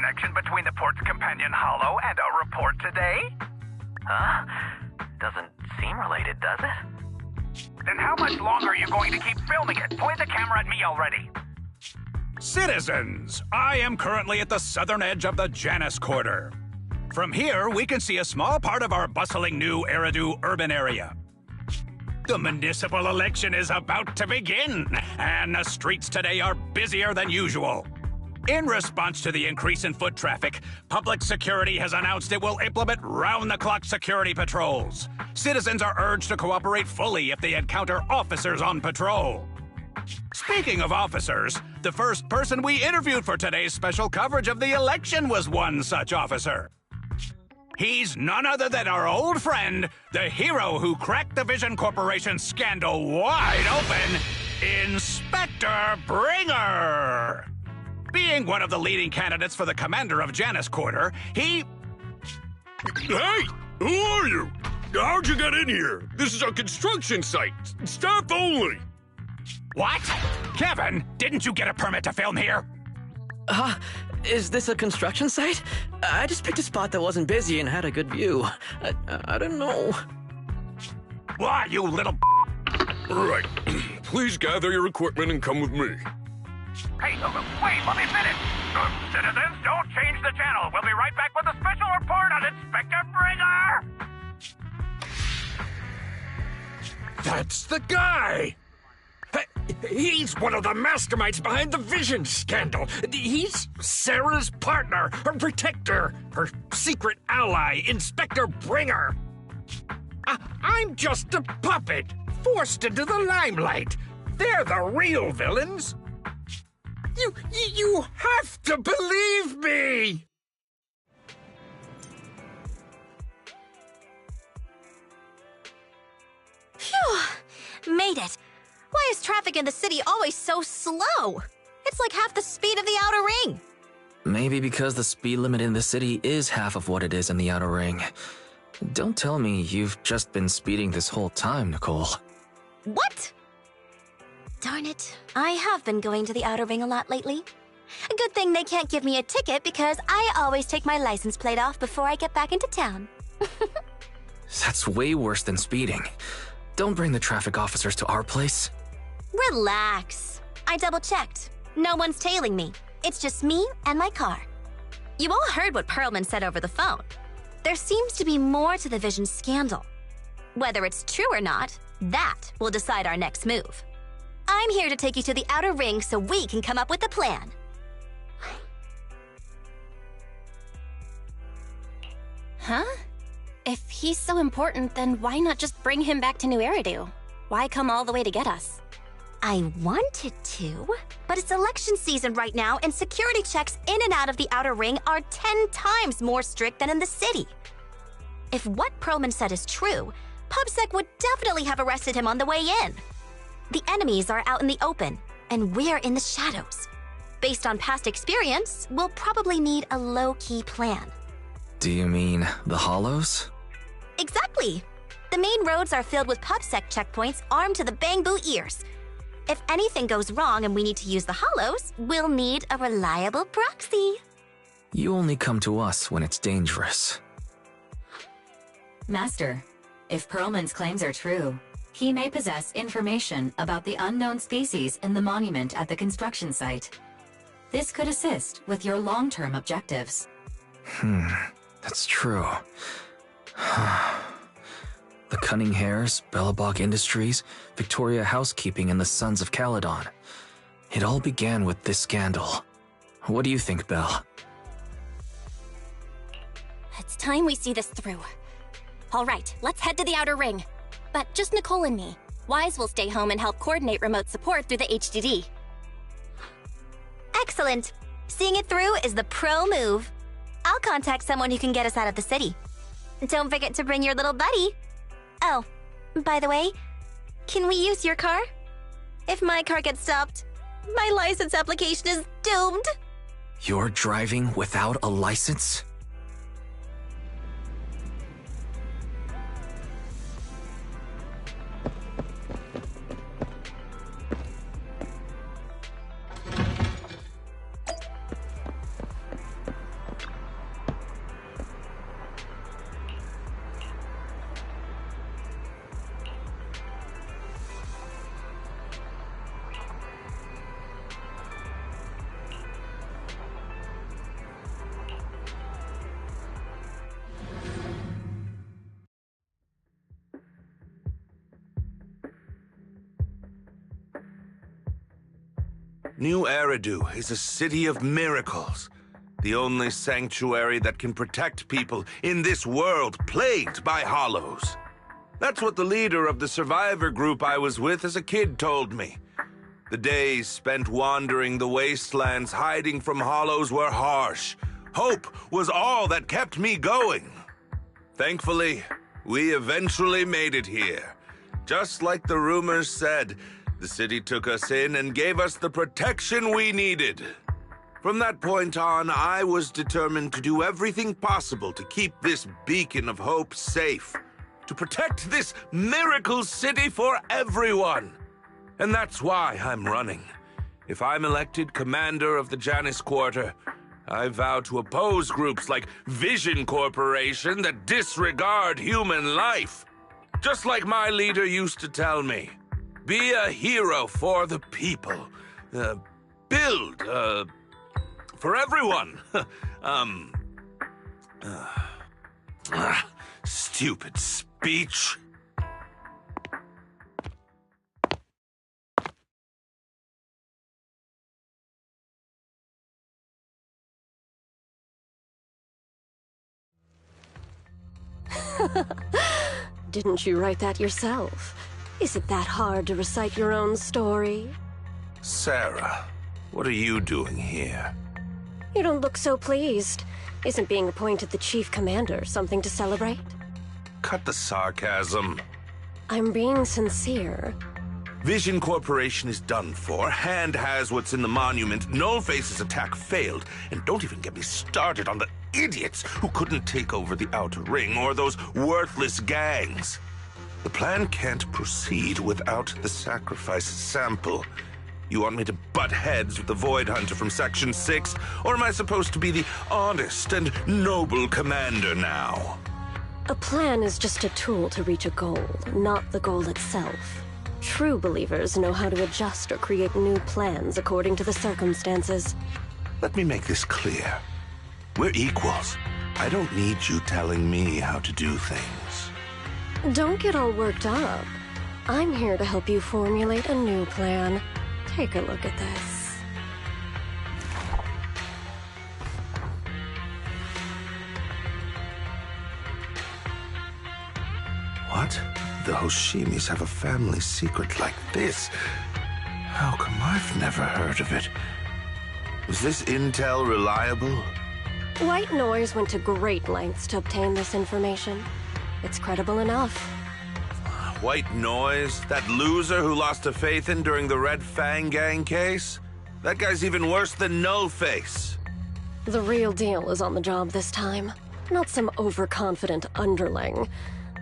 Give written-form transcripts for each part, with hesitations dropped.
connection between the port's companion hollow and our report today? Huh? Doesn't seem related, does it? Then how much longer are you going to keep filming it? Point the camera at me already. Citizens, I am currently at the southern edge of the Janus Quarter. From here, we can see a small part of our bustling new Eridu urban area. The municipal election is about to begin, and the streets today are busier than usual. In response to the increase in foot traffic, public security has announced it will implement round-the-clock security patrols. Citizens are urged to cooperate fully if they encounter officers on patrol. Speaking of officers, the first person we interviewed for today's special coverage of the election was one such officer. He's none other than our old friend, the hero who cracked the Vision Corporation scandal wide open, Inspector Bringer! Being one of the leading candidates for the commander of Janus Quarter, he... Hey! Who are you? How'd you get in here? This is a construction site. Staff only. What? Kevin, didn't you get a permit to film here? Is this a construction site? I just picked a spot that wasn't busy and had a good view. I don't know. Why, you little... Right. Please gather your equipment and come with me. Hey, wait, let me finish. Citizens, don't change the channel. We'll be right back with a special report on Inspector Bringer. That's the guy! He's one of the masterminds behind the Vision scandal. He's Sarah's partner, her protector, her secret ally, Inspector Bringer. I'm just a puppet, forced into the limelight. They're the real villains. You have to believe me! Phew! Made it. Why is traffic in the city always so slow? It's like half the speed of the outer ring. Maybe because the speed limit in the city is half of what it is in the outer ring. Don't tell me you've just been speeding this whole time, Nicole. What? Darn it. I have been going to the outer ring a lot lately. A good thing they can't give me a ticket because I always take my license plate off before I get back into town. That's way worse than speeding. Don't bring the traffic officers to our place. Relax. I double-checked. No one's tailing me. It's just me and my car. You all heard what Perlman said over the phone. There seems to be more to the Vision scandal. Whether it's true or not, that will decide our next move. I'm here to take you to the outer ring so we can come up with a plan. Huh? If he's so important, then why not just bring him back to New Eridu? Why come all the way to get us? I wanted to, but it's election season right now and security checks in and out of the outer ring are 10 times more strict than in the city. If what Perlman said is true, PubSec would definitely have arrested him on the way in. The enemies are out in the open, and we're in the shadows. Based on past experience, we'll probably need a low-key plan. Do you mean the Hollows? Exactly! The main roads are filled with PubSec checkpoints armed to the bang-boo ears. If anything goes wrong and we need to use the Hollows, we'll need a reliable proxy. You only come to us when it's dangerous. Master, if Perlman's claims are true, he may possess information about the unknown species in the monument at the construction site. This could assist with your long-term objectives. That's true. The Cunning Hares, Bellabog Industries, Victoria Housekeeping, and the Sons of Caledon. It all began with this scandal. What do you think, Belle? It's time we see this through. All right, let's head to the outer ring. But just Nicole and me. Wise will stay home and help coordinate remote support through the HDD. Excellent. Seeing it through is the pro move. I'll contact someone who can get us out of the city. Don't forget to bring your little buddy. Oh, by the way, can we use your car? If my car gets stopped, my license application is doomed. You're driving without a license? New Eridu is a city of miracles. The only sanctuary that can protect people in this world plagued by hollows. That's what the leader of the survivor group I was with as a kid told me. The days spent wandering the wastelands hiding from hollows were harsh. Hope was all that kept me going. Thankfully, we eventually made it here. Just like the rumors said, the city took us in and gave us the protection we needed. From that point on, I was determined to do everything possible to keep this beacon of hope safe, to protect this miracle city for everyone. And that's why I'm running. If I'm elected commander of the Janus Quarter, I vow to oppose groups like Vision Corporation that disregard human life. Just like my leader used to tell me, be a hero for the people. Build, for everyone. Stupid speech. Didn't you write that yourself? Is it that hard to recite your own story? Sarah, what are you doing here? You don't look so pleased. Isn't being appointed the chief commander something to celebrate? Cut the sarcasm. I'm being sincere. Vision Corporation is done for. Hand has what's in the monument. Nullface's attack failed. And don't even get me started on the idiots who couldn't take over the Outer Ring or those worthless gangs. The plan can't proceed without the sacrifice sample. You want me to butt heads with the Void Hunter from Section 6? Or am I supposed to be the honest and noble commander now? A plan is just a tool to reach a goal, not the goal itself. True believers know how to adjust or create new plans according to the circumstances. Let me make this clear. We're equals. I don't need you telling me how to do things. Don't get all worked up. I'm here to help you formulate a new plan. Take a look at this. What? The Hoshimis have a family secret like this? How come I've never heard of it? Is this intel reliable? White Noise went to great lengths to obtain this information. It's credible enough. White Noise? That loser who lost a faith in during the Red Fang Gang case? That guy's even worse than Nullface. The real deal is on the job this time, not some overconfident underling.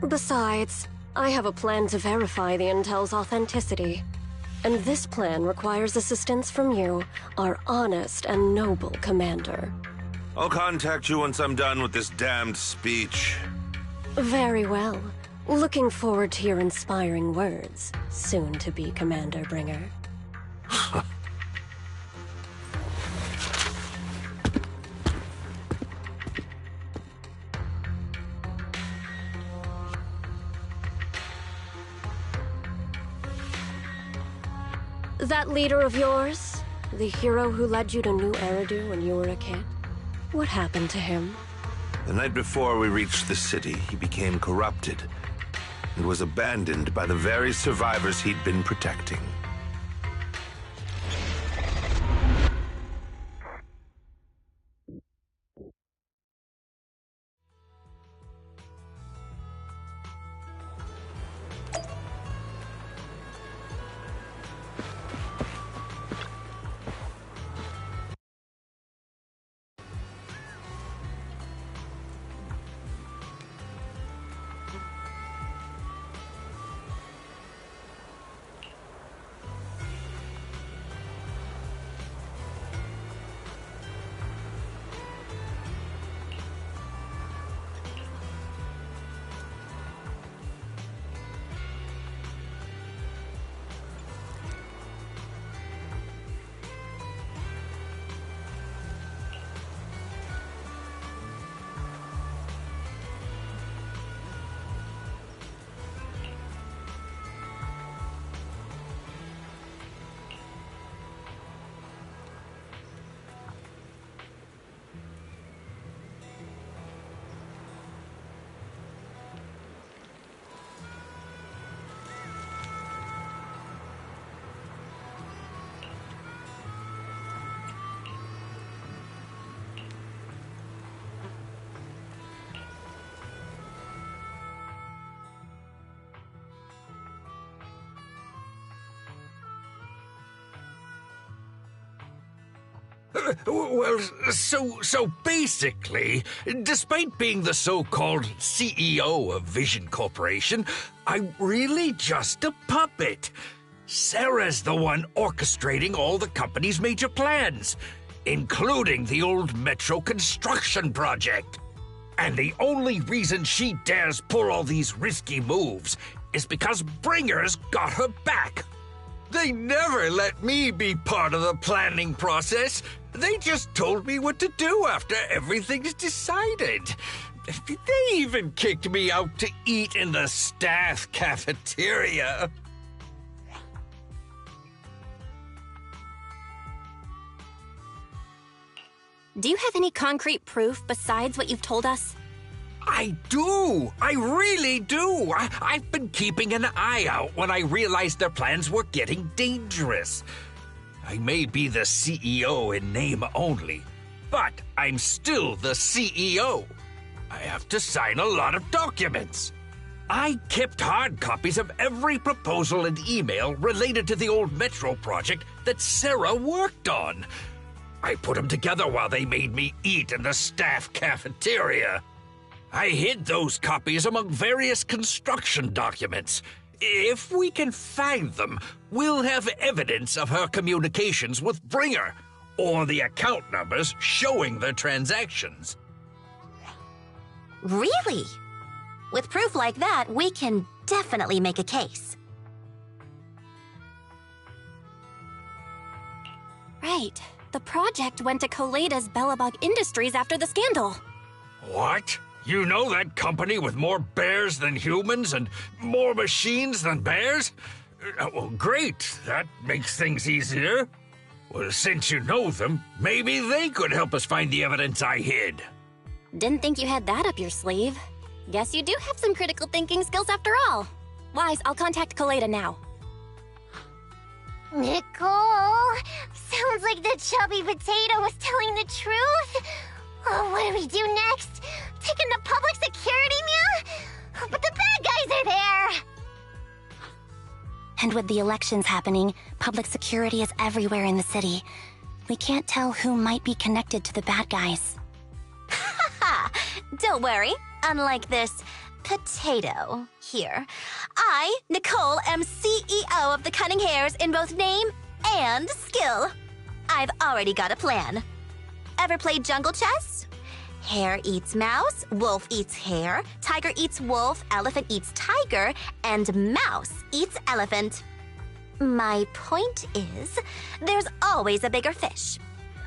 Besides, I have a plan to verify the intel's authenticity. And this plan requires assistance from you, our honest and noble commander. I'll contact you once I'm done with this damned speech. Very well. Looking forward to your inspiring words, soon to be Commander Bringer. That leader of yours? The hero who led you to New Eridu when you were a kid? What happened to him? The night before we reached the city, he became corrupted and was abandoned by the very survivors he'd been protecting. Well, so basically, despite being the so-called CEO of Vision Corporation, I'm really just a puppet. Sarah's the one orchestrating all the company's major plans, including the old metro construction project. And the only reason she dares pull all these risky moves is because Bringer's got her back. They never let me be part of the planning process. They just told me what to do after everything's decided. They even kicked me out to eat in the staff cafeteria. Do you have any concrete proof besides what you've told us? I do! I really do! I've been keeping an eye out when I realized their plans were getting dangerous. I may be the CEO in name only, but I'm still the CEO. I have to sign a lot of documents. I kept hard copies of every proposal and email related to the old metro project that Sarah worked on. I put them together while they made me eat in the staff cafeteria. I hid those copies among various construction documents. If we can find them, we'll have evidence of her communications with Bringer, or the account numbers showing the transactions. Really? With proof like that, we can definitely make a case. Right. The project went to Koleda's Bellabog Industries after the scandal. What? You know that company with more bears than humans and more machines than bears? Well, great. That makes things easier. Well, since you know them, maybe they could help us find the evidence I hid. Didn't think you had that up your sleeve. Guess you do have some critical thinking skills after all. Wise, I'll contact Koleda now. Nicole! Sounds like the chubby potato was telling the truth. Oh, what do we do next? Taking the public security, meow? But the bad guys are there! And with the elections happening, public security is everywhere in the city. We can't tell who might be connected to the bad guys. Haha! Don't worry. Unlike this potato here, I, Nicole, am CEO of the Cunning Hares in both name and skill. I've already got a plan. Ever played jungle chess? Hare eats mouse, wolf eats hare, tiger eats wolf, elephant eats tiger, and mouse eats elephant. My point is, there's always a bigger fish.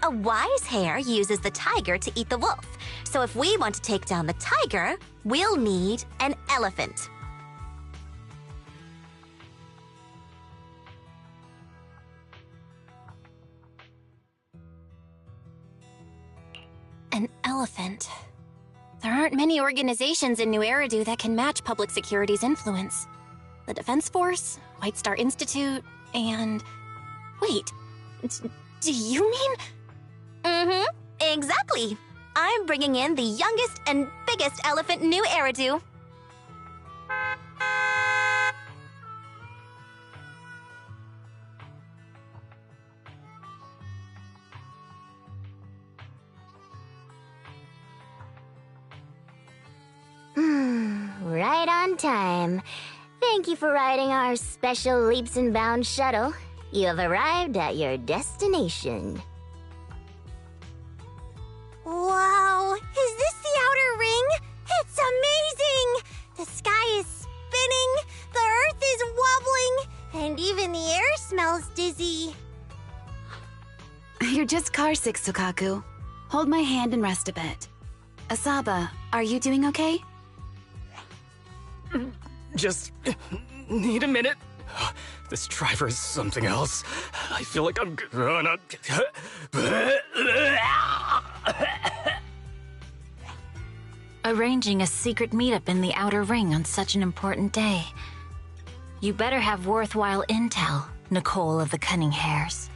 A wise hare uses the tiger to eat the wolf. So if we want to take down the tiger, we'll need an elephant. An elephant. There aren't many organizations in New Eridu that can match public security's influence. The Defense Force, White Star Institute, and... Wait, do you mean... Mm-hmm, exactly. I'm bringing in the youngest and biggest elephant in New Eridu. Right on time. Thank you for riding our special leaps and bounds shuttle. You have arrived at your destination. Wow, is this the outer ring? It's amazing! The sky is spinning, the earth is wobbling, and even the air smells dizzy. You're just carsick, Sukaku. Hold my hand and rest a bit. Asaba, are you doing okay? Just need a minute. This driver is something else. I feel like I'm gonna... Arranging a secret meetup in the Outer Ring on such an important day. You better have worthwhile intel, Nicole of the Cunning Hares.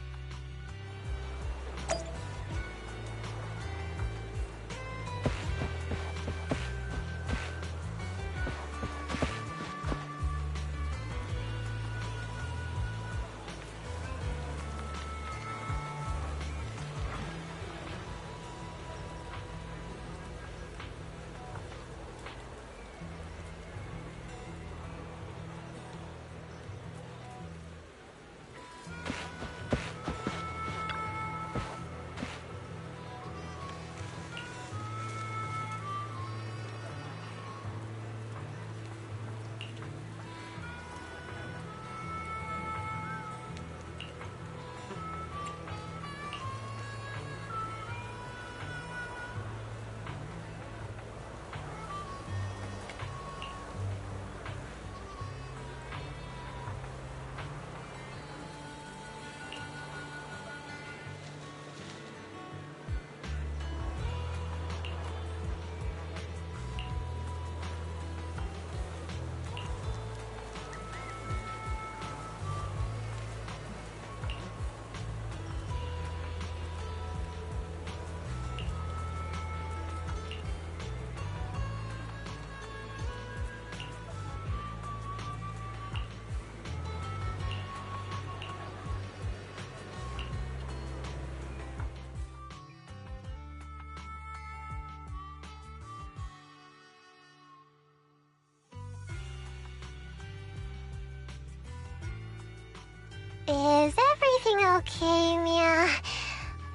Is everything okay, Mia?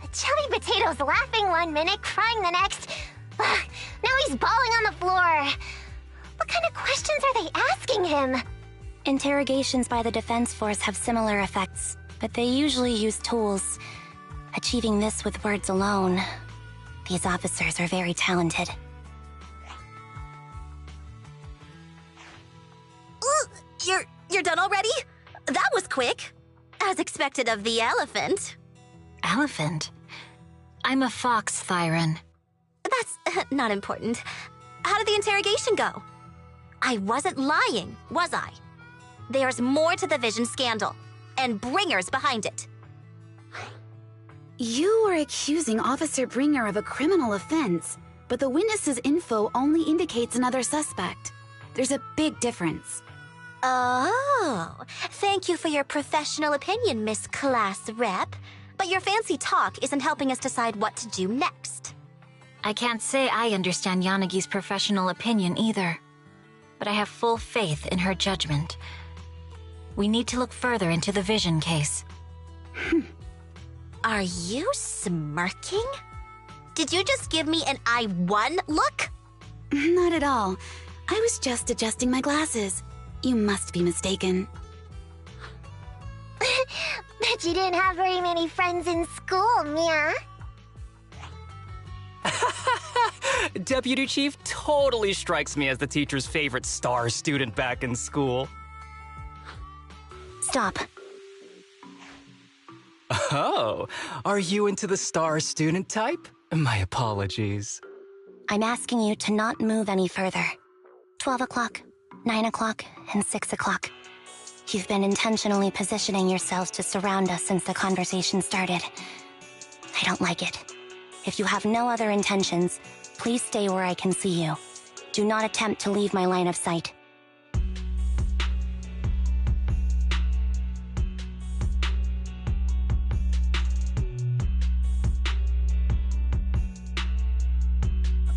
The chubby potato's laughing one minute, crying the next. Now he's bawling on the floor. What kind of questions are they asking him? Interrogations by the Defense Force have similar effects, but they usually use tools. Achieving this with words alone. These officers are very talented. You're done already? That was quick. As expected of the elephant. Elephant? I'm a fox, Thyron. That's not important. How did the interrogation go? I wasn't lying, was I? There's more to the Vision scandal, and Bringer's behind it. You are accusing Officer Bringer of a criminal offense, but the witness's info only indicates another suspect. There's a big difference. Oh, thank you for your professional opinion, Miss Class Rep. But your fancy talk isn't helping us decide what to do next. I can't say I understand Yanagi's professional opinion either, but I have full faith in her judgment. We need to look further into the Vision case. Are you smirking? Did you just give me an I won look? Not at all. I was just adjusting my glasses. You must be mistaken. Bet you didn't have very many friends in school, Mia. Deputy Chief totally strikes me as the teacher's favorite star student back in school. Stop. Oh, are you into the star student type? My apologies. I'm asking you to not move any further. 12 o'clock, 9 o'clock, and 6 o'clock. You've been intentionally positioning yourselves to surround us since the conversation started. I don't like it. If you have no other intentions, please stay where I can see you. Do not attempt to leave my line of sight.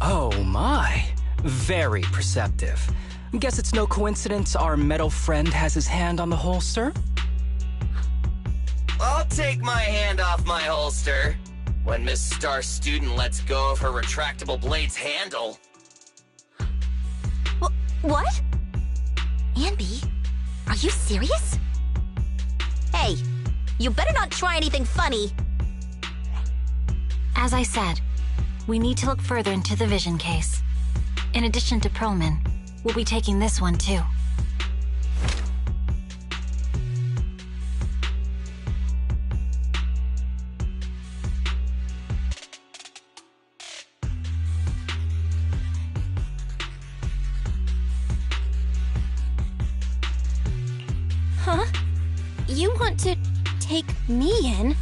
Oh my, very perceptive. Guess it's no coincidence our metal friend has his hand on the holster? I'll take my hand off my holster when Miss Star Student lets go of her retractable blade's handle. What? Anby, are you serious? Hey, you better not try anything funny. As I said, we need to look further into the Vision case. In addition to Perlman, we'll be taking this one too. Huh? You want to take me in?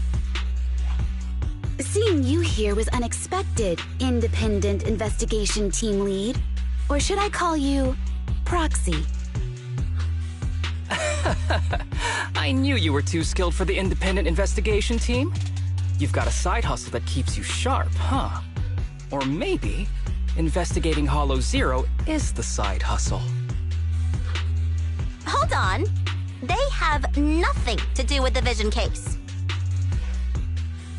Seeing you here was unexpected, Independent Investigation Team Lead. Or should I call you Proxy? I knew you were too skilled for the Independent Investigation Team. You've got a side hustle that keeps you sharp, huh? Or maybe investigating Hollow Zero is the side hustle. Hold on. They have nothing to do with the Vision case.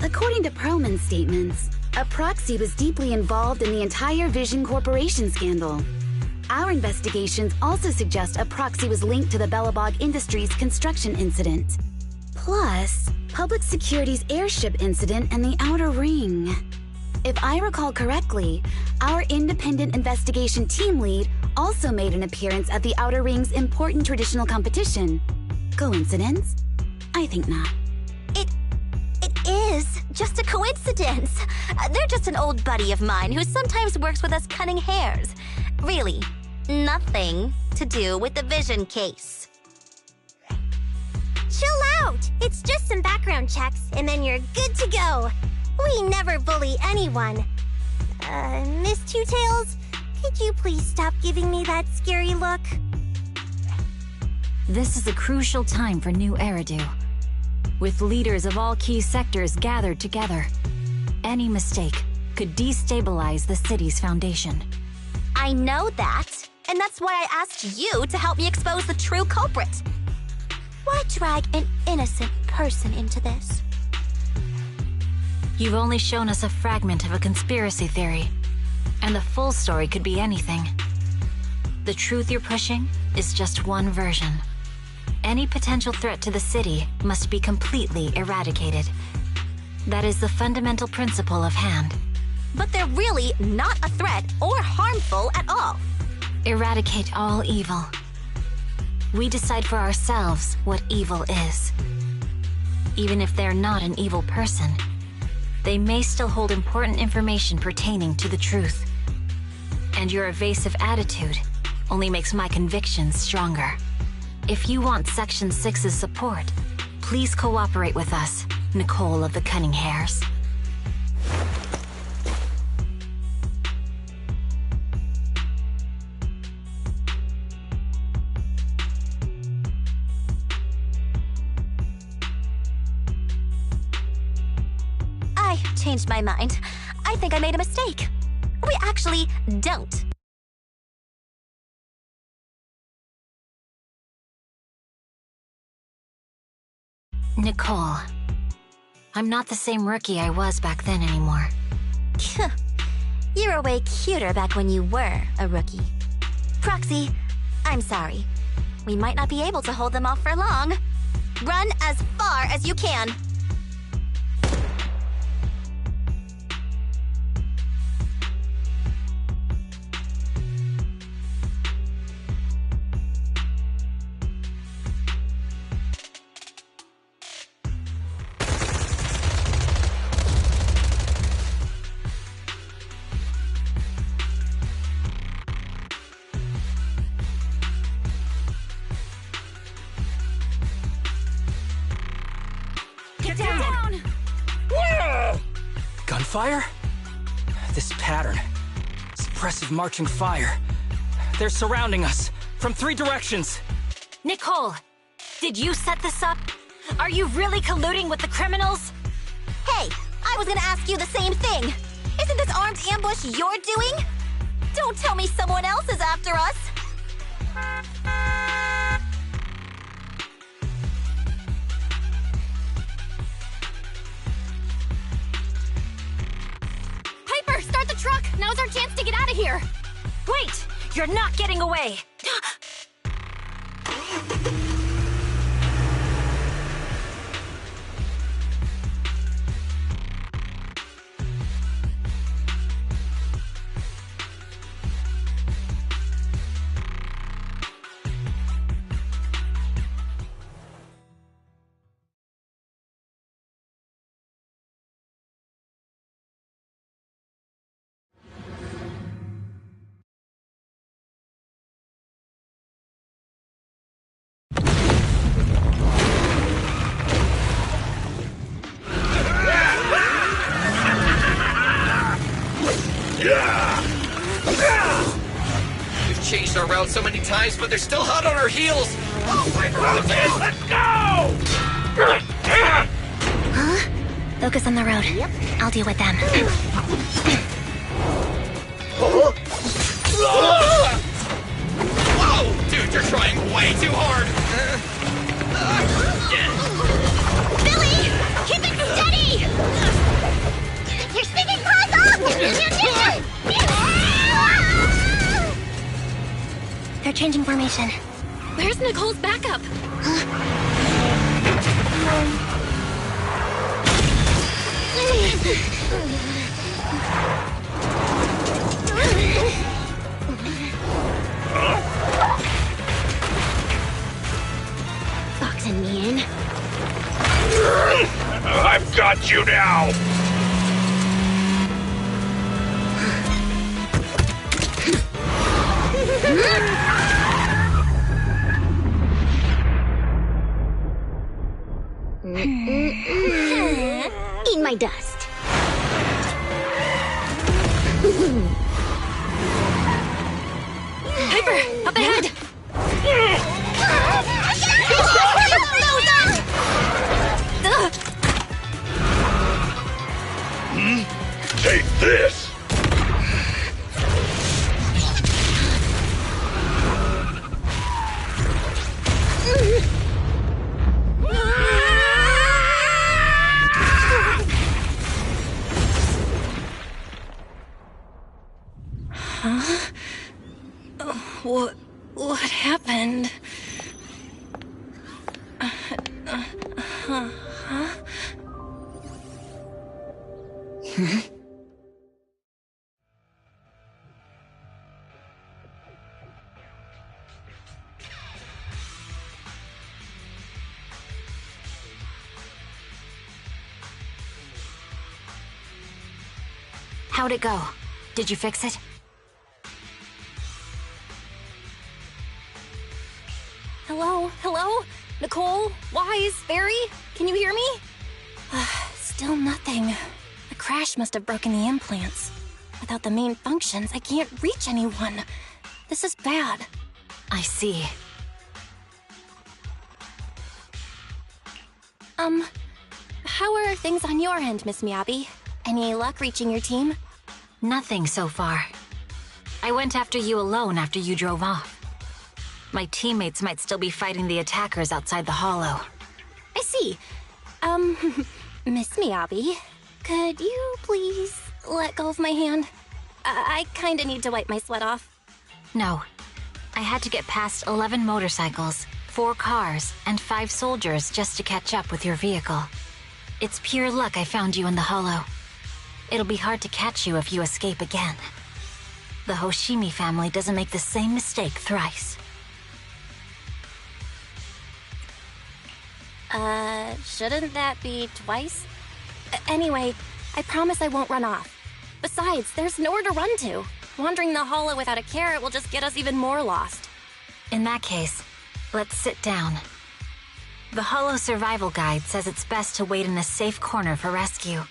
According to Perlman's statements, a proxy was deeply involved in the entire Vision Corporation scandal. Our investigations also suggest a proxy was linked to the Belobog Industries construction incident. Plus, Public Security's airship incident and the Outer Ring. If I recall correctly, our Independent Investigation Team Lead also made an appearance at the Outer Ring's important traditional competition. Coincidence? I think not. It is just a coincidence. They're just an old buddy of mine who sometimes works with us cutting hairs. Really, nothing to do with the Vision case. Chill out! It's just some background checks, and then you're good to go. We never bully anyone. Miss Two Tails, could you please stop giving me that scary look? This is a crucial time for New Eridu. With leaders of all key sectors gathered together, any mistake could destabilize the city's foundation. I know that, and that's why I asked you to help me expose the true culprit. Why drag an innocent person into this? You've only shown us a fragment of a conspiracy theory, and the full story could be anything. The truth you're pushing is just one version. Any potential threat to the city must be completely eradicated. That is the fundamental principle of Hand. But they're really not a threat or harmful at all. Eradicate all evil. We decide for ourselves what evil is. Even if they're not an evil person, they may still hold important information pertaining to the truth. And your evasive attitude only makes my convictions stronger. If you want Section 6's support, please cooperate with us, Nicole of the Cunning Hairs. I changed my mind. I think I made a mistake. We actually don't. Nicole, I'm not the same rookie I was back then anymore. You were way cuter back when you were a rookie. Proxy, I'm sorry. We might not be able to hold them off for long. Run as far as you can. Gunfire? This pattern. Suppressive marching fire. They're surrounding us from 3 directions. Nicole, did you set this up? Are you really colluding with the criminals? Hey, I was gonna ask you the same thing. Isn't this armed ambush you're doing? Don't tell me someone else is after us. Piper, start the truck! Now's our chance to get out of here! Wait! You're not getting away! We've changed our route so many times, but they're still hot on our heels. Oh my God, let's go! Huh? Focus on the road. Yep. I'll deal with them. Whoa! Dude, you're trying way too hard! Billy! Keep it steady! You're sticking claws off! They're changing formation. Where's Nicole's backup? Boxing me in. I've got you now! Eat my dust. Piper, up ahead! Take this! Huh? What happened? Huh? How'd it go? Did you fix it? Hello? Hello? Nicole? Wise? Barry? Can you hear me? Still nothing. The crash must have broken the implants. Without the main functions, I can't reach anyone. This is bad. I see. How are things on your end, Miss Miyabi? Any luck reaching your team? Nothing so far. I went after you alone after you drove off. My teammates might still be fighting the attackers outside the hollow. I see. Miss Miyabi, could you please let go of my hand? I kinda need to wipe my sweat off. No. I had to get past 11 motorcycles, 4 cars, and 5 soldiers just to catch up with your vehicle. It's pure luck I found you in the hollow. It'll be hard to catch you if you escape again. The Hoshimi family doesn't make the same mistake thrice. Shouldn't that be twice? Anyway, I promise I won't run off. Besides, there's nowhere to run to. Wandering the hollow without a carrot will just get us even more lost. In that case, let's sit down. The Hollow Survival Guide says it's best to wait in a safe corner for rescue.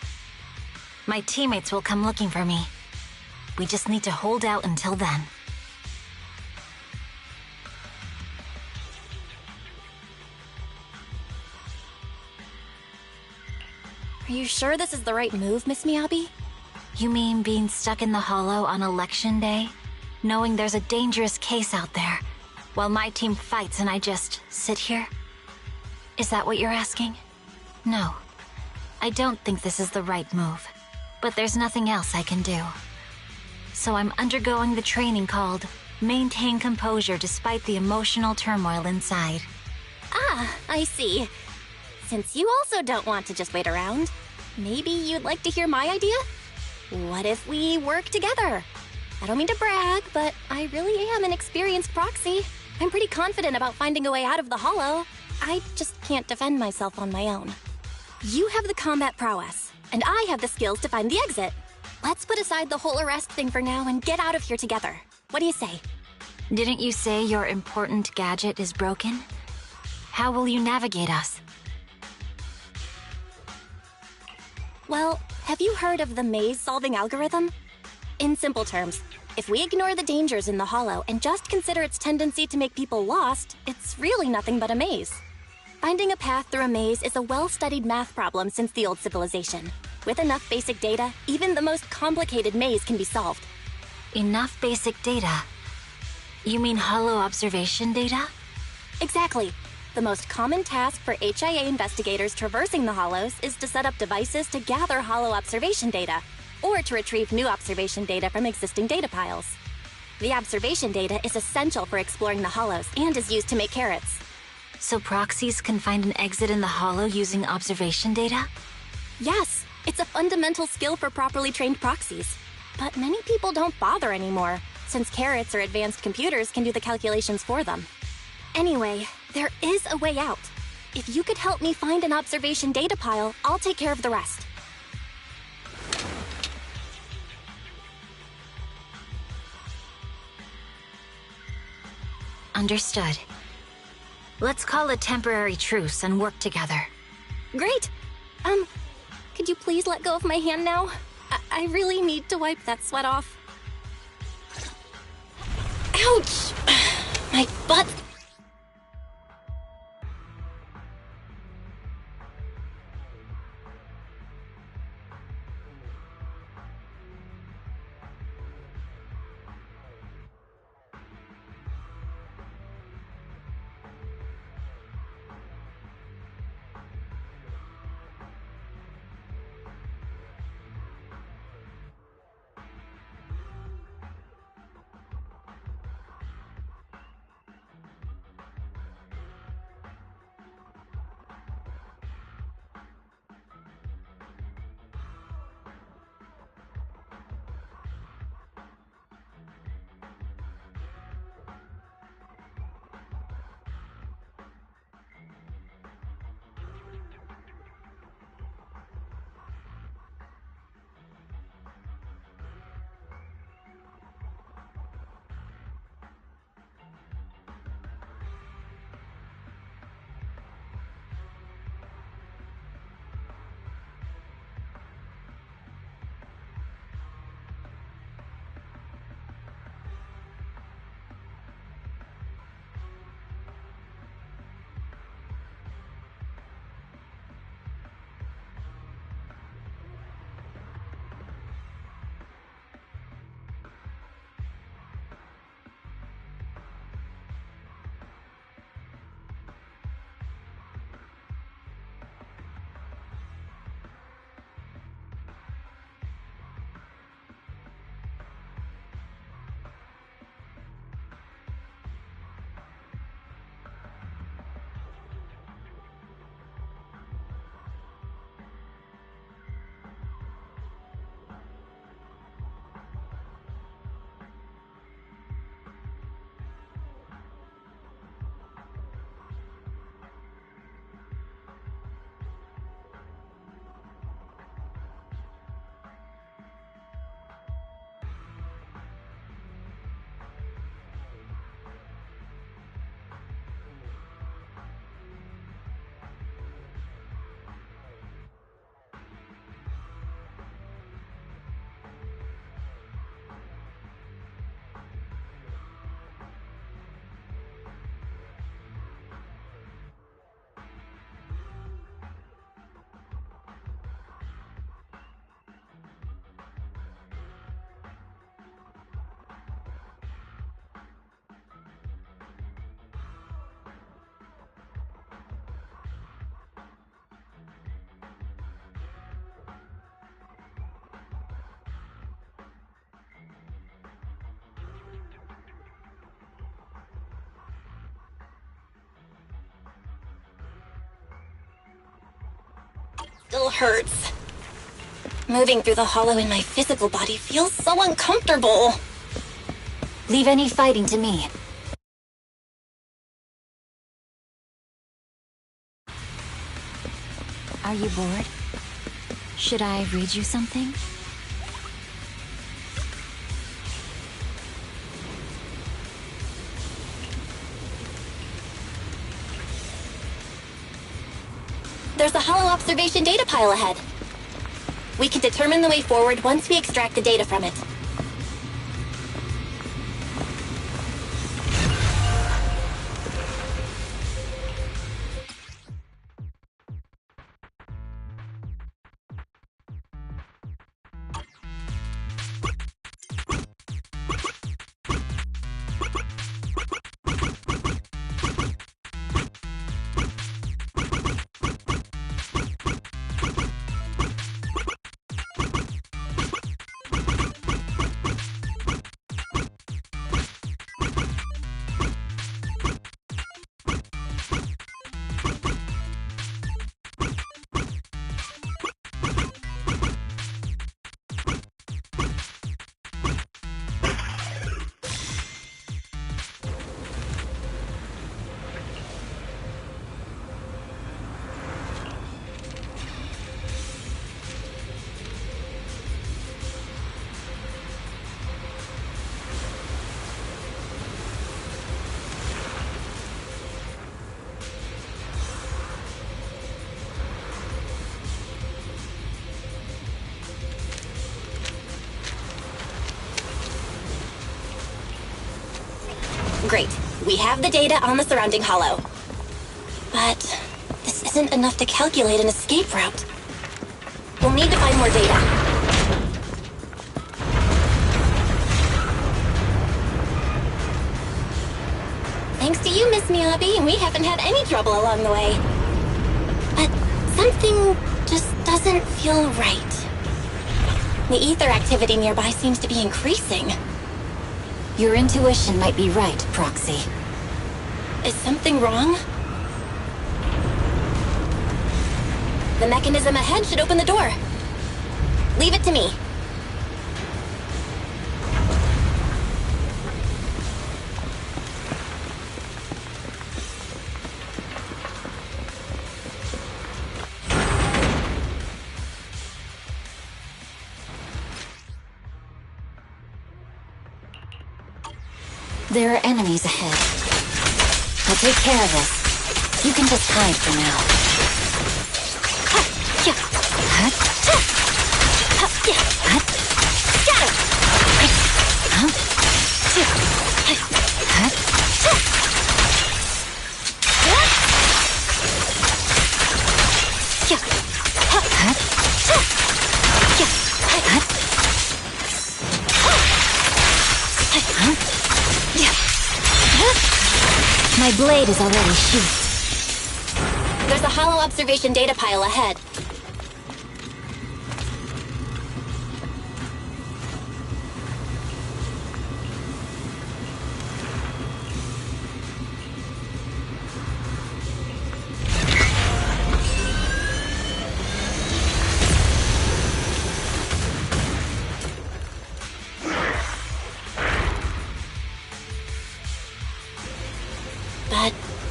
My teammates will come looking for me. We just need to hold out until then. Are you sure this is the right move, Miss Miyabi? You mean being stuck in the hollow on election day? Knowing there's a dangerous case out there, while my team fights and I just sit here? Is that what you're asking? No. I don't think this is the right move. But there's nothing else I can do. So I'm undergoing the training called Maintain Composure Despite the Emotional Turmoil Inside. Ah, I see. Since you also don't want to just wait around, maybe you'd like to hear my idea? What if we work together? I don't mean to brag, but I really am an experienced proxy. I'm pretty confident about finding a way out of the hollow. I just can't defend myself on my own. You have the combat prowess, and I have the skills to find the exit. Let's put aside the whole arrest thing for now and get out of here together. What do you say? Didn't you say your important gadget is broken? How will you navigate us? Well, have you heard of the maze-solving algorithm? In simple terms, if we ignore the dangers in the hollow and just consider its tendency to make people lost, it's really nothing but a maze. Finding a path through a maze is a well-studied math problem since the old civilization. With enough basic data, even the most complicated maze can be solved. Enough basic data? You mean hollow observation data? Exactly. The most common task for HIA investigators traversing the hollows is to set up devices to gather hollow observation data, or to retrieve new observation data from existing data piles. The observation data is essential for exploring the hollows and is used to make carrots. So proxies can find an exit in the hollow using observation data? Yes, it's a fundamental skill for properly trained proxies. But many people don't bother anymore, since carrots or advanced computers can do the calculations for them. Anyway, there is a way out. If you could help me find an observation data pile, I'll take care of the rest. Understood. Let's call a temporary truce and work together. Great! Could you please let go of my hand now? I really need to wipe that sweat off. Ouch! My butt! still hurts. Moving through the hollow in my physical body feels so uncomfortable. Leave any fighting to me. Are you bored? Should I read you something? There's a hollow observation data pile ahead. We can determine the way forward once we extract the data from it. Great. We have the data on the surrounding hollow. But this isn't enough to calculate an escape route. We'll need to find more data. Thanks to you, Miss Miyabi, we haven't had any trouble along the way. But something just doesn't feel right. The ether activity nearby seems to be increasing. Your intuition might be right, Proxy. Is something wrong? The mechanism ahead should open the door. Leave it to me. There are enemies ahead. I'll take care of this. You can just hide for now. My blade is already sheathed. There's a hollow observation data pile ahead.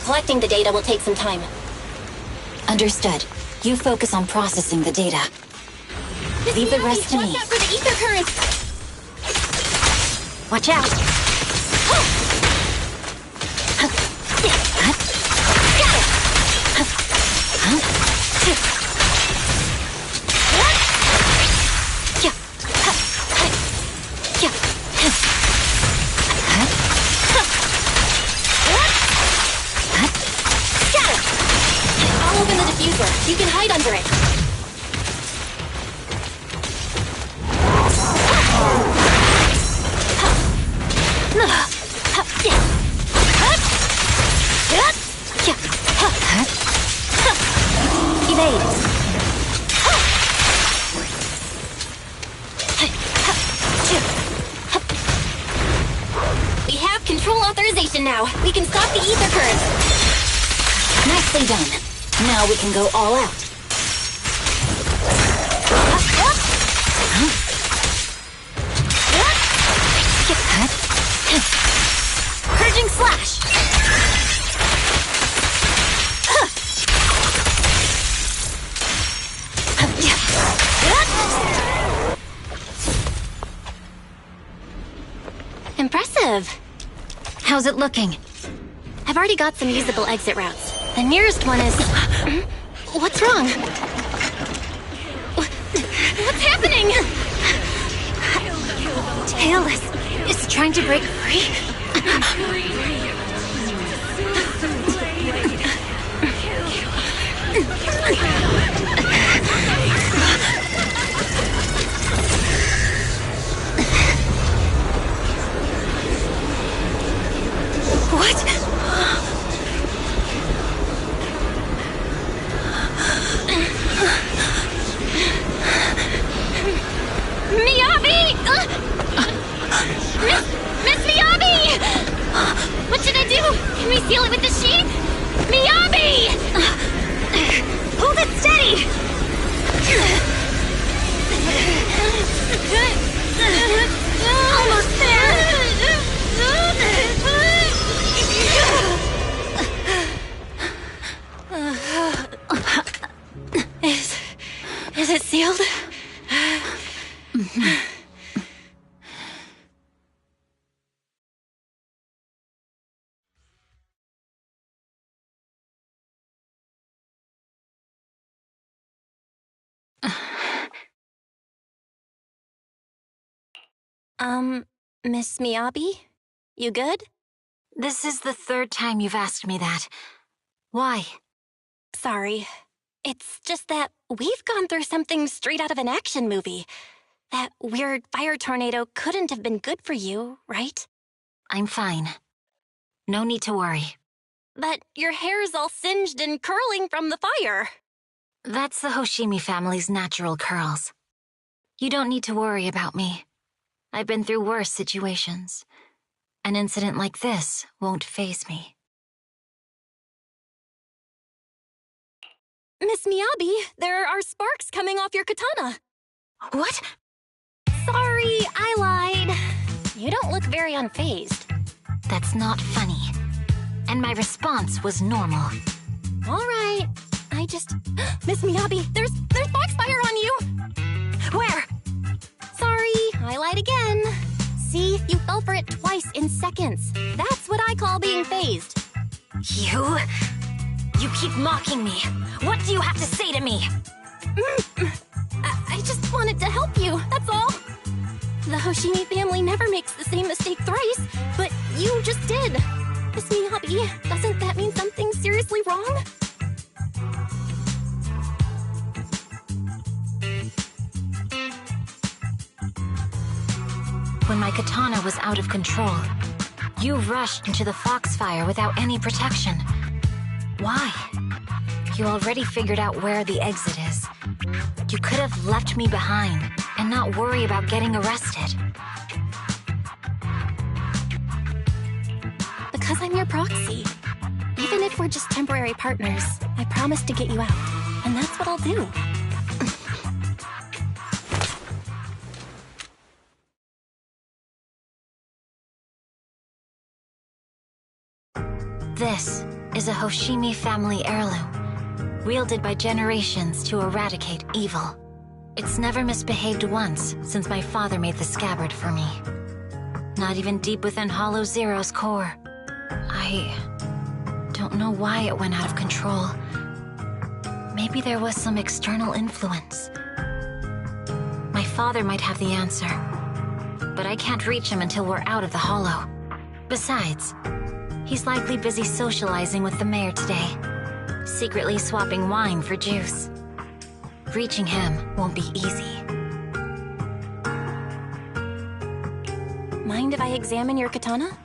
Collecting the data will take some time. Understood. You focus on processing the data. Leave the rest to me. Watch out for the ether currents! Watch out! You can hide under it. Evade. We have control authorization now. We can stop the ether currents. Nicely done. Now we can go all out. Slash! Impressive. How's it looking? I've already got some usable exit routes. The nearest one is... What's wrong? What's happening? Tailless is trying to break free. What? Miyabi! Miss Miyabi! What should I do? Can we seal it with the sheath? Miyabi! Hold it steady! Almost there! Is it sealed? Miss Miyabi? You good? This is the third time you've asked me that. Why? Sorry. It's just that we've gone through something straight out of an action movie. That weird fire tornado couldn't have been good for you, right? I'm fine. No need to worry. But your hair's all singed and curling from the fire. That's the Hoshimi family's natural curls. You don't need to worry about me. I've been through worse situations. An incident like this won't faze me. Miss Miyabi, there are sparks coming off your katana. What? Sorry, I lied. You don't look very unfazed. That's not funny. And my response was normal. All right. I just... Miss Miyabi, there's foxfire on you! Where? Sorry, I lied again. See, you fell for it twice in seconds. That's what I call being phased. You keep mocking me. What do you have to say to me? I just wanted to help you, that's all. The Hoshimi family never makes the same mistake thrice, but you just did. Miss Miyabi, doesn't that mean something's seriously wrong? When my katana was out of control, you rushed into the foxfire without any protection. Why? You already figured out where the exit is. You could have left me behind and not worry about getting arrested. Because I'm your proxy. Even if we're just temporary partners, I promise to get you out. And that's what I'll do. This is a Hoshimi family heirloom, wielded by generations to eradicate evil. It's never misbehaved once since my father made the scabbard for me. Not even deep within Hollow Zero's core. I don't know why it went out of control. Maybe there was some external influence. My father might have the answer, but I can't reach him until we're out of the Hollow. Besides, he's likely busy socializing with the mayor today, secretly swapping wine for juice. Reaching him won't be easy. Mind if I examine your katana?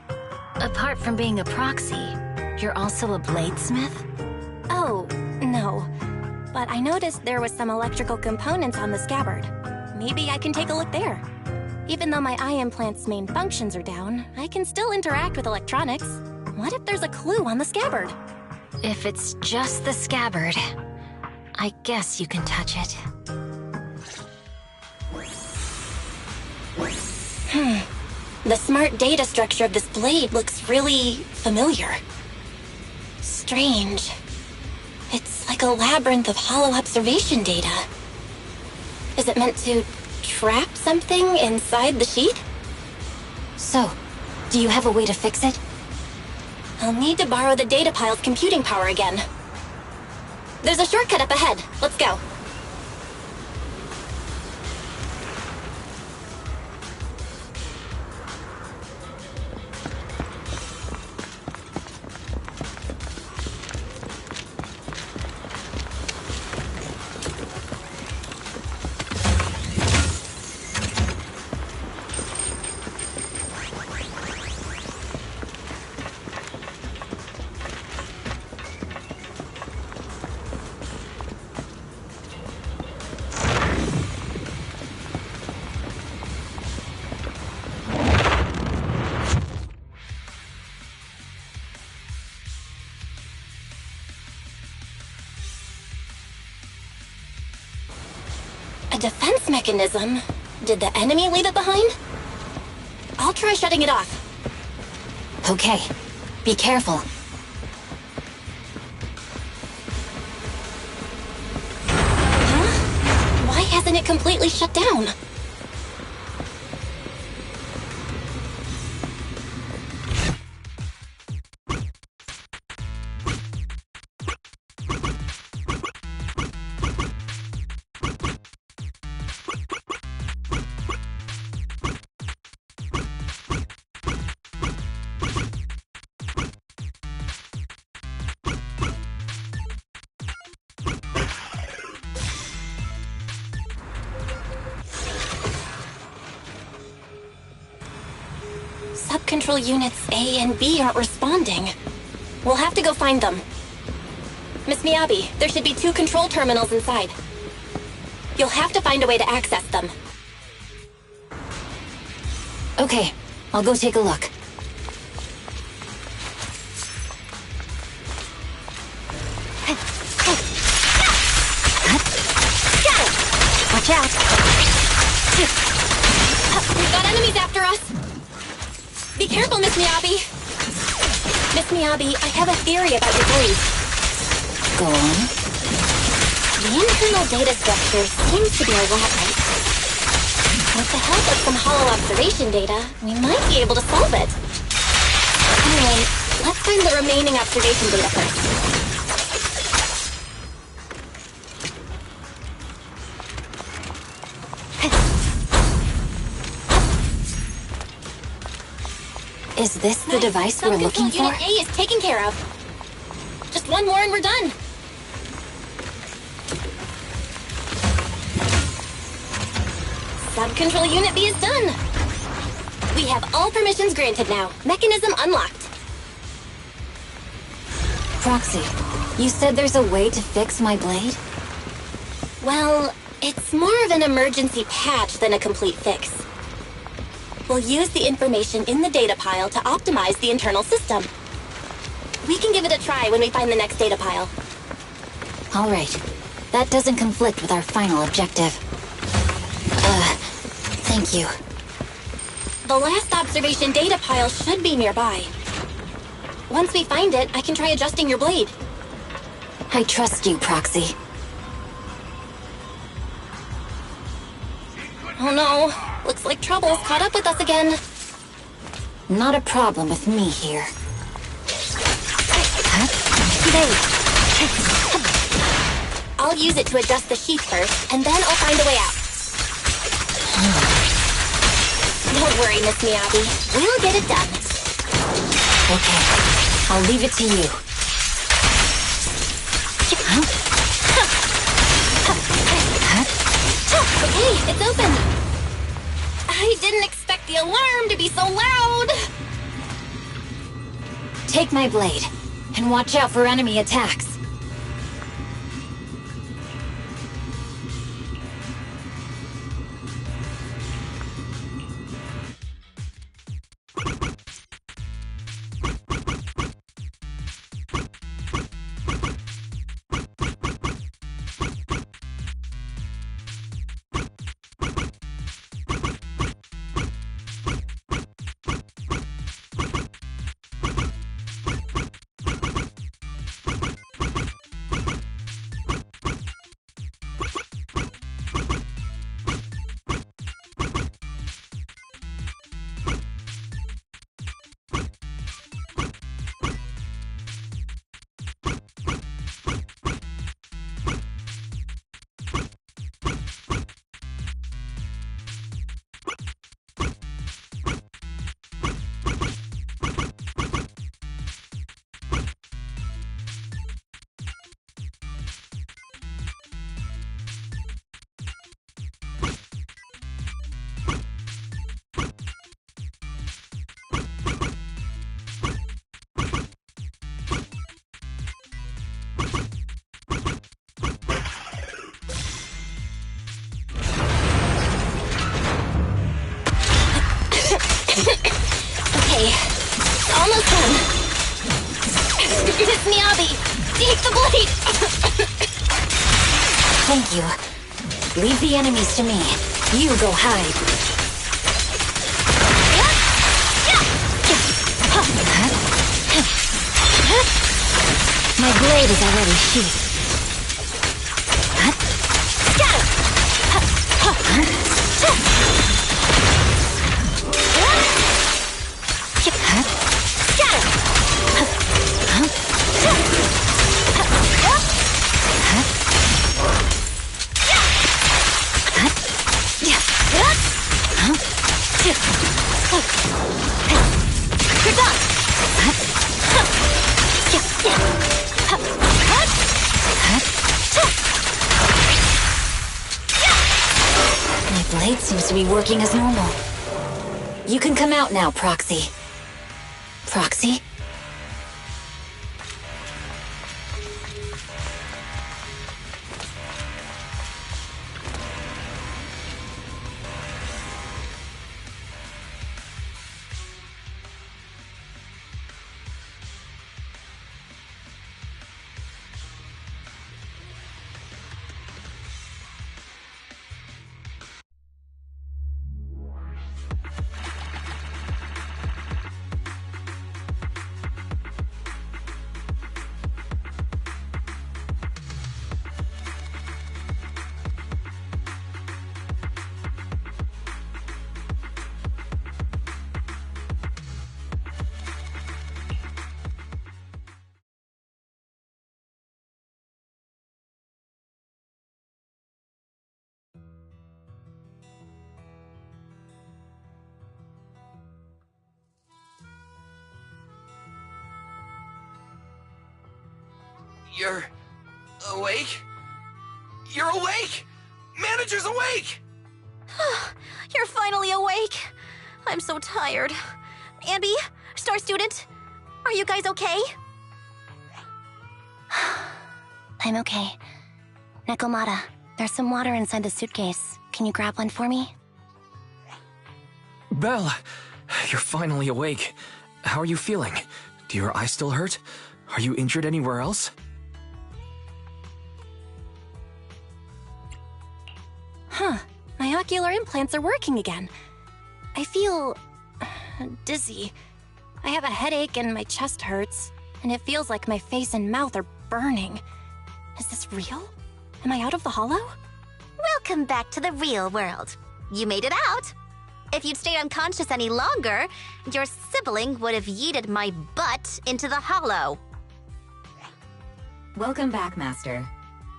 Apart from being a proxy, you're also a bladesmith? Oh, no. But I noticed there was some electrical components on the scabbard. Maybe I can take a look there. Even though my eye implant's main functions are down, I can still interact with electronics. What if there's a clue on the scabbard? If it's just the scabbard, I guess you can touch it. The smart data structure of this blade looks really familiar. Strange. It's like a labyrinth of hollow observation data. Is it meant to trap something inside the sheet? So, do you have a way to fix it? I'll need to borrow the data pile's computing power again. There's a shortcut up ahead. Let's go. A defense mechanism? Did the enemy leave it behind? I'll try shutting it off. Okay. Be careful. Huh? Why hasn't it completely shut down? Sub-control units A and B aren't responding. We'll have to go find them. Miss Miyabi, there should be 2 control terminals inside. You'll have to find a way to access them. Okay, I'll go take a look. Watch out! We've got enemies after us! Be careful, Miss Miyabi! Miss Miyabi, I have a theory about your blade. Go on. The internal data structure seems to be a lot right. With the help of some hollow observation data, we might be able to solve it. Anyway, let's find the remaining observation data first. Is this the device we're looking for? Unit A is taken care of. Just one more and we're done. Sub-control Unit B is done. We have all permissions granted now. Mechanism unlocked. Proxy, you said there's a way to fix my blade? Well, it's more of an emergency patch than a complete fix. We'll use the information in the data pile to optimize the internal system. We can give it a try when we find the next data pile. All right. That doesn't conflict with our final objective. Thank you. The last observation data pile should be nearby. Once we find it, I can try adjusting your blade. I trust you, Proxy. Oh no. Looks like trouble's caught up with us again. Not a problem with me here. I'll use it to adjust the sheath first, and then I'll find a way out. Don't worry, Miss Miyabi. We'll get it done. Okay. I'll leave it to you. Okay, it's open. I didn't expect the alarm to be so loud. Take my blade, and watch out for enemy attacks. Miss Miyabi, take the blade! Thank you. Leave the enemies to me. You go hide. My blade is already sheathed. My blade seems to be working as normal. You can come out now, Proxy. Proxy? You're awake? You're awake! Manager's awake! You're finally awake. I'm so tired. Ambi, Star Student, are you guys okay? I'm okay. Nekomata, there's some water inside the suitcase. Can you grab one for me? Belle, you're finally awake. How are you feeling? Do your eyes still hurt? Are you injured anywhere else? Huh. My ocular implants are working again. I feel dizzy. I have a headache and my chest hurts, and it feels like my face and mouth are burning. Is this real? Am I out of the hollow? Welcome back to the real world. You made it out. If you'd stayed unconscious any longer, your sibling would have yeeted my butt into the hollow. Welcome back, Master.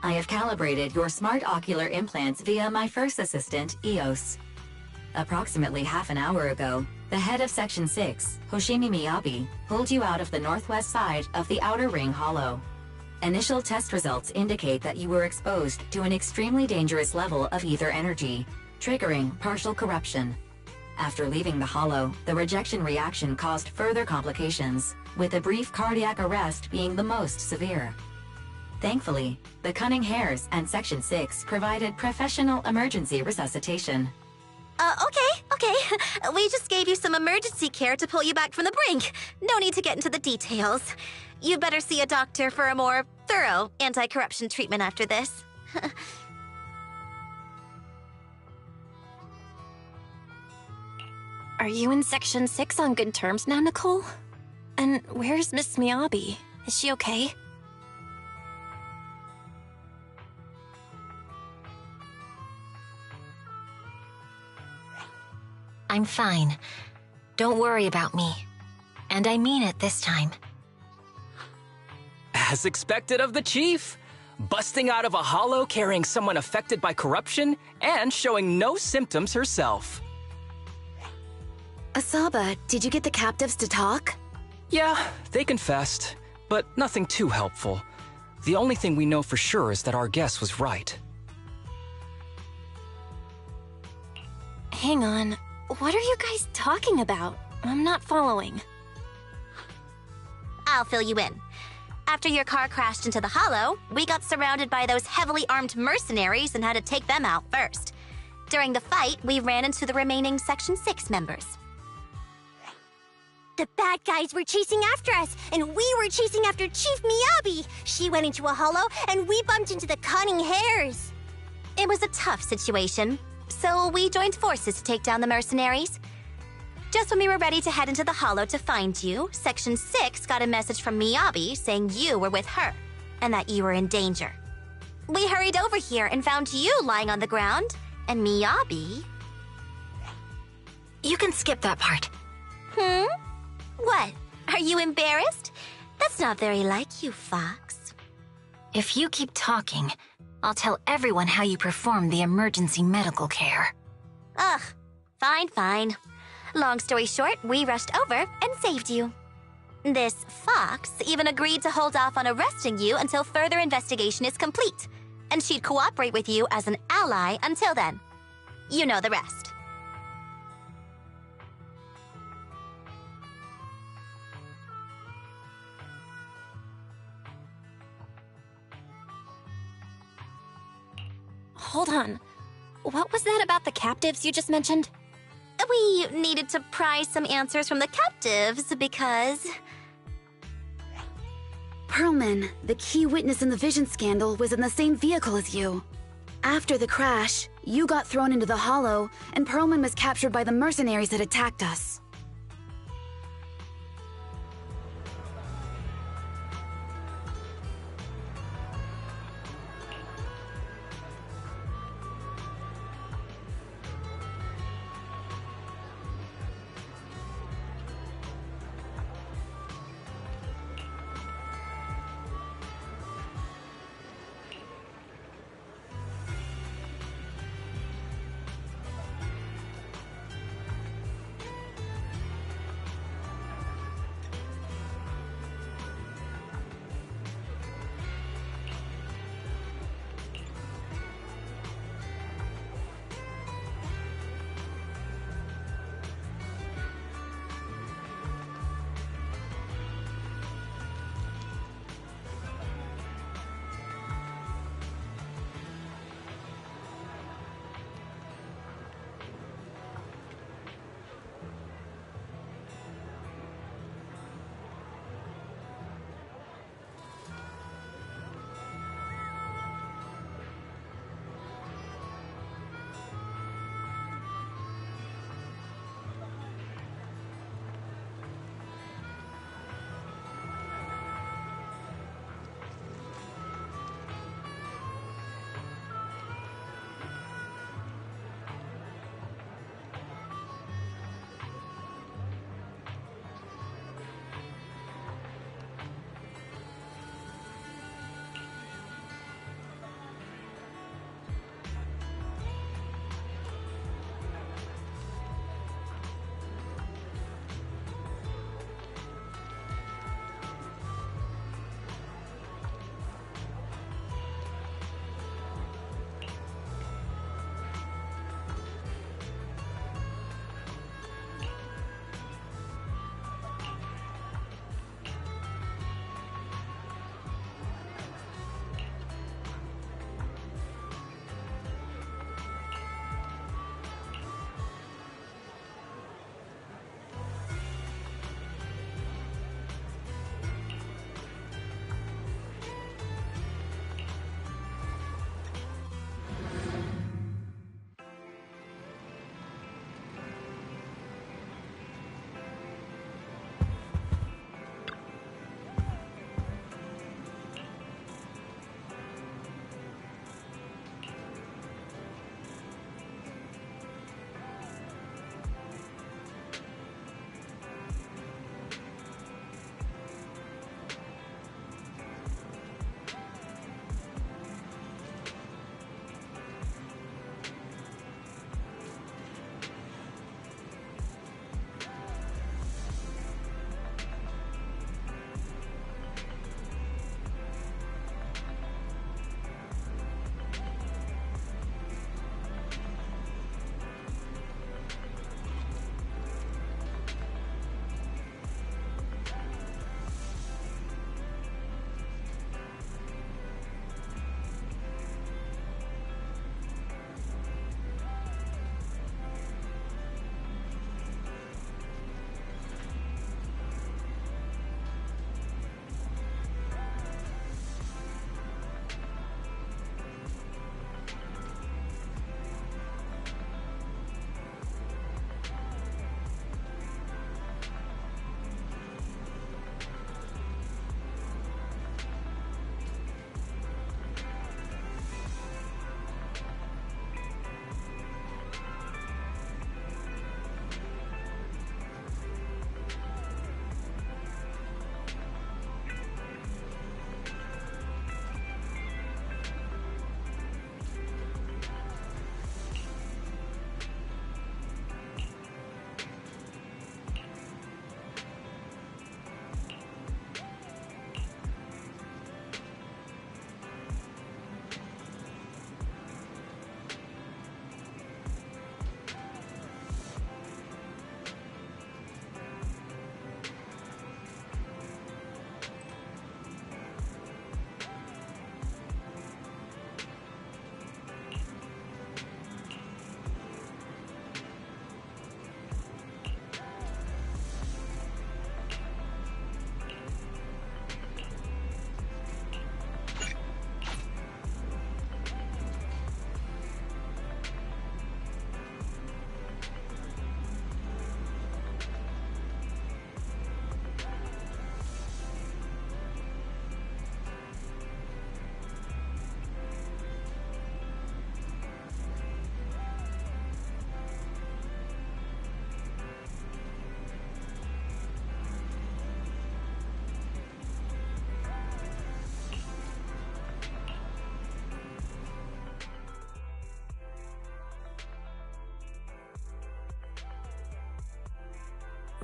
I have calibrated your smart ocular implants via my first assistant, EOS. Approximately half an hour ago, the head of Section 6, Hoshimi Miyabi, pulled you out of the northwest side of the Outer Ring Hollow. Initial test results indicate that you were exposed to an extremely dangerous level of ether energy, triggering partial corruption. After leaving the hollow, the rejection reaction caused further complications, with a brief cardiac arrest being the most severe. Thankfully, the Cunning Hares and Section 6 provided professional emergency resuscitation. Okay. We just gave you some emergency care to pull you back from the brink. No need to get into the details. You better see a doctor for a more thorough anti-corruption treatment after this. Are you in Section 6 on good terms now, Nicole? And where's Miss Miyabi? Is she okay? I'm fine. Don't worry about me. And I mean it this time. As expected of the Chief. Busting out of a hollow carrying someone affected by corruption and showing no symptoms herself. Asaba, did you get the captives to talk? Yeah, they confessed, but nothing too helpful. The only thing we know for sure is that our guess was right. Hang on. What are you guys talking about? I'm not following. I'll fill you in. After your car crashed into the hollow, we got surrounded by those heavily armed mercenaries and had to take them out first. During the fight, we ran into the remaining Section 6 members. The bad guys were chasing after us, and we were chasing after Chief Miyabi. She went into a hollow, and we bumped into the cunning hares. It was a tough situation, so we joined forces to take down the mercenaries. Just when we were ready to head into the hollow to find you, Section 6 got a message from Miyabi saying you were with her, and that you were in danger. We hurried over here and found you lying on the ground, and Miyabi... You can skip that part. What? Are you embarrassed? That's not very like you, Fox. If you keep talking, I'll tell everyone how you performed the emergency medical care. Ugh, fine. Long story short, we rushed over and saved you. This Fox even agreed to hold off on arresting you until further investigation is complete, and she'd cooperate with you as an ally until then. You know the rest. Hold on. What was that about the captives you just mentioned? We needed to pry some answers from the captives because... Pearlman, the key witness in the Vision scandal, was in the same vehicle as you. After the crash, you got thrown into the hollow, and Pearlman was captured by the mercenaries that attacked us.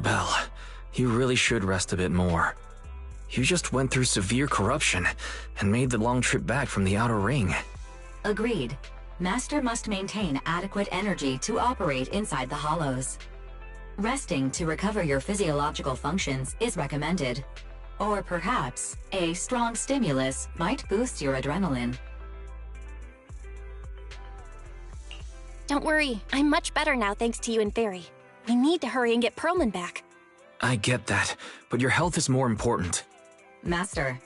Belle, you really should rest a bit more. You just went through severe corruption and made the long trip back from the outer ring. Agreed. Master must maintain adequate energy to operate inside the hollows. Resting to recover your physiological functions is recommended. Or perhaps, a strong stimulus might boost your adrenaline. Don't worry, I'm much better now thanks to you and Fairy. We need to hurry and get Perlman back. I get that, but your health is more important. Master,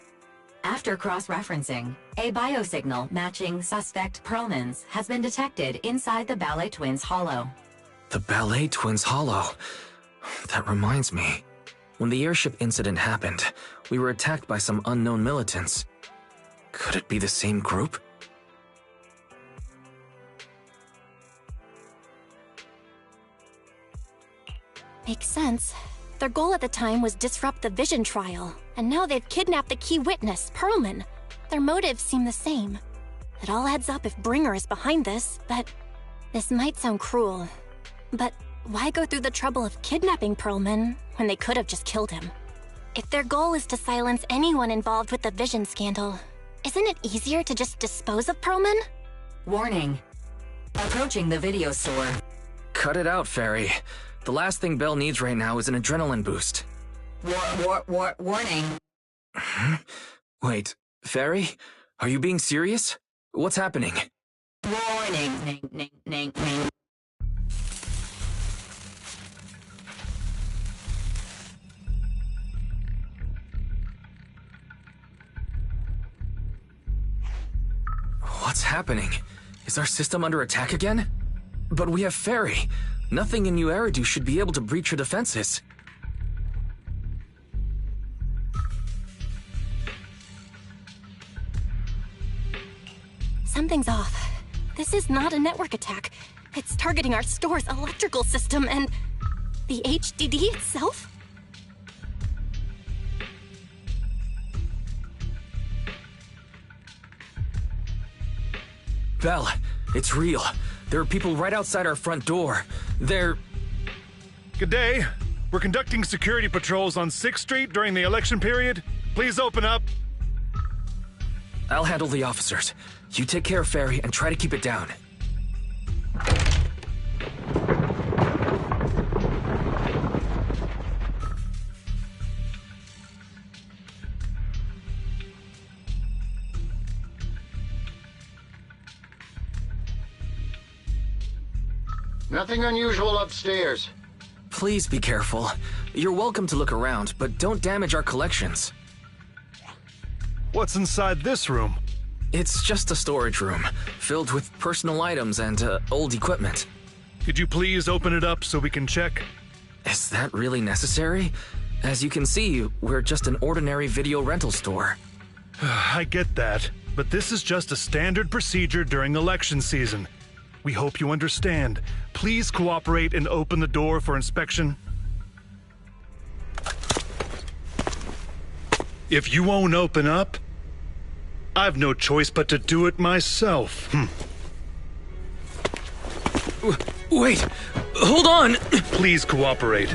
after cross-referencing, a biosignal matching suspect Perlman's has been detected inside the Ballet Twins hollow. The Ballet Twins hollow. That reminds me. When the airship incident happened, we were attacked by some unknown militants. Could it be the same group? Makes sense. Their goal at the time was disrupt the Vision trial, and now they've kidnapped the key witness, Perlman. Their motives seem the same. It all adds up if Bringer is behind this, but... This might sound cruel, but why go through the trouble of kidnapping Perlman when they could have just killed him? If their goal is to silence anyone involved with the Vision scandal, isn't it easier to just dispose of Perlman? Warning. Approaching the video store. Cut it out, Fairy. The last thing Belle needs right now is an adrenaline boost. Warning. Wait, Fairy? Are you being serious? What's happening? Warning. What's happening? Is our system under attack again? But we have Fairy. Nothing in New Eridu should be able to breach her defenses. Something's off. This is not a network attack. It's targeting our store's electrical system and... the HDD itself? Belle, it's real. There are people right outside our front door. They're... Good day. We're conducting security patrols on 6th Street during the election period. Please open up. I'll handle the officers. You take care of Fairy and try to keep it down. Nothing unusual upstairs. Please be careful. You're welcome to look around, but don't damage our collections. What's inside this room? It's just a storage room, filled with personal items and old equipment. Could you please open it up so we can check? Is that really necessary? As you can see, we're just an ordinary video rental store. I get that, but this is just a standard procedure during election season. We hope you understand. Please cooperate and open the door for inspection. If you won't open up, I've no choice but to do it myself. Wait! Hold on! Please cooperate.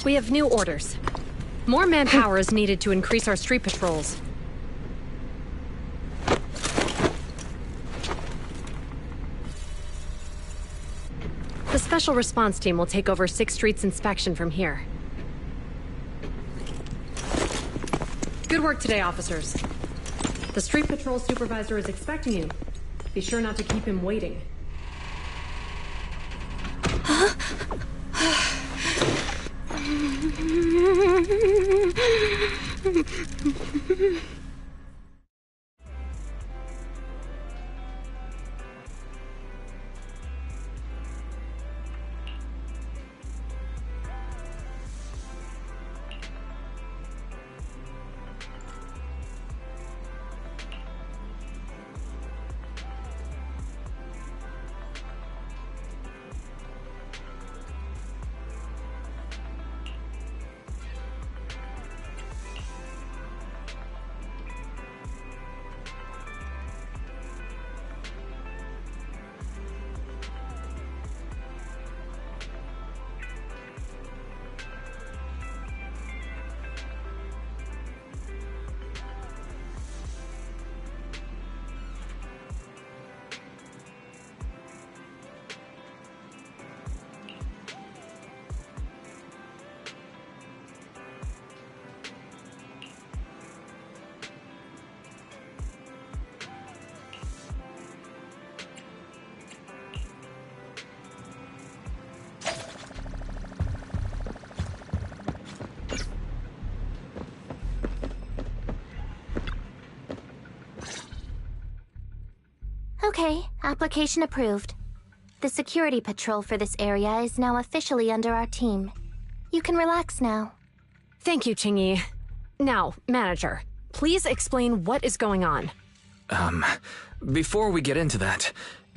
We have new orders. More manpower is needed to increase our street patrols. The Special Response Team will take over 6th Street's inspection from here. Good work today, officers. The Street Patrol Supervisor is expecting you. Be sure not to keep him waiting. Okay, application approved. The security patrol for this area is now officially under our team. You can relax now. Thank you, Qingyi. Now, manager, please explain what is going on. Before we get into that,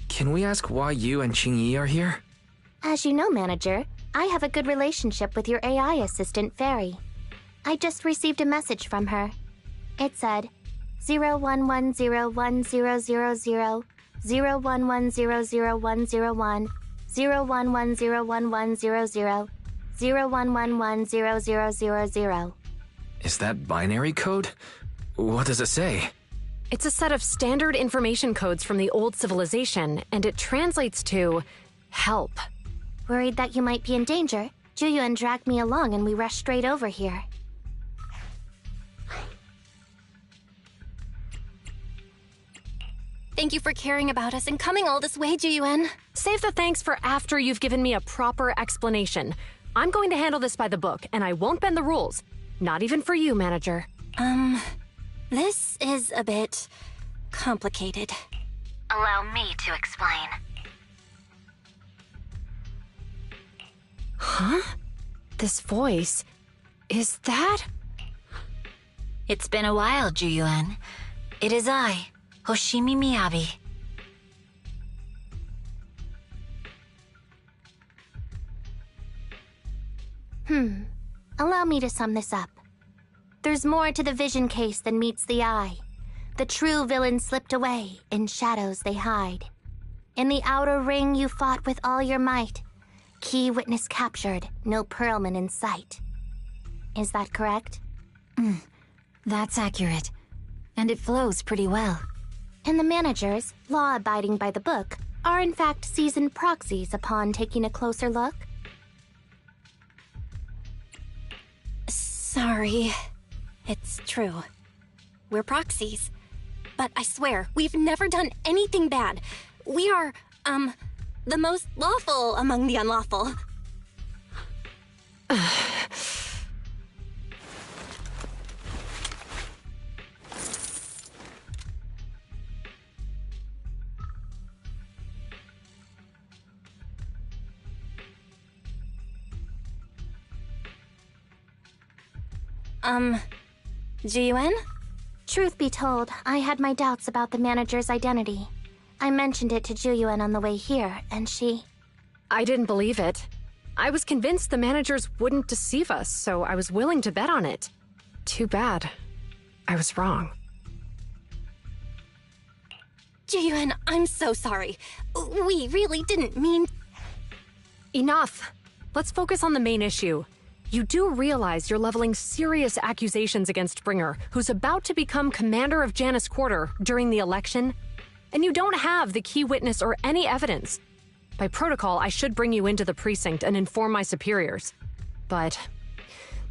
can we ask why you and Qingyi are here? As you know, manager, I have a good relationship with your AI assistant, Fairy. I just received a message from her. It said, 01101000, 01100101, 01101100, 01110000. Is that binary code? What does it say? It's a set of standard information codes from the old civilization, and it translates to help. Worried that you might be in danger, Juyuan dragged me along and we rushed straight over here. Thank you for caring about us and coming all this way, Juyuan. Save the thanks for after you've given me a proper explanation. I'm going to handle this by the book, and I won't bend the rules. Not even for you, manager. This is a bit complicated. Allow me to explain. Huh? This voice... is that... It's been a while, Juyuan. It is I, Hoshimi Miyabi. Allow me to sum this up. There's more to the vision case than meets the eye. The true villain slipped away, in shadows they hide. In the outer ring you fought with all your might. Key witness captured, no Pearlman in sight. Is that correct? That's accurate. And it flows pretty well. And the managers, law-abiding by the book, are in fact seasoned proxies upon taking a closer look? Sorry. It's true. We're proxies. But I swear, we've never done anything bad. We are, the most lawful among the unlawful. Jiyuan? Truth be told, I had my doubts about the manager's identity. I mentioned it to Juyuan on the way here, and she... I didn't believe it. I was convinced the managers wouldn't deceive us, so I was willing to bet on it. Too bad. I was wrong. Jiyuan, I'm so sorry. We really didn't mean... Enough! Let's focus on the main issue. You do realize you're leveling serious accusations against Bringer, who's about to become commander of Janus Quarter during the election? And you don't have the key witness or any evidence. By protocol, I should bring you into the precinct and inform my superiors. But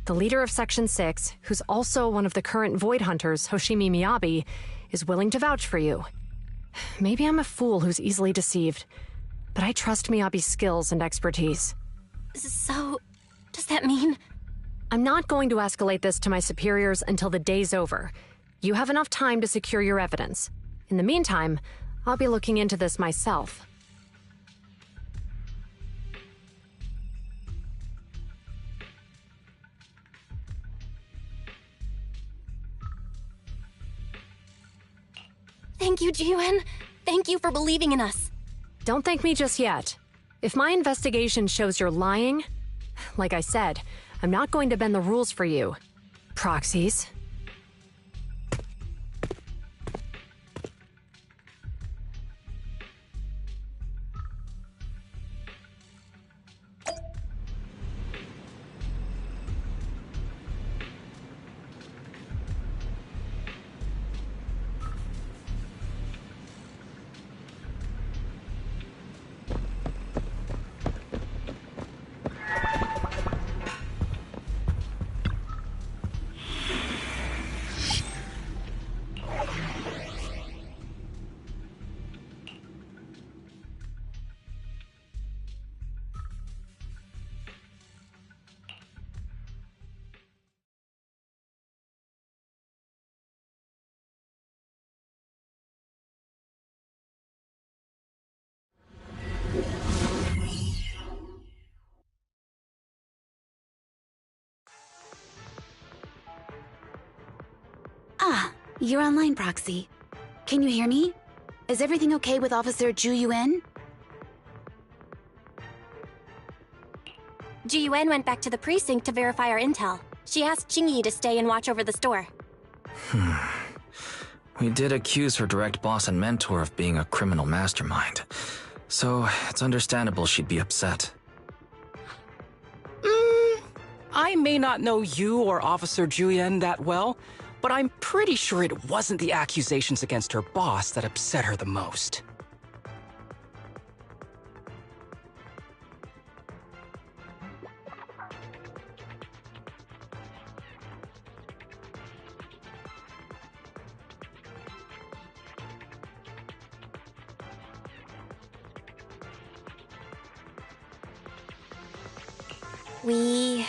the leader of Section 6, who's also one of the current Void Hunters, Hoshimi Miyabi, is willing to vouch for you. Maybe I'm a fool who's easily deceived, but I trust Miyabi's skills and expertise. So... does that mean... I'm not going to escalate this to my superiors until the day's over. You have enough time to secure your evidence. In the meantime, I'll be looking into this myself. Thank you, Jiyuan. Thank you for believing in us. Don't thank me just yet. If my investigation shows you're lying... like I said, I'm not going to bend the rules for you. Proxies. Ah, you're online, Proxy. Can you hear me? Is everything okay with Officer Zhu Yuan? Ji Yuan went back to the precinct to verify our intel. She asked Jingyi to stay and watch over the store. We did accuse her direct boss and mentor of being a criminal mastermind, so it's understandable she'd be upset. I may not know you or Officer Julian that well, but I'm pretty sure it wasn't the accusations against her boss that upset her the most. We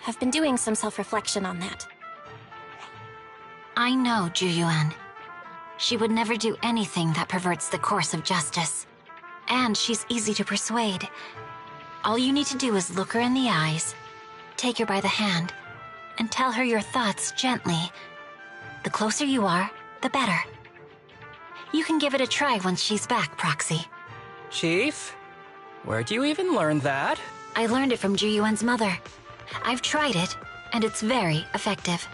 have been doing some self-reflection on that. I know Zhu Yuan. She would never do anything that perverts the course of justice. And she's easy to persuade. All you need to do is look her in the eyes, take her by the hand, and tell her your thoughts gently. The closer you are, the better. You can give it a try once she's back, Proxy. Chief? Where'd you even learn that? I learned it from Zhu Yuan's mother. I've tried it, and it's very effective.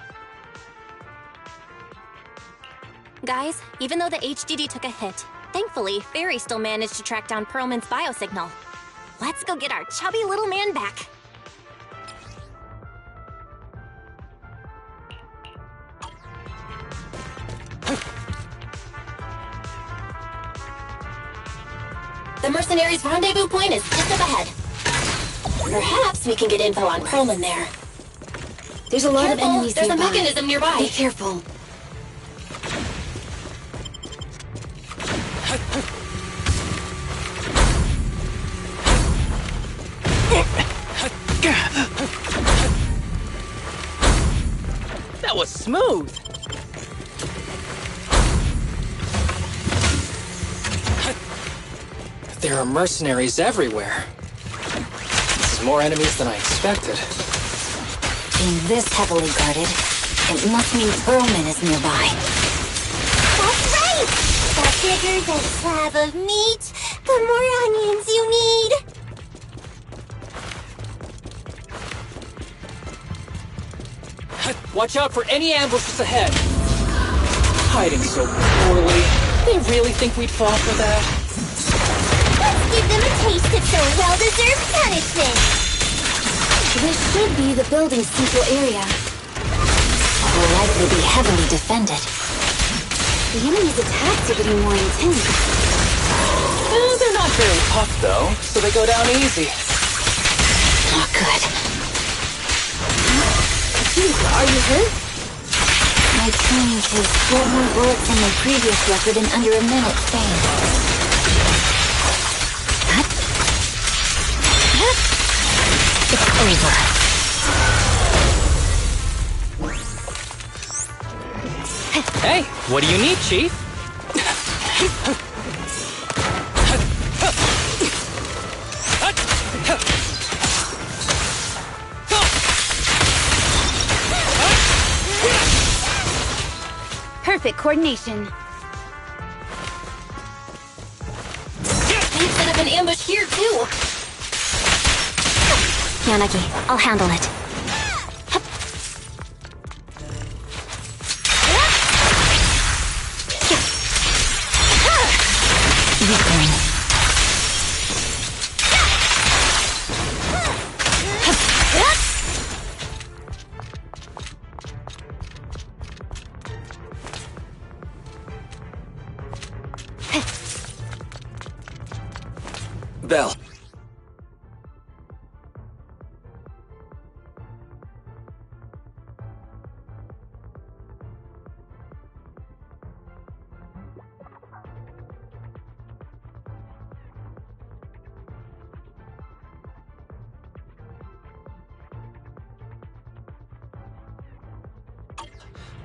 Guys, even though the HDD took a hit, thankfully, Fairy still managed to track down Perlman's biosignal. Let's go get our chubby little man back. The mercenaries' rendezvous point is just up ahead. Perhaps we can get info on Perlman there. There's a lot of enemies nearby. There's a mechanism nearby. Be careful. That was smooth. There are mercenaries everywhere. This is more enemies than I expected. Being this heavily guarded, it must mean Perlman is nearby. That's right! The bigger the slab of meat, the more onions you need. Watch out for any ambushes ahead. Hiding so poorly. They really think we'd fall for that? Let's give them a taste of some well-deserved punishment. This should be the building's central area. It will likely be heavily defended. The enemy's attacks are getting more intense. They're not very tough, though, so they go down easy. Not good. Are you hurt? My training has killed more bullets than my previous record in under a minute span. It's over. Hey, what do you need, Chief? Perfect coordination. We've set up an ambush here, too. Yanagi, I'll handle it. Weakling. Bell.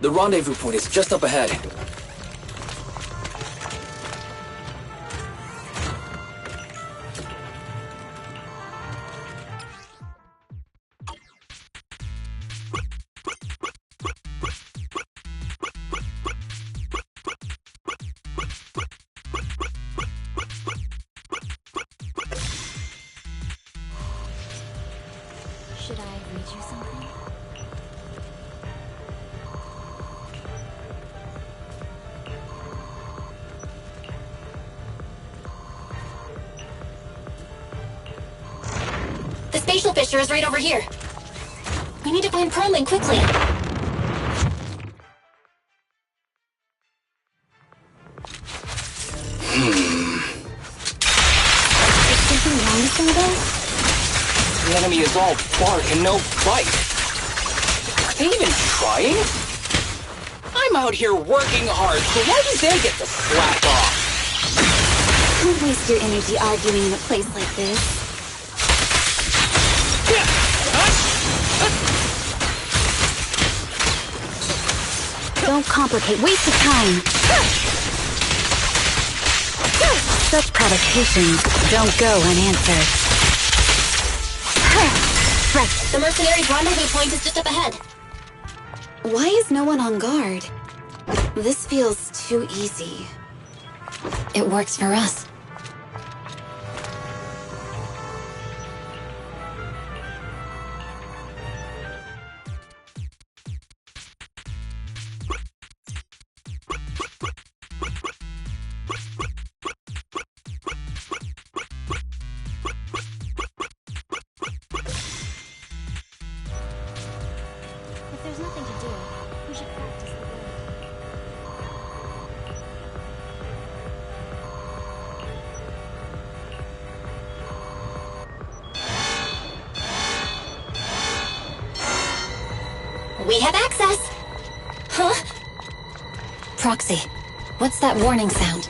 The rendezvous point is just up ahead. Should I read you something? The spatial fissure is right over here. We need to find Perlman quickly. Is something wrong with some of those? The enemy is all bark and no bite. Are they even trying? I'm out here working hard, so why do they get to slack off? Don't waste your energy arguing in a place like this. Don't complicate. Waste of time. Such provocations don't go unanswered. Right. The mercenaries' rendezvous point is just up ahead. Why is no one on guard? This feels too easy. It works for us. If there's nothing to do, we should practice the word. We have access! Huh? Proxy, what's that warning sound?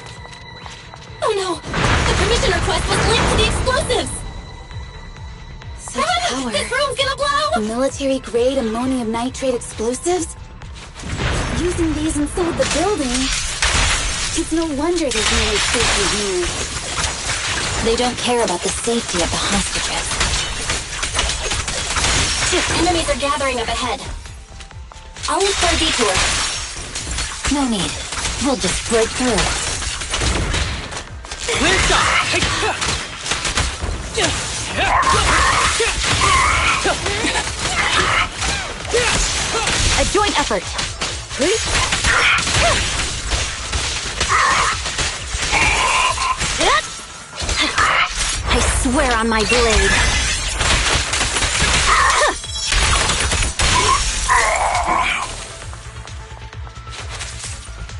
Oh no! The permission request was linked to the explosives! Such power. This room's gonna blow! Military-grade ammonium nitrate explosives? Using these inside the building? It's no wonder there's no escape here. They don't care about the safety of the hostages. Enemies are gathering up ahead. I'll look for a detour. No need. We'll just break through. Clear shot! A joint effort. I swear on my blade.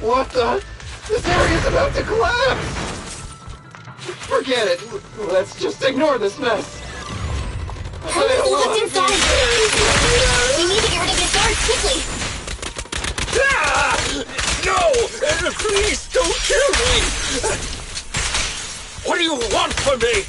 What the? This area's about to collapse! Forget it. Let's just ignore this mess. What's inside? We need to get rid of these guards quickly. Ah! No! Please don't kill me! What do you want from me?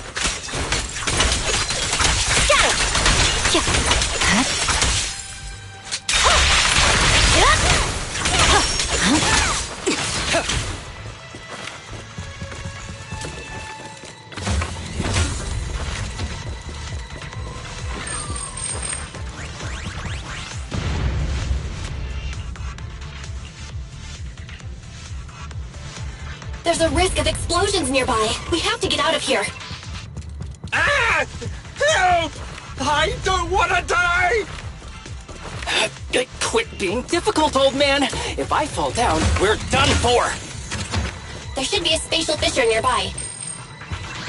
There's a risk of explosions nearby. We have to get out of here. Ah! Help! I don't want to die! Quit being difficult, old man. If I fall down, we're done for. There should be a spatial fissure nearby.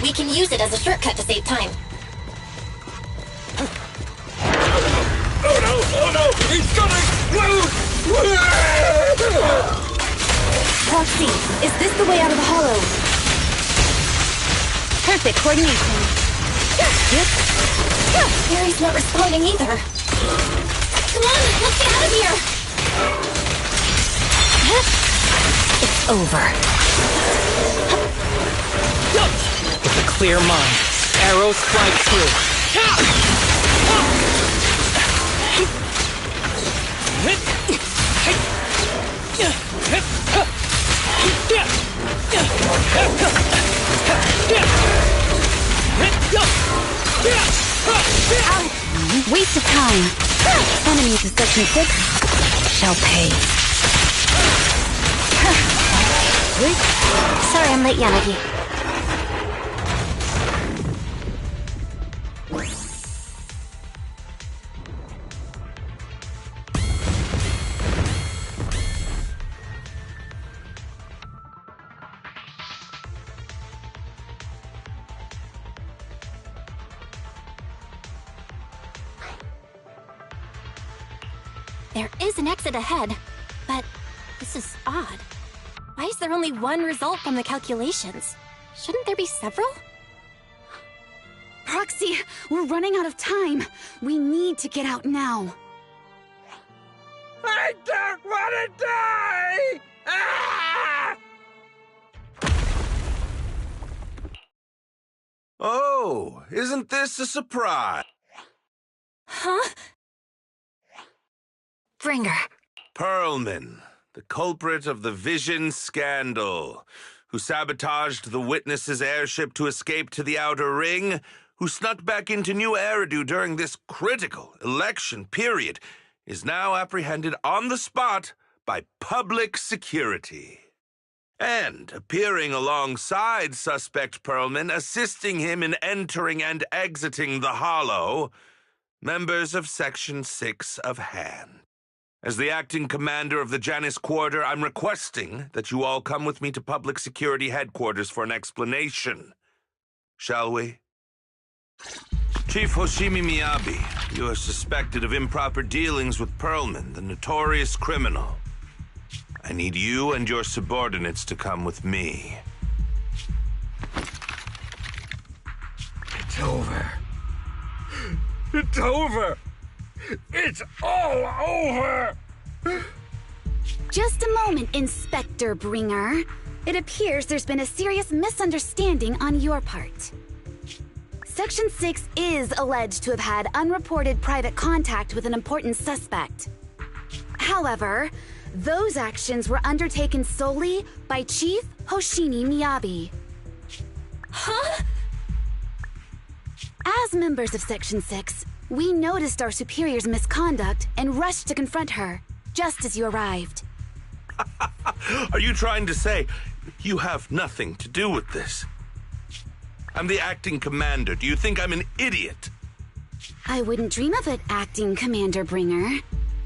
We can use it as a shortcut to save time. Oh no! Oh no! He's gonna explode! Proxy, is this the way out of the hollow? Perfect coordination. Barry's not responding either. Come on, let's get out of here! It's over. With a clear mind, arrows fly true. Waste of time. Enemies of Section 6 shall pay. Sorry I'm late, Yanagi. There is an exit ahead, but this is odd. Why is there only one result from the calculations? Shouldn't there be several? Proxy, we're running out of time. We need to get out now. I don't want to die! Ah! Oh, isn't this a surprise? Huh? Bringer. Perlman, the culprit of the Vision scandal, who sabotaged the Witness's airship to escape to the Outer Ring, who snuck back into New Eridu during this critical election period, is now apprehended on the spot by public security. And appearing alongside suspect Perlman, assisting him in entering and exiting the Hollow, members of Section 6 of Han. As the acting commander of the Janus Quarter, I'm requesting that you all come with me to Public Security Headquarters for an explanation. Shall we? Chief Hoshimi Miyabi, you are suspected of improper dealings with Perlman, the notorious criminal. I need you and your subordinates to come with me. It's over. It's over. It's all over! Just a moment, Inspector Bringer. It appears there's been a serious misunderstanding on your part. Section 6 is alleged to have had unreported private contact with an important suspect. However, those actions were undertaken solely by Chief Hoshimi Miyabi. Huh? As members of Section 6, we noticed our superior's misconduct and rushed to confront her, just as you arrived. Are you trying to say you have nothing to do with this? I'm the acting commander. Do you think I'm an idiot? I wouldn't dream of it, Acting Commander Bringer.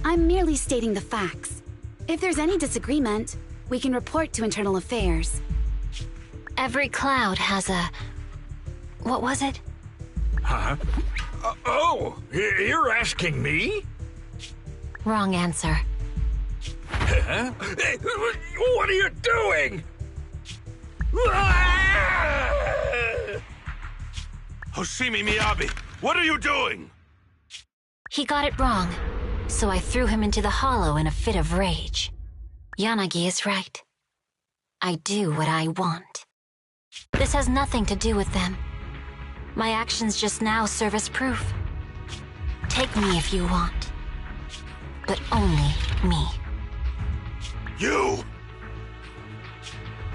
I'm merely stating the facts. If there's any disagreement, we can report to Internal Affairs. Every cloud has a... What was it? Huh? You're asking me? Wrong answer. Huh? What are you doing? Hoshimi Miyabi, what are you doing? He got it wrong, so I threw him into the hollow in a fit of rage. Yanagi is right. I do what I want. This has nothing to do with them. My actions just now serve as proof. Take me if you want. But only me. You!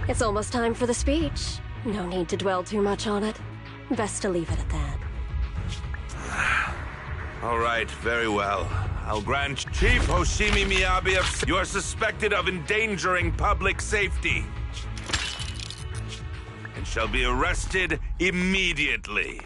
It's almost time for the speech. No need to dwell too much on it. Best to leave it at that. All right, very well. I'll grant Chief Hoshimi Miyabi of... You are suspected of endangering public safety. And shall be arrested immediately.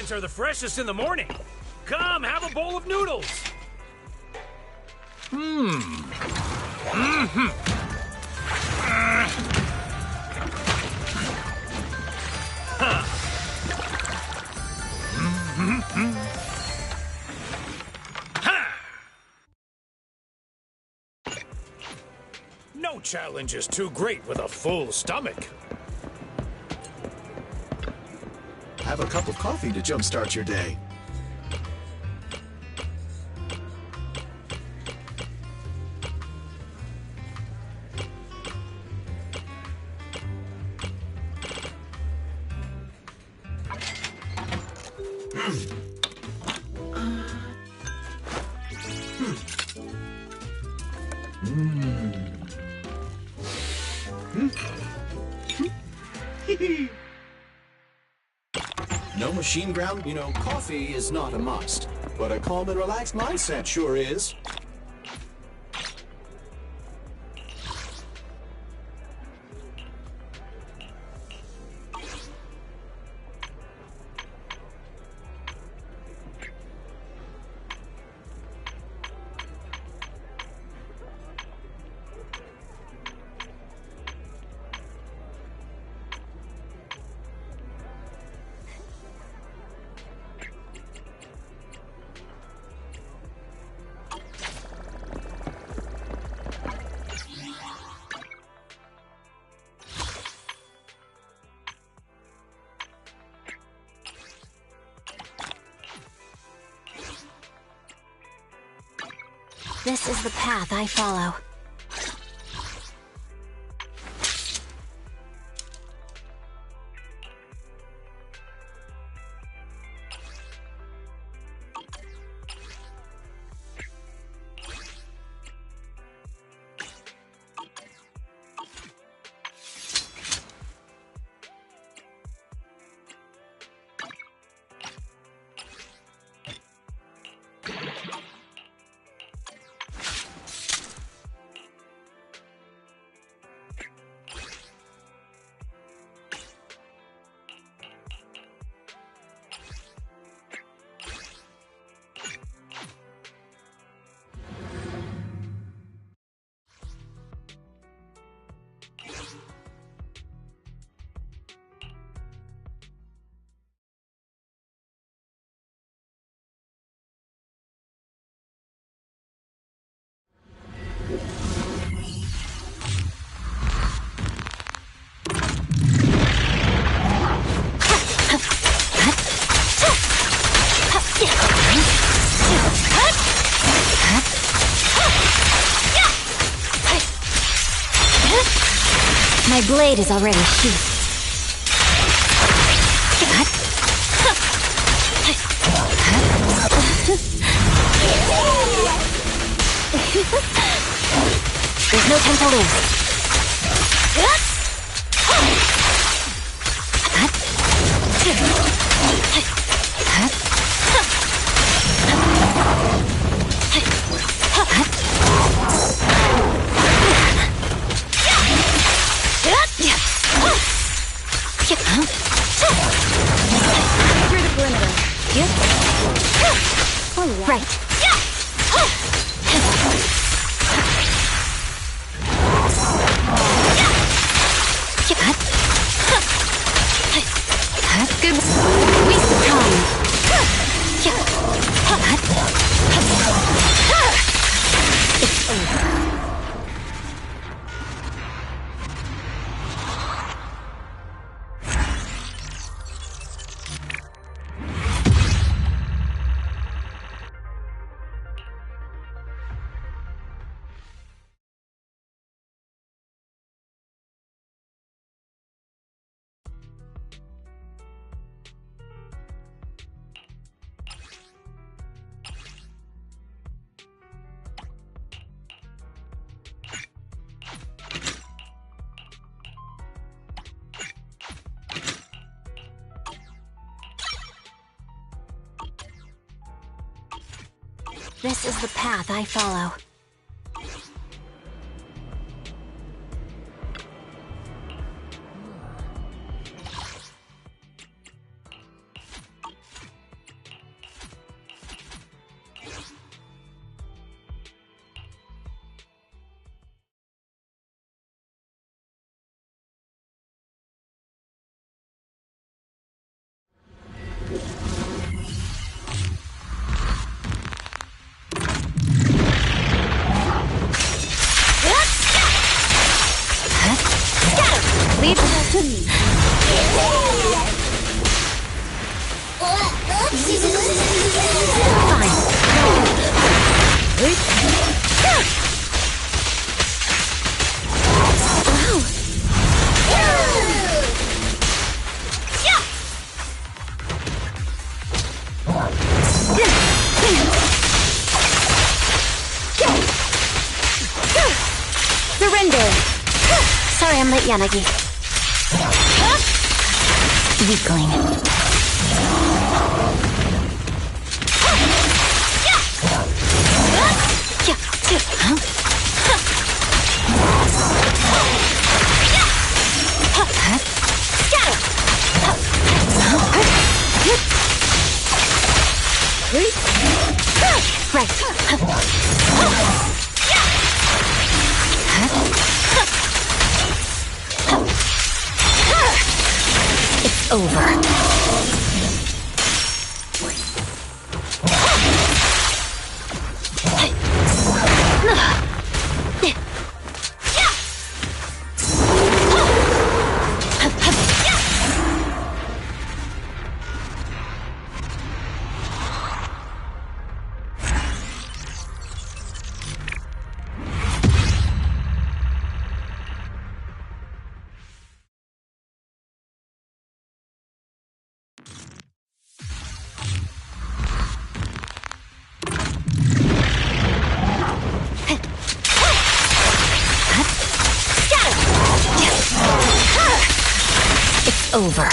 things are the freshest in the morning. Come, have a bowl of noodles. No challenge is too great with a full stomach. Have a cup of coffee to jumpstart your day. No machine ground, coffee is not a must. But a calm and relaxed mindset sure is. This is the path I follow. My blade is already sheathed. There's no time to lose. Through the perimeter. Yep. All right. Good. Waste of time. It's over. This is the path I follow. Wait for me. Surrender! Sorry I'm late, Yanagi. Weakling. It's over. It's over.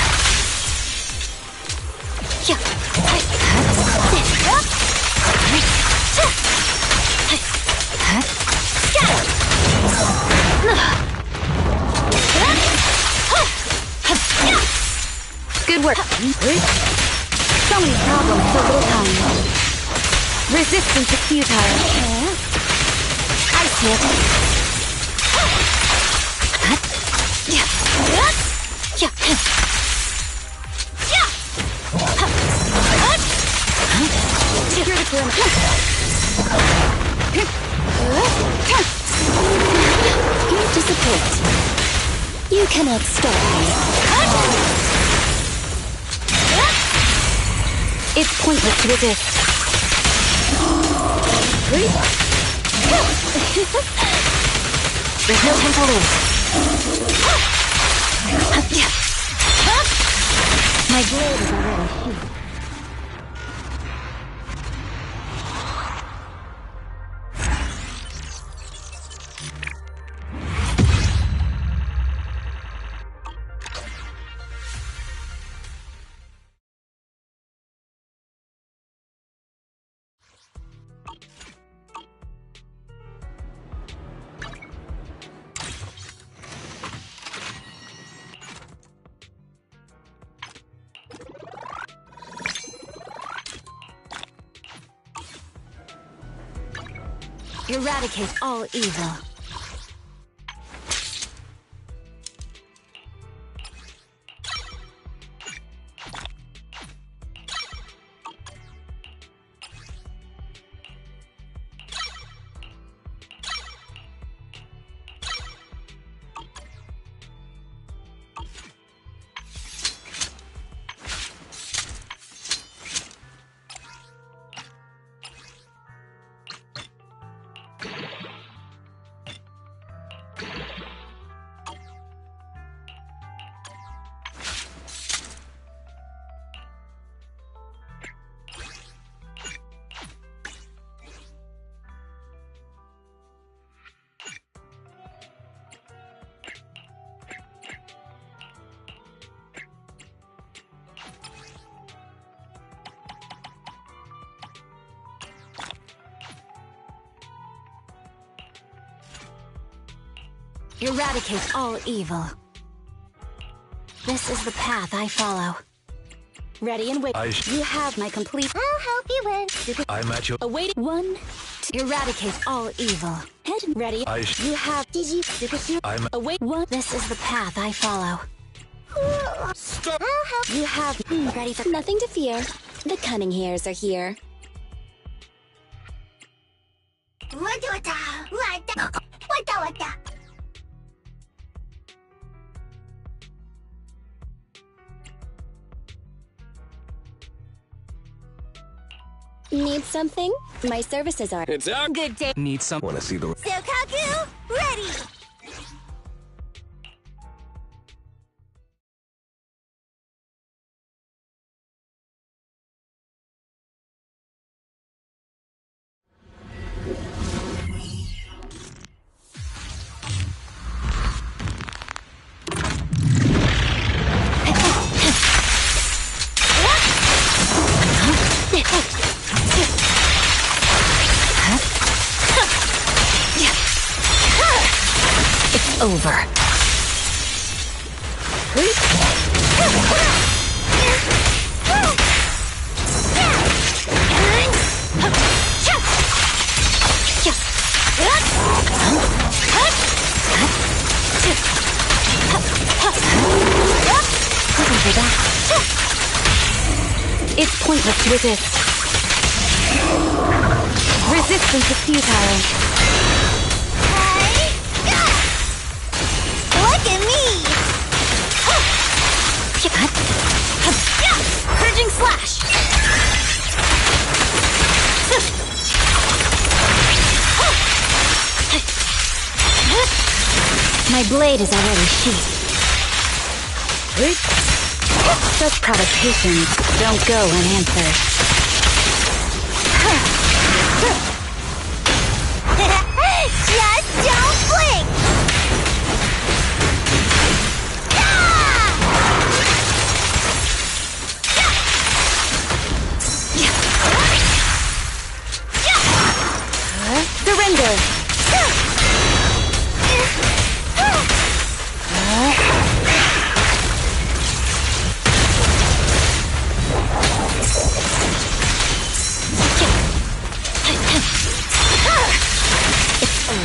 Good work. So many problems for little time. Resistance is futile. I see it. Secure the perimeter. You dissipate. You cannot stop me. It's pointless to resist. There's no time to lose. My blade is already sheathed. Eradicate all evil. Eradicate all evil. This is the path I follow. Ready and wait. You have my complete. I'll help you win. I'm at your. Awaiting. 1, 2. Eradicate all evil. Head ready. You have. Did you? I'm. Await. 1. This is the path I follow. Stop. I'll help. You have. Ready for nothing to fear. The cunning hairs are here. Need something? My services are. It's out. Good day. Need some. Wanna see the. Sokaku, ready! It's over. It's pointless to resist. Resistance is futile. Look at me! Purging slash! My blade is already sheathed. Such provocations don't go unanswered. Just don't blink! Surrender! It's over.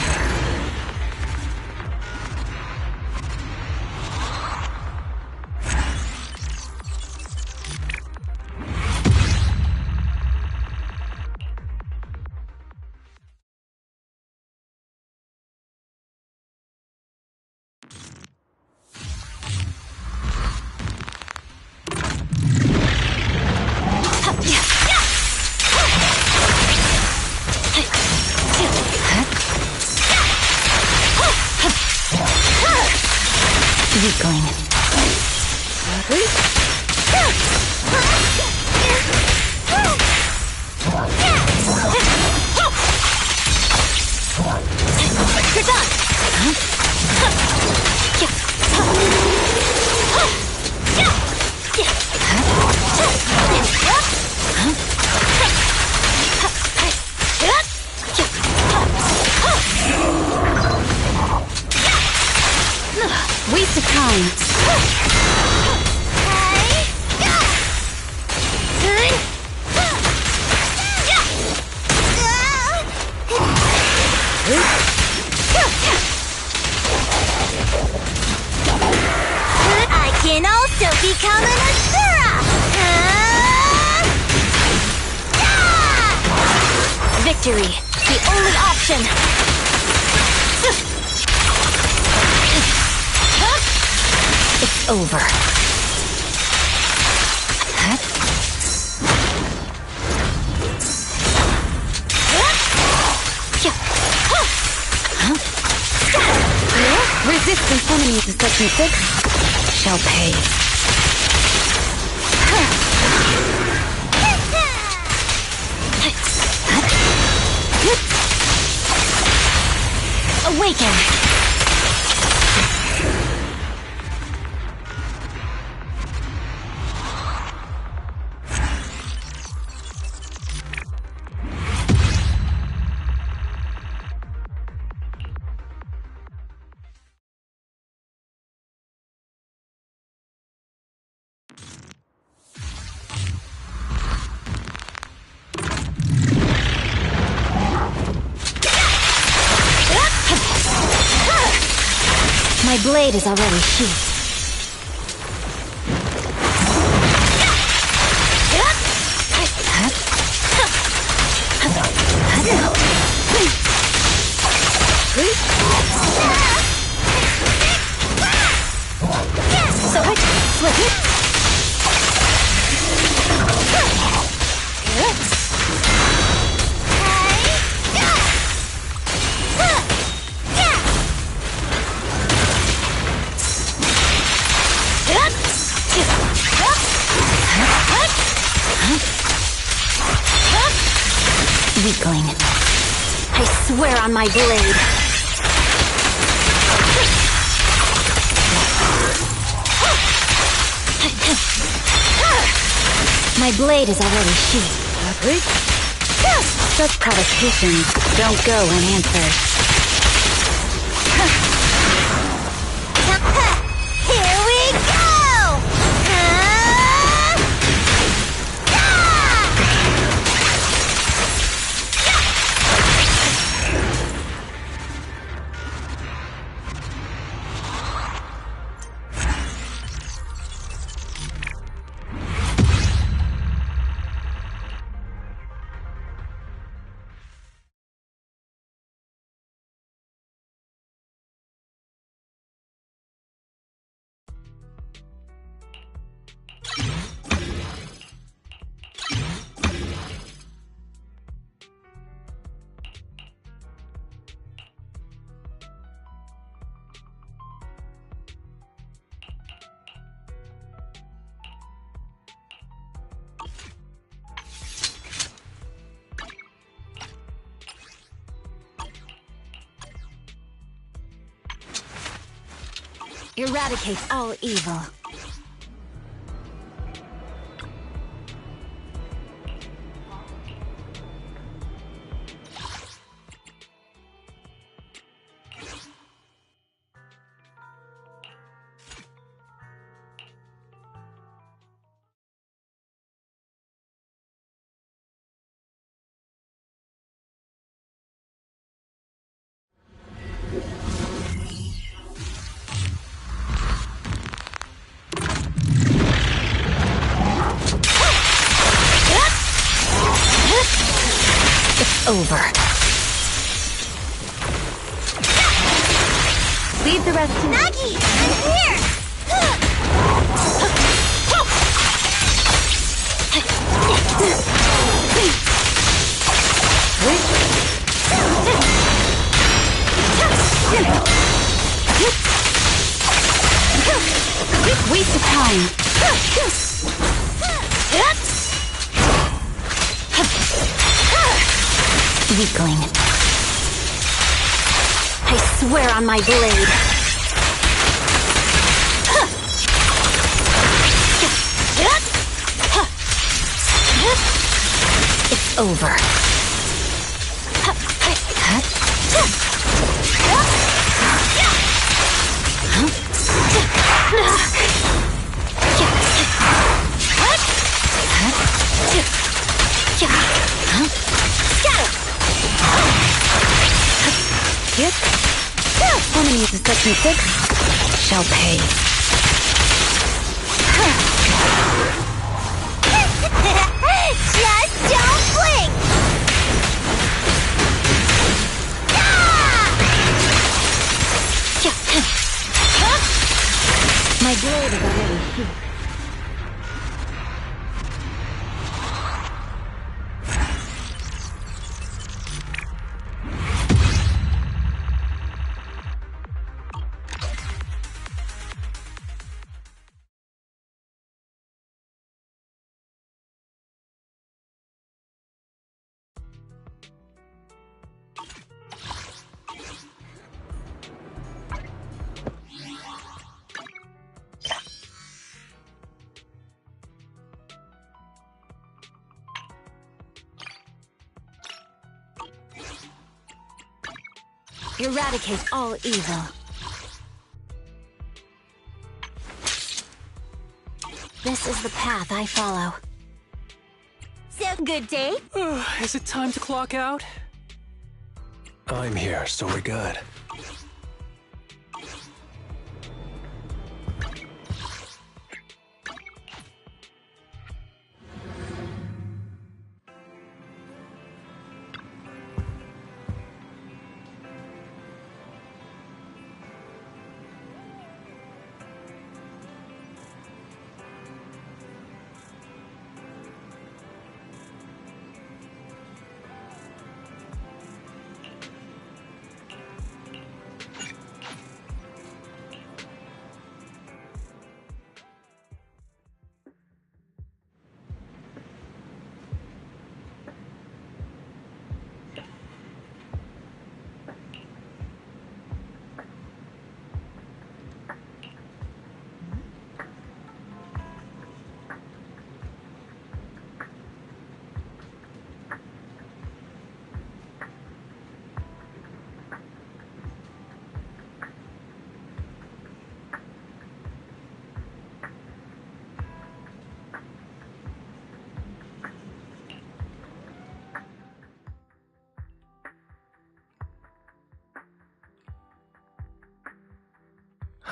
Weakling. You're done! Waste of time. I can also become an Asura! Victory, the only option. It's over. Resistance enemies to Section 6 shall pay. Awaken! My blade is already sheathed. So slip it. swear on my blade. My blade is already sheathed. Such provocations don't go unanswered. Here we go! Eradicate all evil. Over. Leave the rest to me. Nagi, I'm here! Waste of time. Weakling. I swear on my blade. It's over. Enemies of Section 6 shall pay. Just don't blink! My blade is already sheathed. Eradicate all evil. This is the path I follow. So, good day? Is it time to clock out? I'm here, so we're good.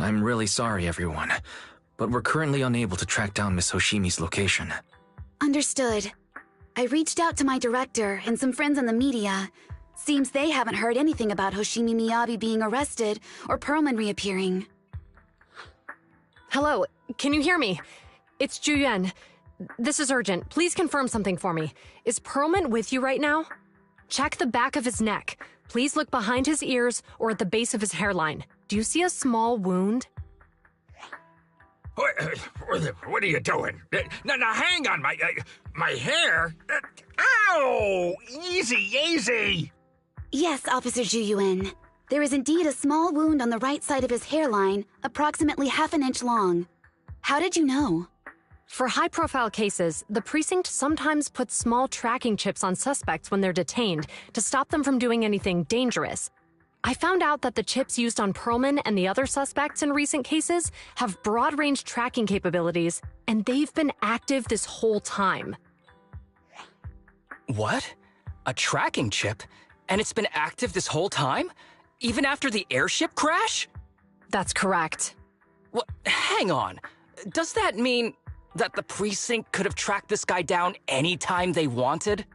I'm really sorry, everyone, but we're currently unable to track down Miss Hoshimi's location. Understood. I reached out to my director and some friends in the media. Seems they haven't heard anything about Hoshimi Miyabi being arrested or Perlman reappearing. Hello, can you hear me? It's Juyuan. This is urgent. Please confirm something for me. Is Perlman with you right now? Check the back of his neck. Please look behind his ears or at the base of his hairline. Do you see a small wound? What are you doing? Now, hang on, my hair? Ow! Easy! Yes, Officer Juyuan. There is indeed a small wound on the right side of his hairline, approximately half an inch long. How did you know? For high-profile cases, the precinct sometimes puts small tracking chips on suspects when they're detained to stop them from doing anything dangerous. I found out that the chips used on Perlman and the other suspects in recent cases have broad-range tracking capabilities, and they've been active this whole time. What? A tracking chip? And it's been active this whole time? Even after the airship crash? That's correct. What? Hang on. Does that mean that the precinct could have tracked this guy down anytime they wanted?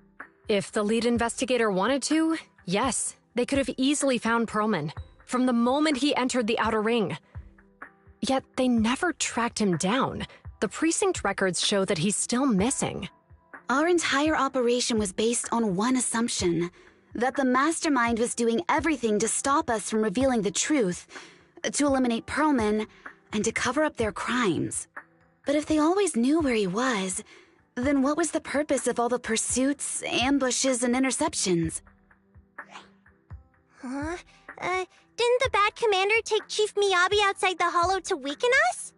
If the lead investigator wanted to, yes. They could have easily found Perlman from the moment he entered the outer ring. Yet they never tracked him down. The precinct records show that he's still missing. Our entire operation was based on one assumption, that the mastermind was doing everything to stop us from revealing the truth, to eliminate Perlman, and to cover up their crimes. But if they always knew where he was, then what was the purpose of all the pursuits, ambushes, and interceptions? Huh? Didn't the bad commander take Chief Miyabi outside the hollow to weaken us?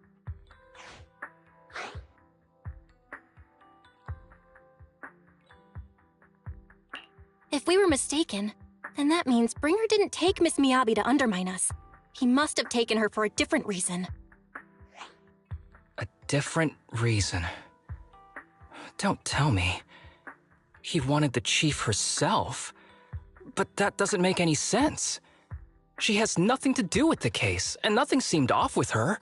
If we were mistaken, then that means Bringer didn't take Miss Miyabi to undermine us. He must have taken her for a different reason. A different reason? Don't tell me. He wanted the chief herself. But that doesn't make any sense. She has nothing to do with the case, and nothing seemed off with her.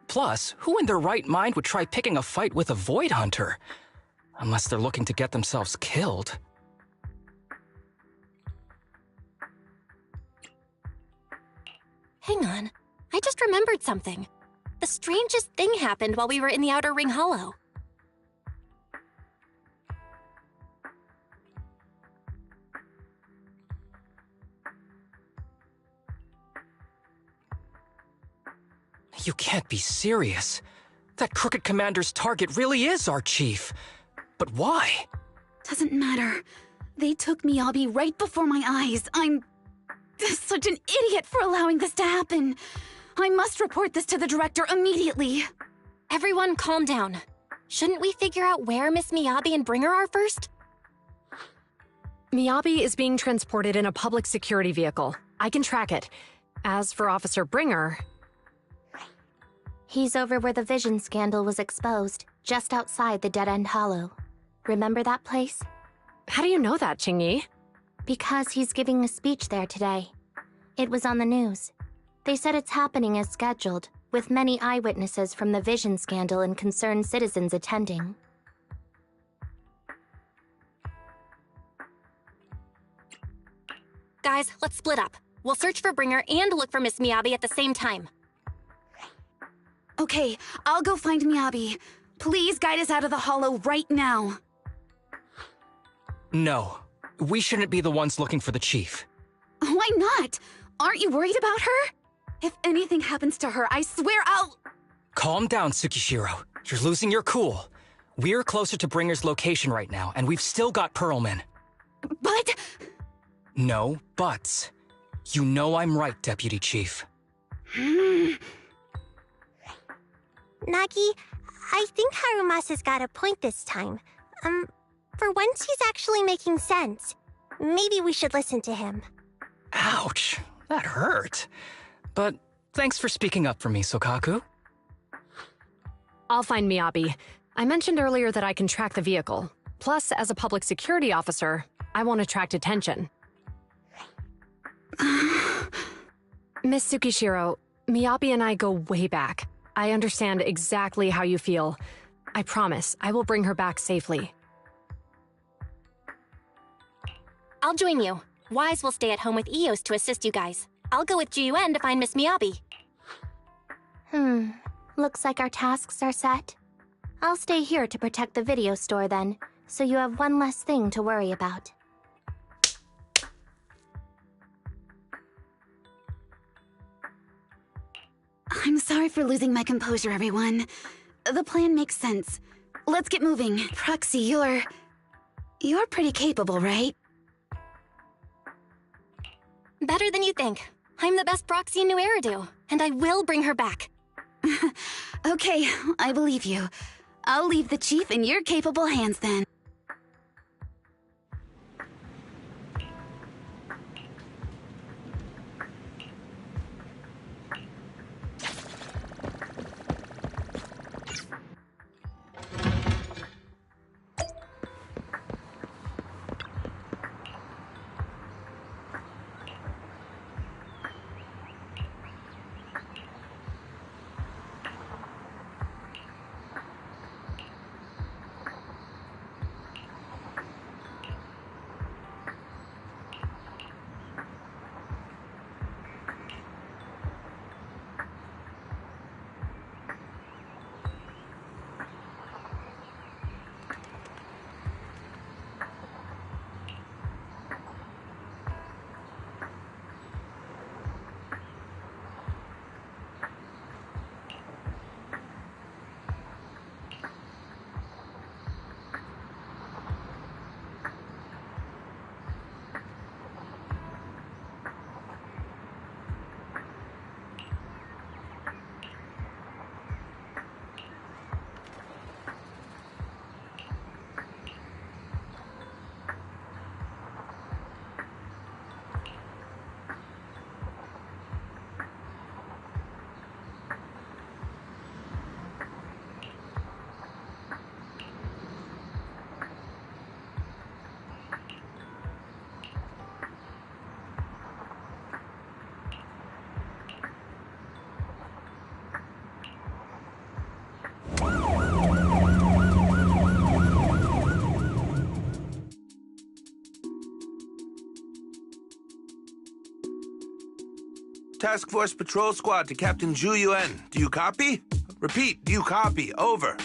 Plus, who in their right mind would try picking a fight with a Void Hunter? Unless they're looking to get themselves killed. Hang on. I just remembered something. The strangest thing happened while we were in the Outer Ring Hollow. You can't be serious. That crooked commander's target really is our chief. But why? Doesn't matter. They took Miyabi right before my eyes. I'm such an idiot for allowing this to happen. I must report this to the director immediately. Everyone calm down. Shouldn't we figure out where Miss Miyabi and Bringer are first? Miyabi is being transported in a public security vehicle. I can track it. As for Officer Bringer... He's over where the vision scandal was exposed, just outside the Dead-End Hollow. Remember that place? How do you know that, Qingyi? Because he's giving a speech there today. It was on the news. They said it's happening as scheduled, with many eyewitnesses from the vision scandal and concerned citizens attending. Guys, let's split up. We'll search for Bringer and look for Miss Miyabi at the same time. Okay, I'll go find Miyabi. Please guide us out of the hollow right now. No. We shouldn't be the ones looking for the chief. Why not? Aren't you worried about her? If anything happens to her, I swear I'll... Calm down, Tsukishiro. You're losing your cool. We're closer to Bringer's location right now, and we've still got Perlman. But... No buts. You know I'm right, Deputy Chief. Nagi, I think Harumasa's got a point this time. For once he's actually making sense. Maybe we should listen to him. Ouch, that hurt. But thanks for speaking up for me, Sokaku. I'll find Miyabi. I mentioned earlier that I can track the vehicle. Plus, as a public security officer, I won't attract attention. Miss Tsukishiro, Miyabi and I go way back. I understand exactly how you feel. I promise, I will bring her back safely. I'll join you. Wise will stay at home with Eos to assist you guys. I'll go with GUN to find Miss Miyabi. Looks like our tasks are set. I'll stay here to protect the video store then, so you have one less thing to worry about. I'm sorry for losing my composure, everyone. The plan makes sense. Let's get moving. Proxy, you're pretty capable, right? Better than you think. I'm the best proxy in New Eridu, and I will bring her back. Okay, I believe you. I'll leave the chief in your capable hands then. Task Force Patrol Squad to Captain Zhu Yuan. Do you copy? Repeat, do you copy? Over.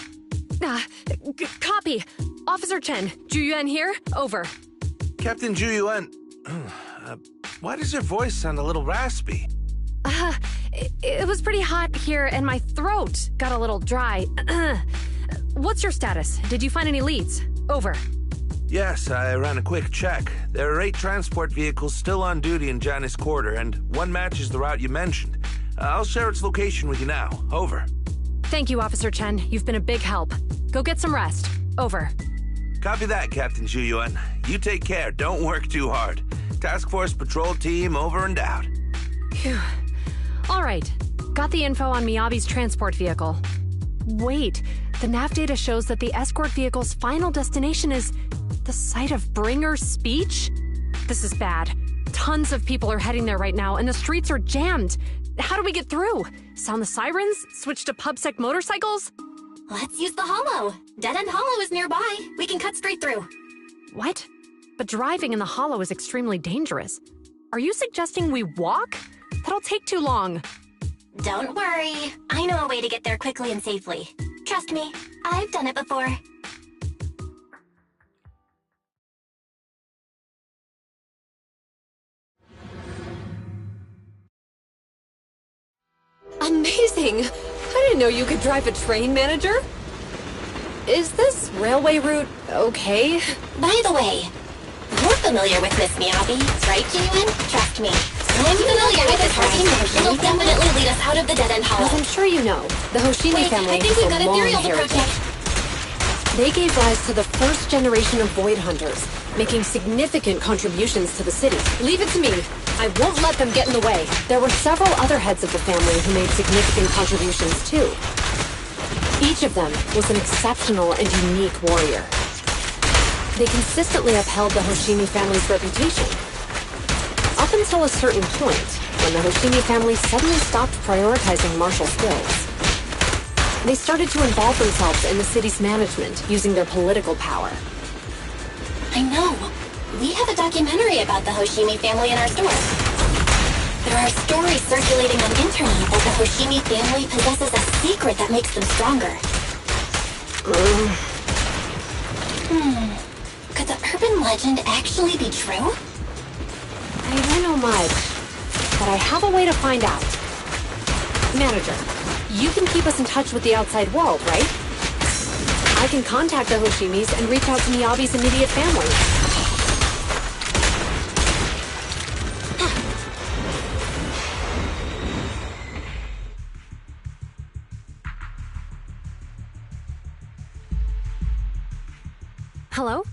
Copy. Officer Chen, Zhu Yuan here. Over. Captain Zhu Yuan, why does your voice sound a little raspy? It was pretty hot here and my throat got a little dry. What's your status? Did you find any leads? Over. Yes, I ran a quick check. There are 8 transport vehicles still on duty in Janus Quarter, and one matches the route you mentioned. I'll share its location with you now. Over. Thank you, Officer Chen. You've been a big help. Go get some rest. Over. Copy that, Captain Zhu Yuan. You take care. Don't work too hard. Task Force Patrol Team over and out. Phew. All right. Got the info on Miyabi's transport vehicle. Wait, the nav data shows that the escort vehicle's final destination is the site of Bringer's speech? This is bad. Tons of people are heading there right now, and the streets are jammed. How do we get through? Sound the sirens? Switch to PubSec motorcycles? Let's use the Hollow. Dead End Hollow is nearby. We can cut straight through. What? But driving in the Hollow is extremely dangerous. Are you suggesting we walk? That'll take too long. Don't worry. I know a way to get there quickly and safely. Trust me, I've done it before. Amazing! I didn't know you could drive a train, manager. Is this railway route okay? By the way, you're familiar with Miss Miyabi, right, GUN? Trust me. I'm familiar with this party. It'll definitely lead us out of the Dead-End Hollow. As I'm sure you know, the Hoshimi family I think we've got has a long ethereal to heritage. protect. They gave rise to the first generation of Void Hunters, making significant contributions to the city. Leave it to me. I won't let them get in the way. There were several other heads of the family who made significant contributions too. Each of them was an exceptional and unique warrior. They consistently upheld the Hoshimi family's reputation. Up until a certain point, when the Hoshimi family suddenly stopped prioritizing martial skills. They started to involve themselves in the city's management using their political power. I know. We have a documentary about the Hoshimi family in our store. There are stories circulating on internet that the Hoshimi family possesses a secret that makes them stronger. Could the urban legend actually be true? I don't know much, but I have a way to find out. Manager, you can keep us in touch with the outside world, right? I can contact the Hoshimis and reach out to Miyabi's immediate family. Hello?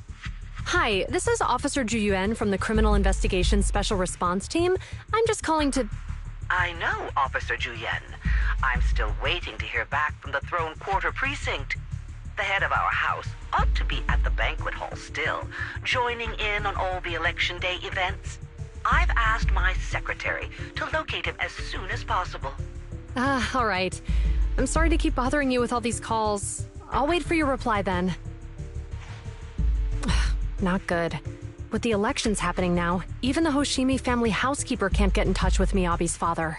Hi, this is Officer Ju Yuan from the Criminal Investigations Special Response Team. I'm just calling to... I know, Officer Ju Yuan. I'm still waiting to hear back from the Throne Quarter Precinct. The head of our house ought to be at the banquet hall still, joining in on all the Election Day events. I've asked my secretary to locate him as soon as possible. All right. I'm sorry to keep bothering you with all these calls. I'll wait for your reply then. Not good. With the elections happening now, even the Hoshimi family housekeeper can't get in touch with Miyabi's father.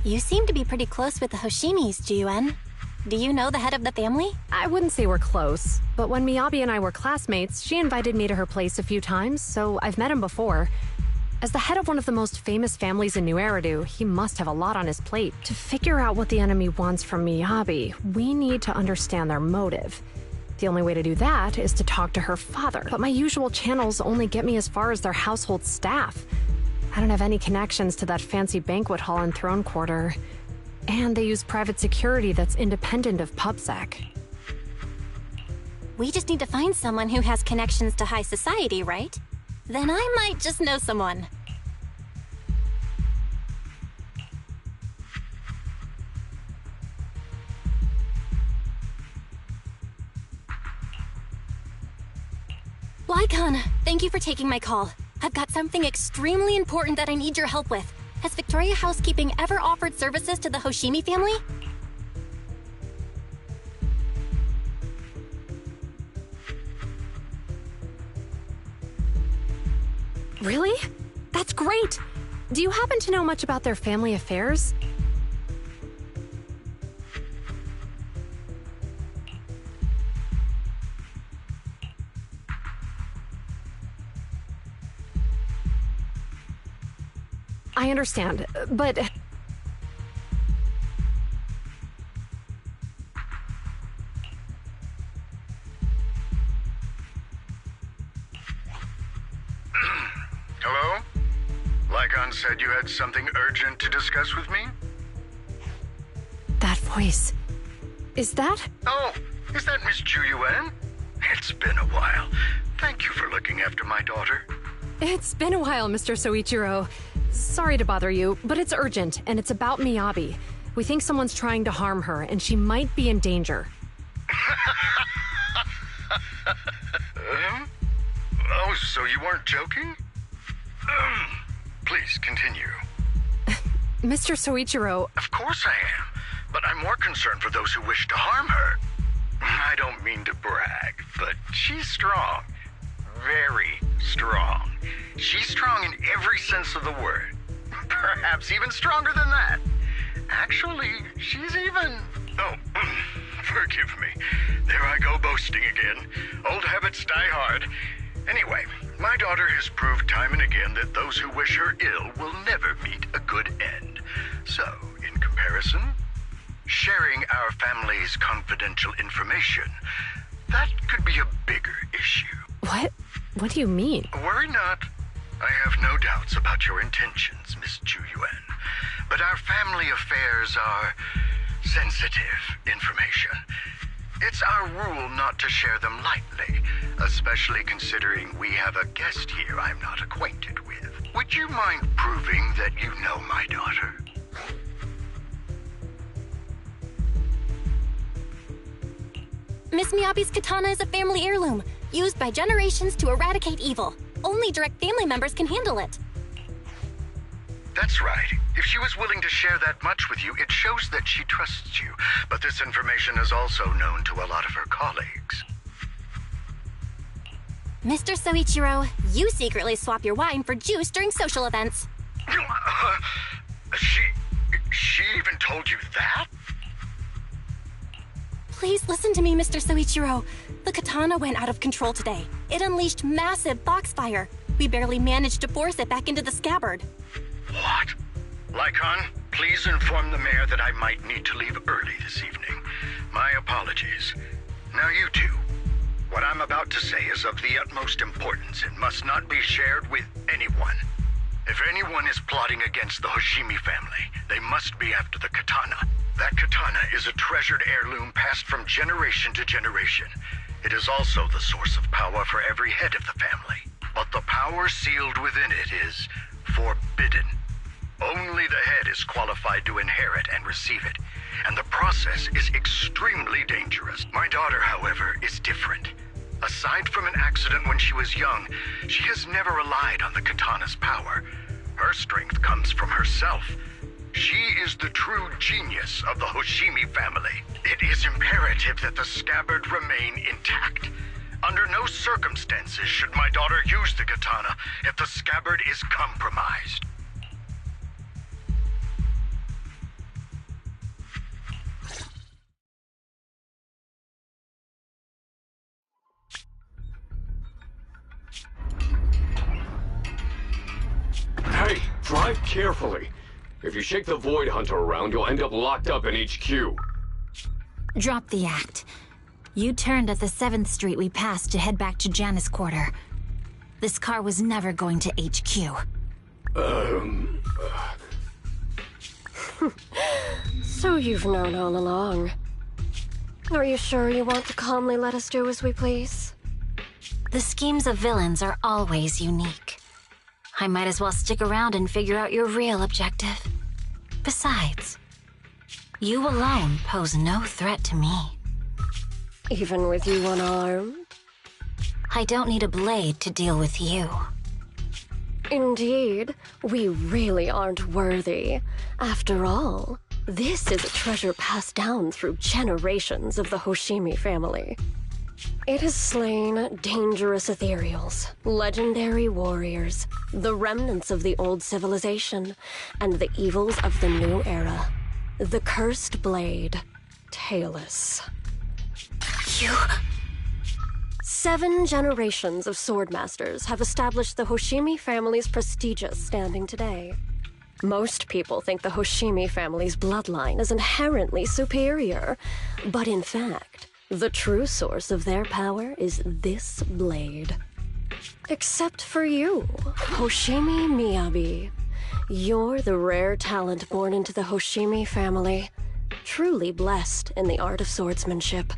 You seem to be pretty close with the Hoshimis, Ji-Yuan. Do you know the head of the family? I wouldn't say we're close, but when Miyabi and I were classmates, she invited me to her place a few times, so I've met him before. As the head of one of the most famous families in New Eridu, he must have a lot on his plate. To figure out what the enemy wants from Miyabi, we need to understand their motive. The only way to do that is to talk to her father, but my usual channels only get me as far as their household staff. I don't have any connections to that fancy banquet hall in Throne Quarter. And they use private security that's independent of PubSec. We just need to find someone who has connections to high society, right? Then I might just know someone. Lycon, thank you for taking my call. I've got something extremely important that I need your help with. Has Victoria Housekeeping ever offered services to the Hoshimi family? Really? That's great! Do you happen to know much about their family affairs? I understand, but... Hello? Lycon said you had something urgent to discuss with me? That voice... Is that... Oh, is that Miss Ju Yuan? It's been a while. Thank you for looking after my daughter. It's been a while, Mr. Soichiro. Sorry to bother you, but it's urgent, and it's about Miyabi. We think someone's trying to harm her, and she might be in danger. Oh, so you weren't joking? Please, continue. Mr. Soichiro... Of course I am, but I'm more concerned for those who wish to harm her. I don't mean to brag, but she's strong. Very strong. She's strong in every sense of the word. Perhaps even stronger than that. Actually, she's even... Oh, forgive me. There I go boasting again. Old habits die hard. Anyway, my daughter has proved time and again that those who wish her ill will never meet a good end. So, in comparison, sharing our family's confidential information, that could be a bigger issue. What? What do you mean? Worry not. I have no doubts about your intentions, Miss Ju Yuan. But our family affairs are sensitive information. It's our rule not to share them lightly, especially considering we have a guest here I'm not acquainted with. Would you mind proving that you know my daughter? Miss Miyabi's katana is a family heirloom, used by generations to eradicate evil. only direct family members can handle it. That's right. If she was willing to share that much with you, it shows that she trusts you. But this information is also known to a lot of her colleagues. Mr. Soichiro, you secretly swap your wine for juice during social events. She even told you that? Please listen to me, Mr. Soichiro. The katana went out of control today. It unleashed massive foxfire. We barely managed to force it back into the scabbard. What? Lycon, please inform the mayor that I might need to leave early this evening. My apologies. Now you two. What I'm about to say is of the utmost importance and must not be shared with anyone. If anyone is plotting against the Hoshimi family, they must be after the katana. That katana is a treasured heirloom passed from generation to generation. It is also the source of power for every head of the family. But the power sealed within it is forbidden. Only the head is qualified to inherit and receive it, and the process is extremely dangerous. My daughter, however, is different. Aside from an accident when she was young, she has never relied on the katana's power. Her strength comes from herself. She is the true genius of the Hoshimi family. It is imperative that the scabbard remain intact. Under no circumstances should my daughter use the katana if the scabbard is compromised. Hey, drive carefully. If you shake the Void Hunter around, you'll end up locked up in HQ. Drop the act. You turned at the 7th Street we passed to head back to Janus Quarter. This car was never going to HQ. So you've known all along. Are you sure you want to calmly let us do as we please? The schemes of villains are always unique. I might as well stick around and figure out your real objective. Besides, you alone pose no threat to me. Even with you unarmed? I don't need a blade to deal with you. Indeed, we really aren't worthy. After all, this is a treasure passed down through generations of the Hoshimi family. It has slain dangerous ethereals, legendary warriors, the remnants of the old civilization, and the evils of the new era. The cursed blade, Tailless. You... 7 generations of swordmasters have established the Hoshimi family's prestigious standing today. Most people think the Hoshimi family's bloodline is inherently superior, but in fact, the true source of their power is this blade. Except for you, Hoshimi Miyabi. You're the rare talent born into the Hoshimi family, truly blessed in the art of swordsmanship.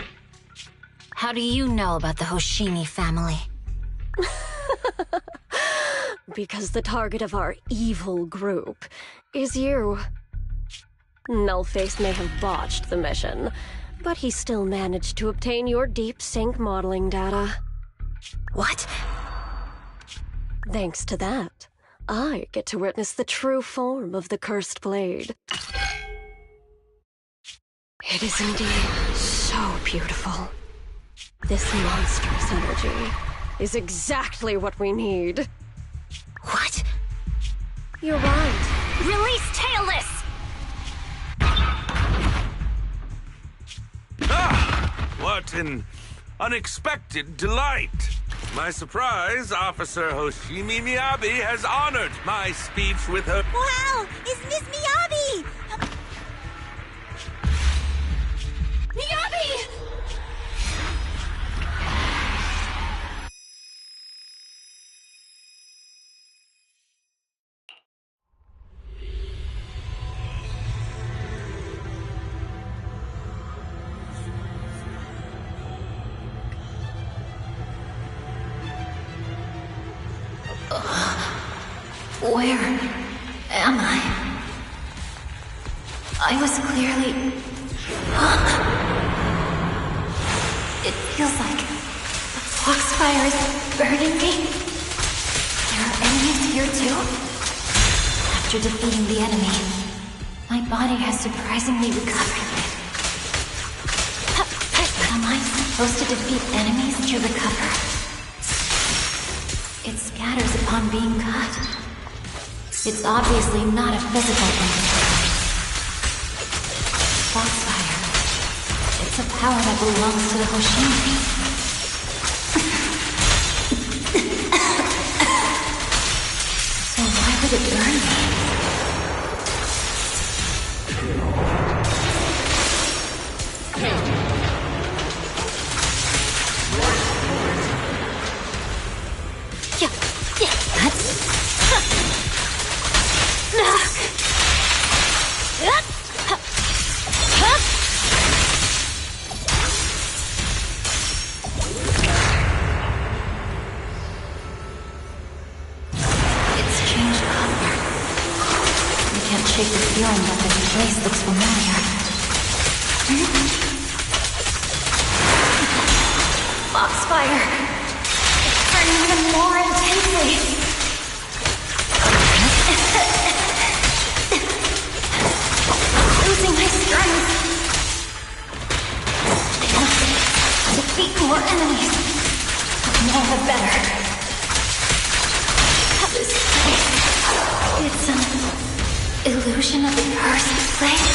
How do you know about the Hoshimi family? Because the target of our evil group is you. Nullface may have botched the mission, but he still managed to obtain your deep sync modeling data. What? Thanks to that, I get to witness the true form of the cursed blade. It is indeed so beautiful. This monstrous energy is exactly what we need. What? You're right. Release Tailless! What an unexpected delight. My surprise, Officer Hoshimi Miyabi has honored my speech with her. Wow! Is Miss Miyabi? Miyabi! Where am I? I was clearly... It feels like the foxfire is burning me. enemies here too? After defeating the enemy, my body has surprisingly recovered. Am I supposed to defeat enemies to recover? It scatters upon being cut. It's obviously not a physical thing. Foxfire. It's a power that belongs to the Hoshimi. So why would it burn me? Shake the feeling that this place looks familiar. Foxfire! It's burning even more intensely! Losing my strength! Defeat more enemies! The more the better. This place... It's illusion of the first place?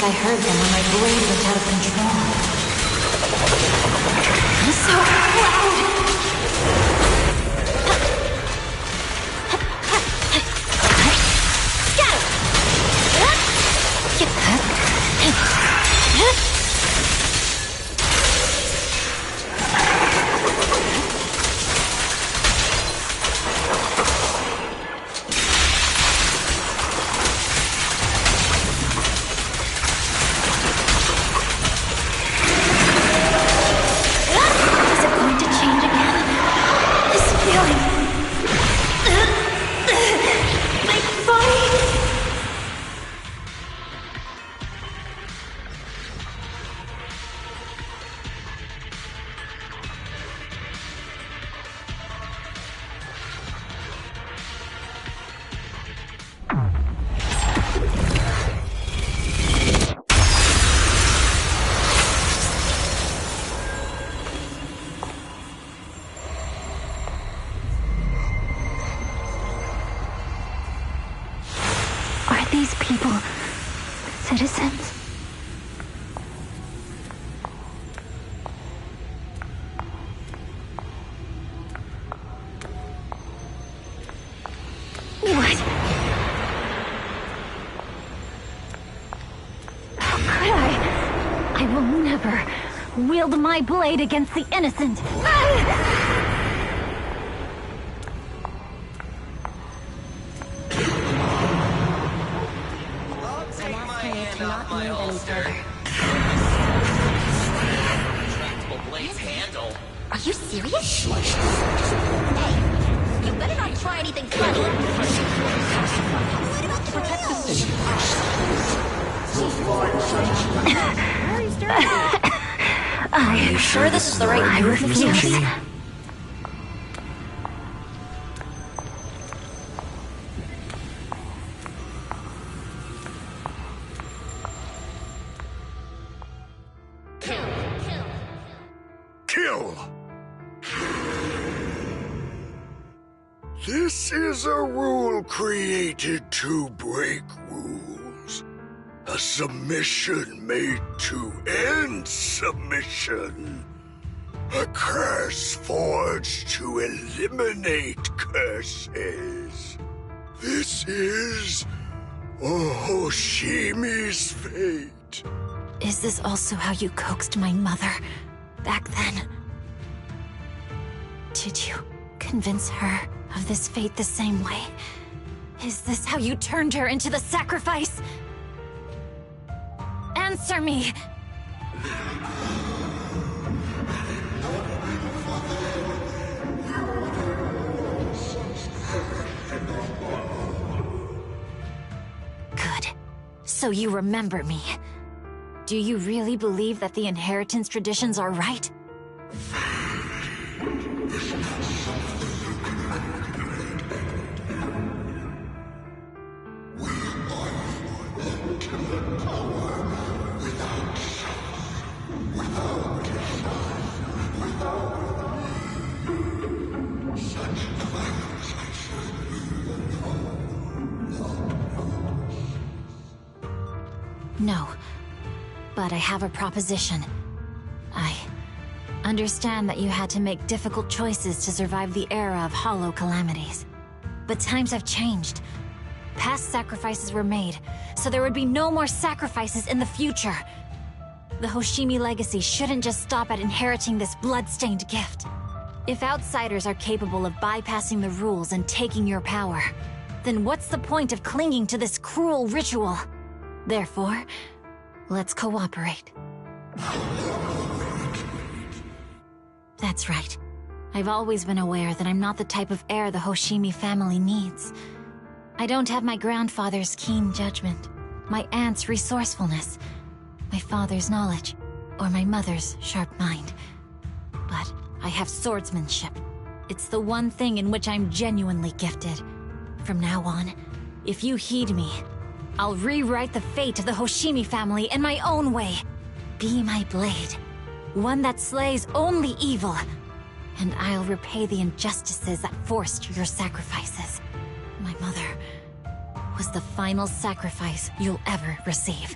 I heard them when my blade went out of control. So loud! These people citizens? What? How could I will never wield my blade against the innocent. My holster. Retractable blade's handle. Are you serious? Hey, you better not try anything funny. What about the Protect the city. Very sturdy. Are you sure this is the right move, Miss Hoshimi? Kill! This is a rule created to break rules. A submission made to end submission. A curse forged to eliminate curses. This is Hoshimi's fate. Is this also how you coaxed my mother back then? Did you convince her of this fate the same way? Is this how you turned her into the sacrifice? Answer me! Good. So you remember me. Do you really believe that the inheritance traditions are right? No. But I have a proposition. I understand that you had to make difficult choices to survive the era of hollow calamities. But times have changed. Past sacrifices were made, so there would be no more sacrifices in the future. The Hoshimi legacy shouldn't just stop at inheriting this blood-stained gift. If outsiders are capable of bypassing the rules and taking your power, then what's the point of clinging to this cruel ritual? Therefore, let's cooperate. That's right. I've always been aware that I'm not the type of heir the Hoshimi family needs. I don't have my grandfather's keen judgment, my aunt's resourcefulness, my father's knowledge, or my mother's sharp mind. But I have swordsmanship. It's the one thing in which I'm genuinely gifted. From now on, if you heed me, I'll rewrite the fate of the Hoshimi family in my own way. Be my blade, one that slays only evil, and I'll repay the injustices that forced your sacrifices. My mother was the final sacrifice you'll ever receive.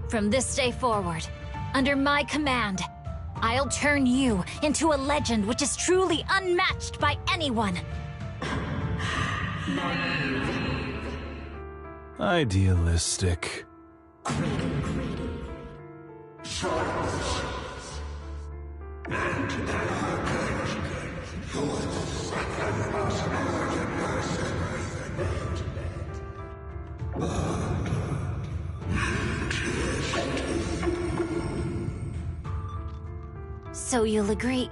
From this day forward, under my command, I'll turn you into a legend which is truly unmatched by anyone. Idealistic. So you'll agree?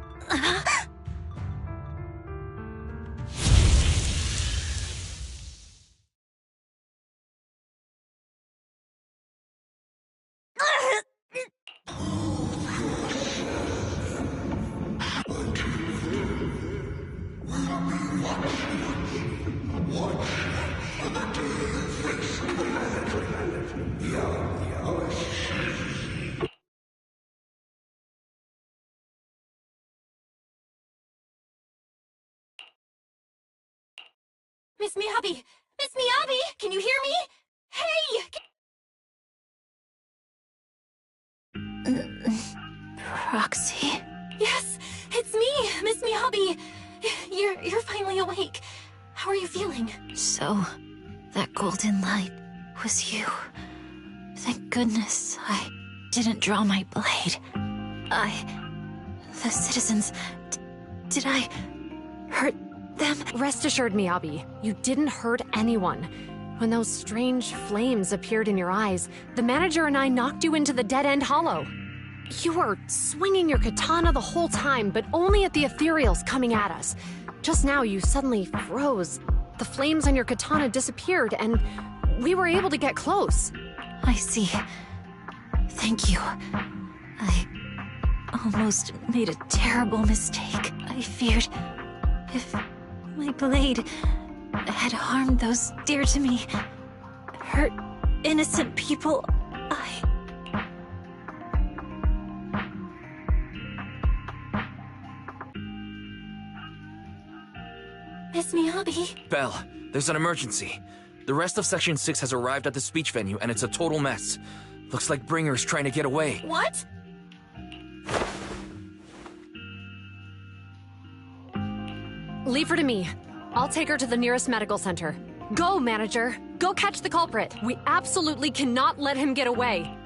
Miss Miyabi! Miss Miyabi! Can you hear me? Hey! Proxy? Yes, it's me, Miss Miyabi. You're finally awake. How are you feeling? So, that golden light was you. Thank goodness I didn't draw my blade. The citizens... did I hurt them? Rest assured, Miyabi, you didn't hurt anyone. When those strange flames appeared in your eyes, the manager and I knocked you into the dead-end hollow. You were swinging your katana the whole time, but only at the ethereals coming at us. Just now, you suddenly froze. The flames on your katana disappeared, and we were able to get close. I see. Thank you. I almost made a terrible mistake. I feared if my blade had harmed those dear to me, hurt innocent people, Miss Miyabi? Belle, there's an emergency. The rest of Section 6 has arrived at the speech venue, and it's a total mess. Looks like Bringer's trying to get away. What? Leave her to me. I'll take her to the nearest medical center. Go, manager. Go catch the culprit. We absolutely cannot let him get away.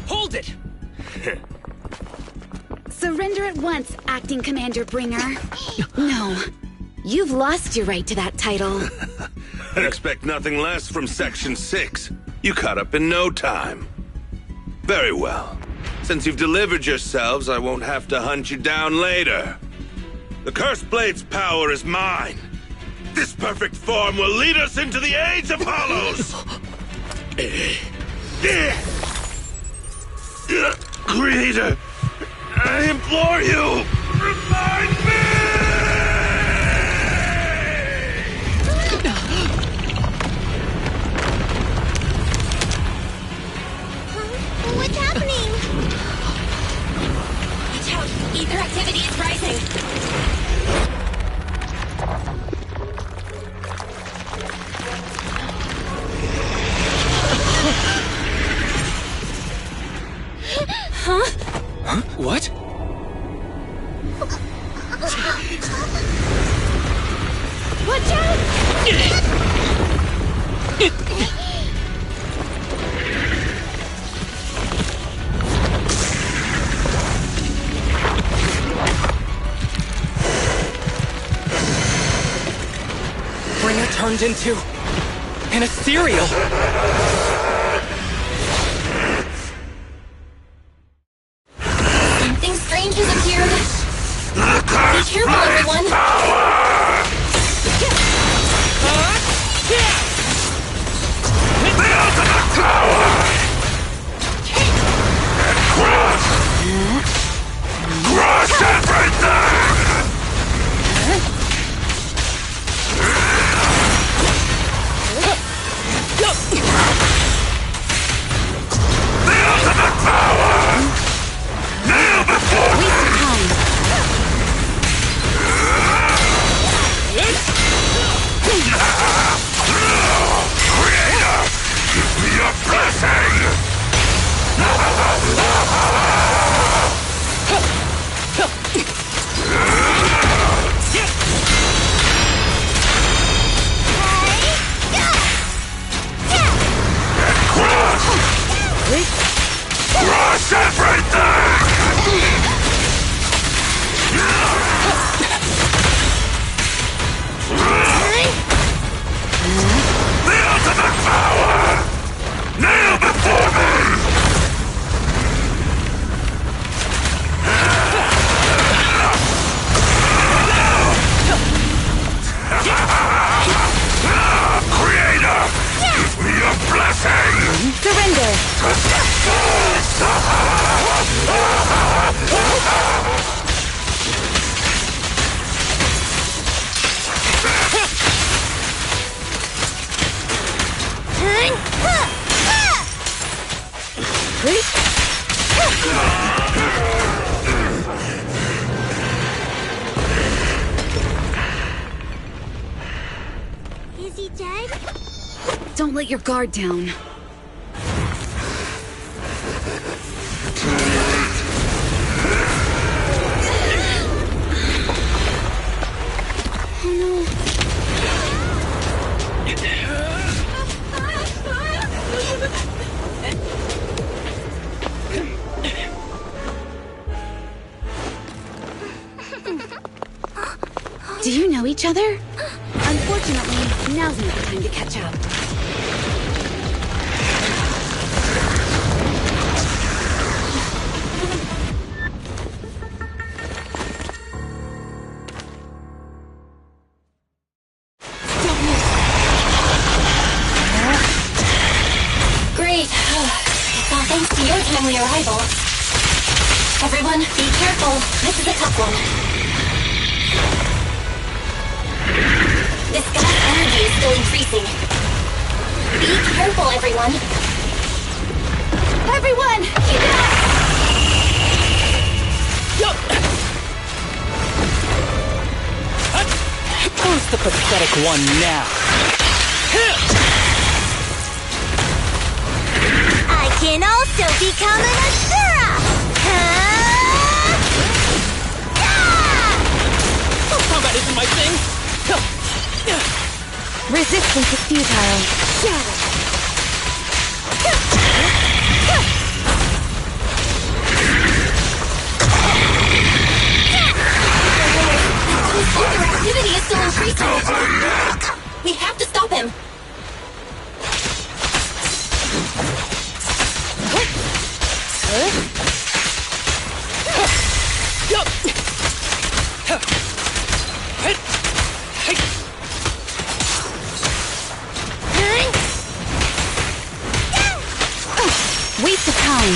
Hold it! Surrender at once, Acting Commander Bringer. No. You've lost your right to that title. I'd expect nothing less from Section 6. You caught up in no time. Very well. Since you've delivered yourselves, I won't have to hunt you down later. The Cursed Blade's power is mine. This perfect form will lead us into the Age of Hollows! Creator, I implore you, remind me! What's happening? Watch out! Ether activity is rising! Huh? Huh? What? Watch out! Bringer turned into an ethereal. Something strange has appeared. Be careful, everyone! Crush everything! The ultimate power! Kneel before me! Creator, give me your blessing! Crush everything! The ultimate power! Kneel before me! Creator, give me your blessing! Surrender! Is he dead? Don't let your guard down. Do you know each other? Unfortunately, now's not the time to catch up. Great. It's all thanks to your timely arrival. Everyone, be careful. This is a tough one. This gas energy is still increasing. Be careful, everyone. Everyone! Who's the pathetic one now? I can also become an Asura! Combat isn't my thing. Resistance is futile. Shatter. Their activity is still increasing. We have to stop him. Waste of time.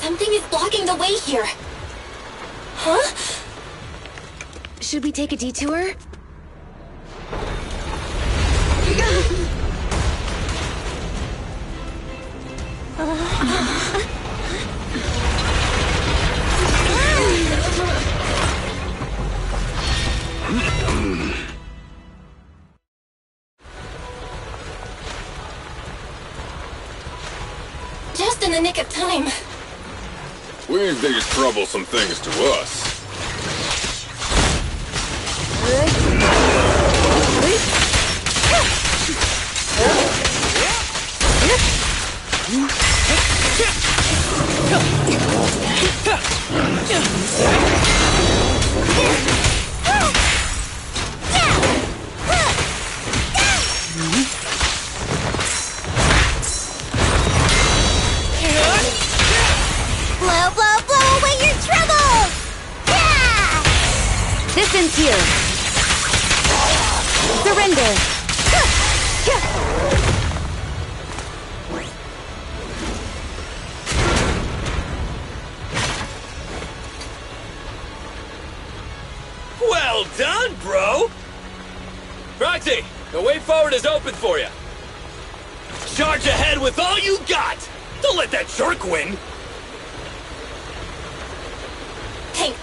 Something is blocking the way here. Huh? Should we take a detour? Just in the nick of time. We ain't big as troublesome things to us. Blow, blow, blow away your troubles! Yeah! This ends here. Surrender. Well done, bro! Proxy, the way forward is open for you. Charge ahead with all you got! Don't let that jerk win! Hey.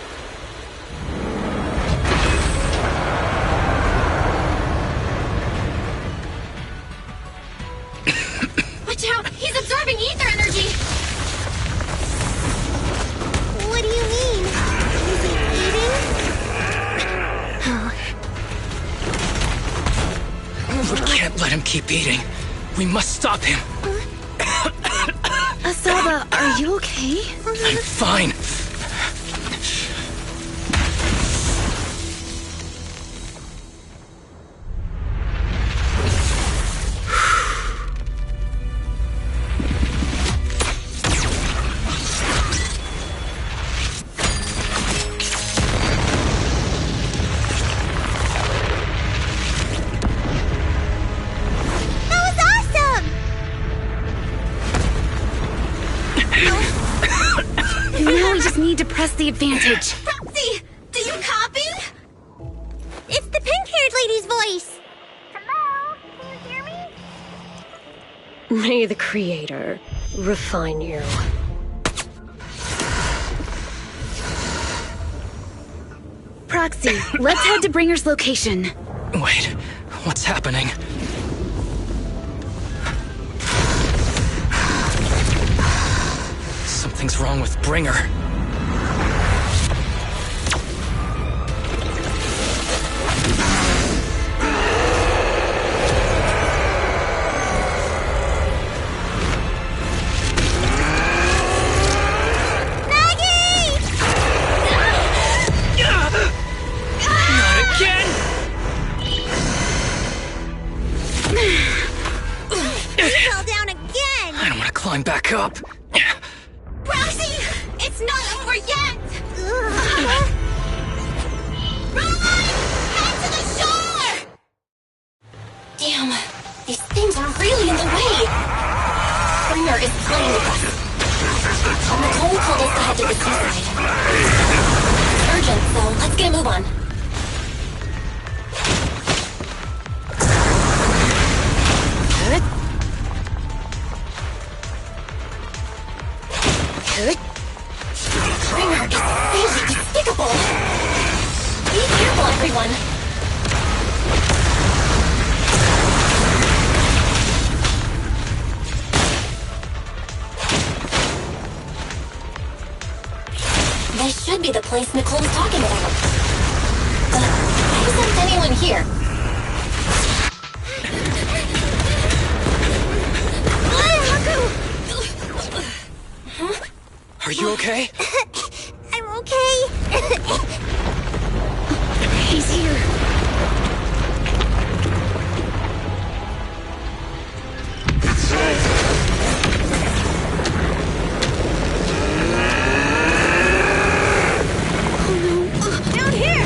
Watch out! He's absorbing ether energy! What do you mean? Is he eating? We can't let him keep eating. We must stop him. Asaba, are you okay? I'm fine. Now we just need to press the advantage. Proxy, do you copy? It's the pink-haired lady's voice. Hello? Can you hear me? May the Creator refine you. Proxy, let's head to Bringer's location. Wait, what's happening? Something's wrong with Bringer. Climb back up. Roxy, it's not over yet. Head to the shore. Damn, these things are really in the way. Bringer is playing with us. Nicole told us to head to the seaside. It's urgent, so let's get a move on. Bringer is really despicable. Be careful, everyone. place Nicole was talking about. Why isn't anyone here? Are you okay? I'm okay. He's here. Down here!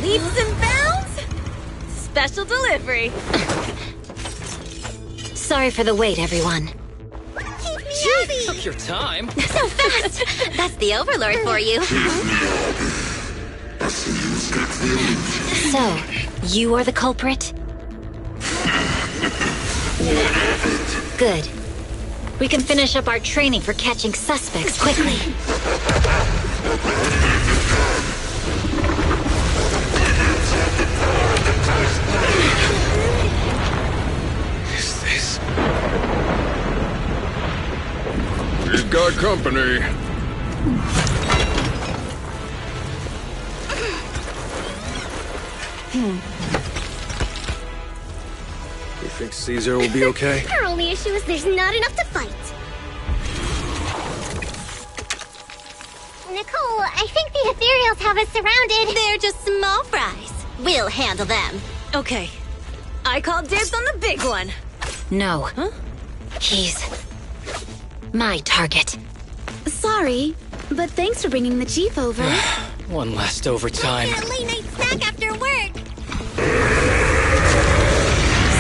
Leaps and bounds? Special delivery. Sorry for the wait, everyone. Keep me Abby! Took your time. So fast! That's the Overlord for you. So, you are the culprit? Good. We can finish up our training for catching suspects quickly. Is this? He's got company. You think Caesar will be okay? Our only issue is there's not enough to fight. Nicole, I think the ethereals have us surrounded. They're just small fries. We'll handle them. Okay. I call dibs on the big one. No. Huh? He's my target. Sorry, but thanks for bringing the chief over. One last overtime. Get a late night snack after work.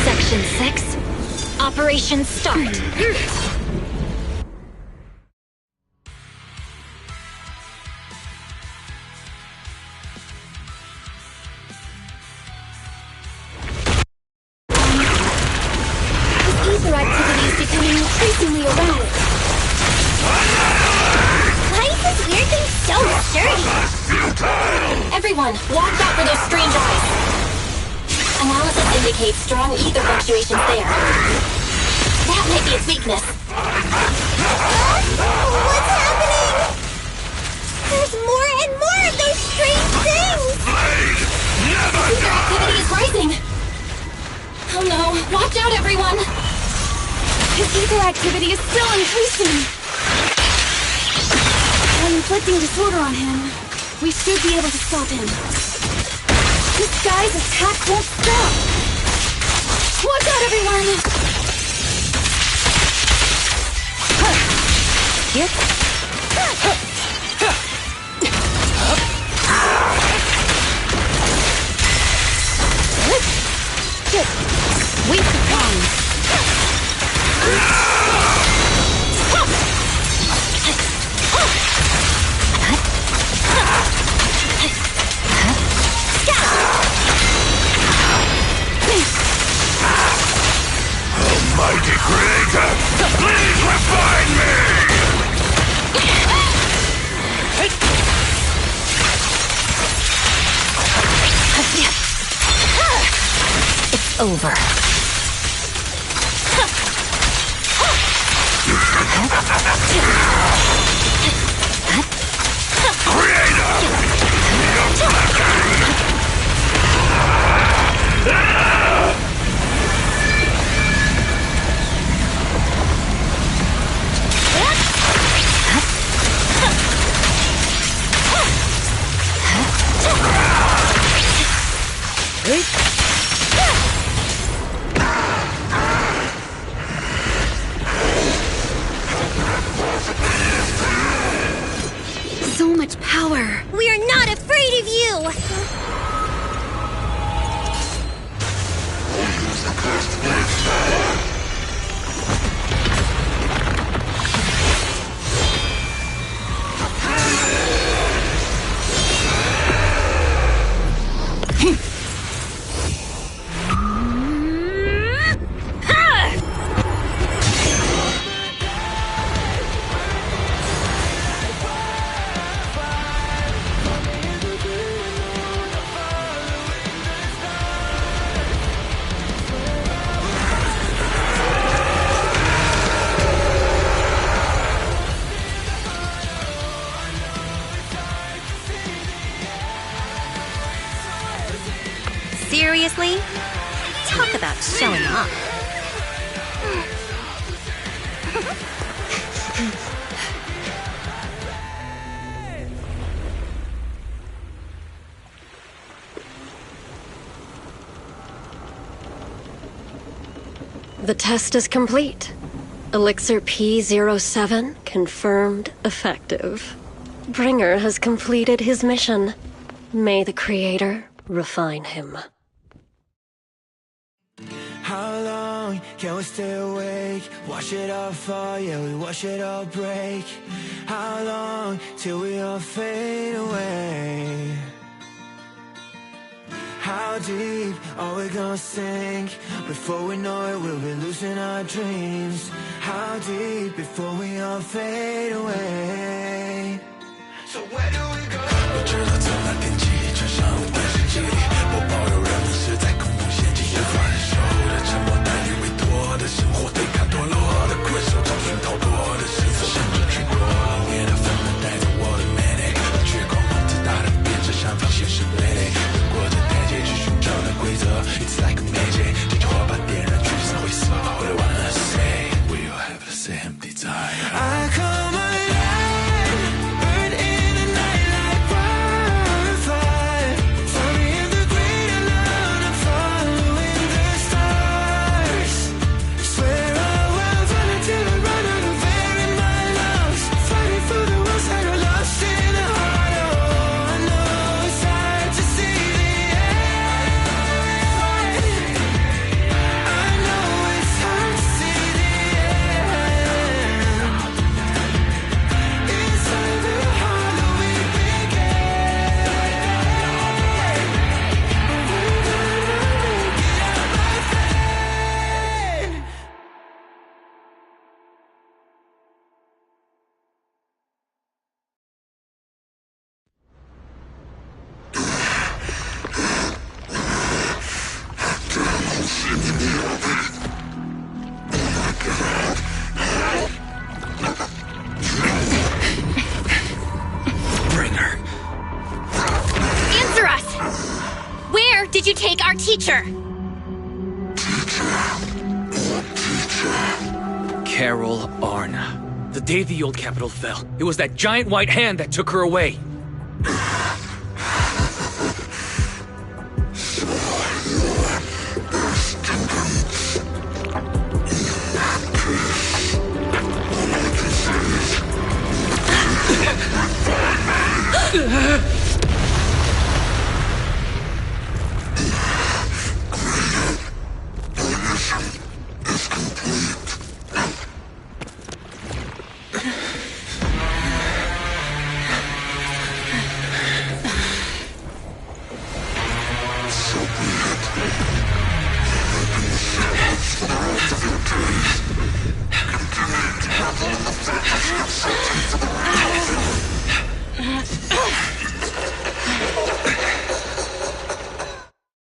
Section 6. Operation start. Ether activity is becoming increasingly erratic. Why is this weird thing so sturdy? Everyone, watch out for those strange eyes. Analysis indicates strong ether fluctuations there. That might be its weakness. What's happening? There's more and more of those strange things! Ether activity is rising. Oh no, watch out everyone! His ether activity is still increasing. I'm inflicting disorder on him. We should be able to stop him. This guy's attack won't stop. Watch out, everyone! Yep. Wait for time. Almighty Creator, please refine me! It's over. Creator! Your blessing! So much power. We are not afraid of you! without showing up. The test is complete. Elixir P07 confirmed effective. Bringer has completed his mission. May the Creator refine him. How long can we stay awake? Wash it all fall, yeah, we wash it all break. How long till we all fade away? How deep are we gonna sink? Before we know it, we'll be losing our dreams. How deep before we all fade away? So where do we go? 我知道走那天际，穿上了电视机里播报有人们是在恐怖陷阱里分手的沉默，带你委托的生活，对抗堕落的困兽，找寻逃脱的失措，甚至去过冷冽的愤懑，带着我的 manic， 绝狂妄自大的变着想法，现实累累，滚过这台阶去寻找的规则 ，It's like a magic， 这句话把点燃聚散灰色。What I wanna say, we all have the same desire. I come alive, burn in the night like wildfire. Find me in the great alone, I'm following the stars. Swear I will run until I run out of air in my lungs. Fighting for the ones that are lost in the heart. Oh, I know it's hard to see the end. I know it's hard to see the end. Inside the hollow we begin. We're gonna make it out, my friend. Bringer. Answer us! Where did you take our teacher? Carol Arna. The day the old capital fell, it was that giant white hand that took her away.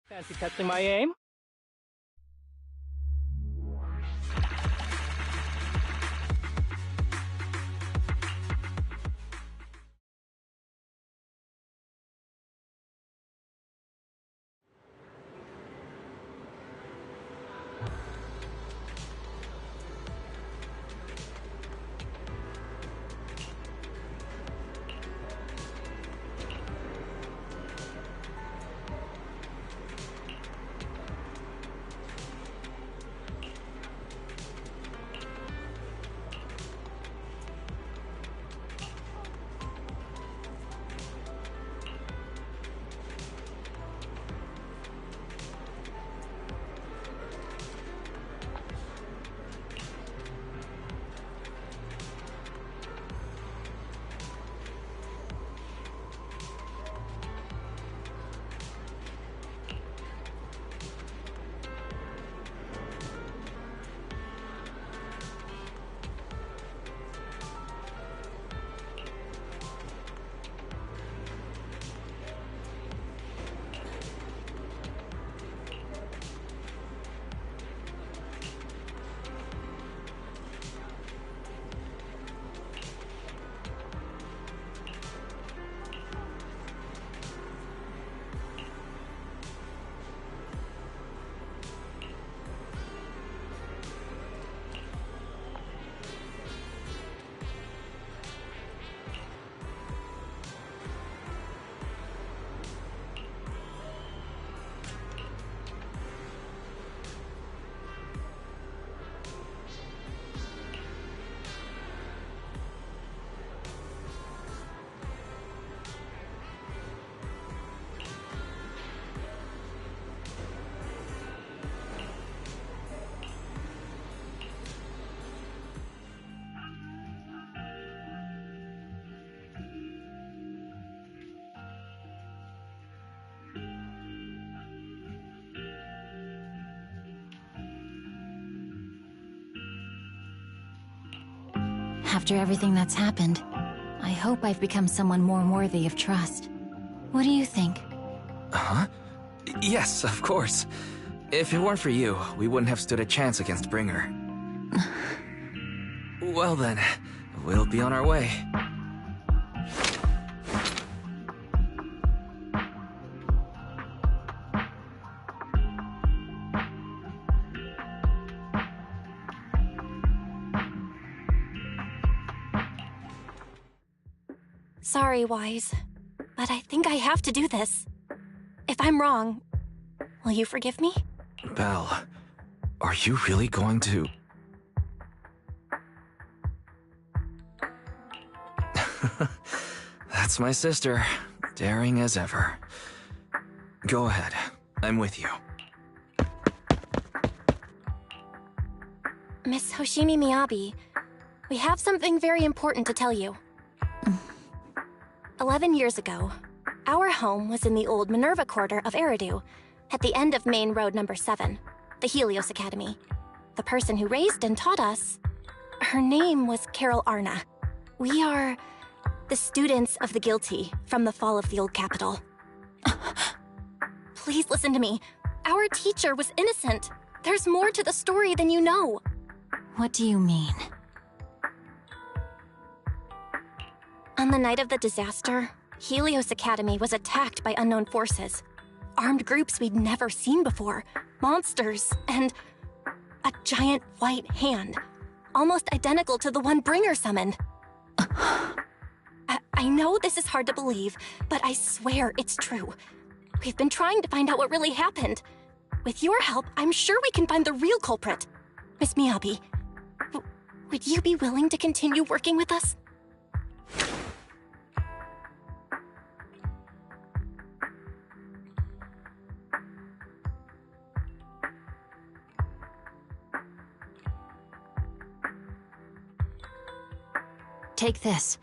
Fancy testing my aim? After everything that's happened, I hope I've become someone more worthy of trust. What do you think? Huh? Yes, of course. If it weren't for you, we wouldn't have stood a chance against Bringer. Well then, we'll be on our way. Sorry, Wise, but I think I have to do this. If I'm wrong, will you forgive me? Belle, are you really going to... That's my sister, daring as ever. Go ahead, I'm with you. Miss Hoshimi Miyabi, we have something very important to tell you. 11 years ago, our home was in the old Minerva Quarter of Eridu, at the end of Main Road number 7, the Helios Academy. The person who raised and taught us, her name was Carol Arna. We are the students of the guilty from the fall of the old capital. Please listen to me. Our teacher was innocent. There's more to the story than you know. What do you mean? On the night of the disaster, Helios Academy was attacked by unknown forces. Armed groups we'd never seen before. Monsters, and a giant white hand. Almost identical to the one Bringer summoned. I know this is hard to believe, but I swear it's true. We've been trying to find out what really happened. With your help, I'm sure we can find the real culprit. Miss Miyabi, would you be willing to continue working with us? Take this.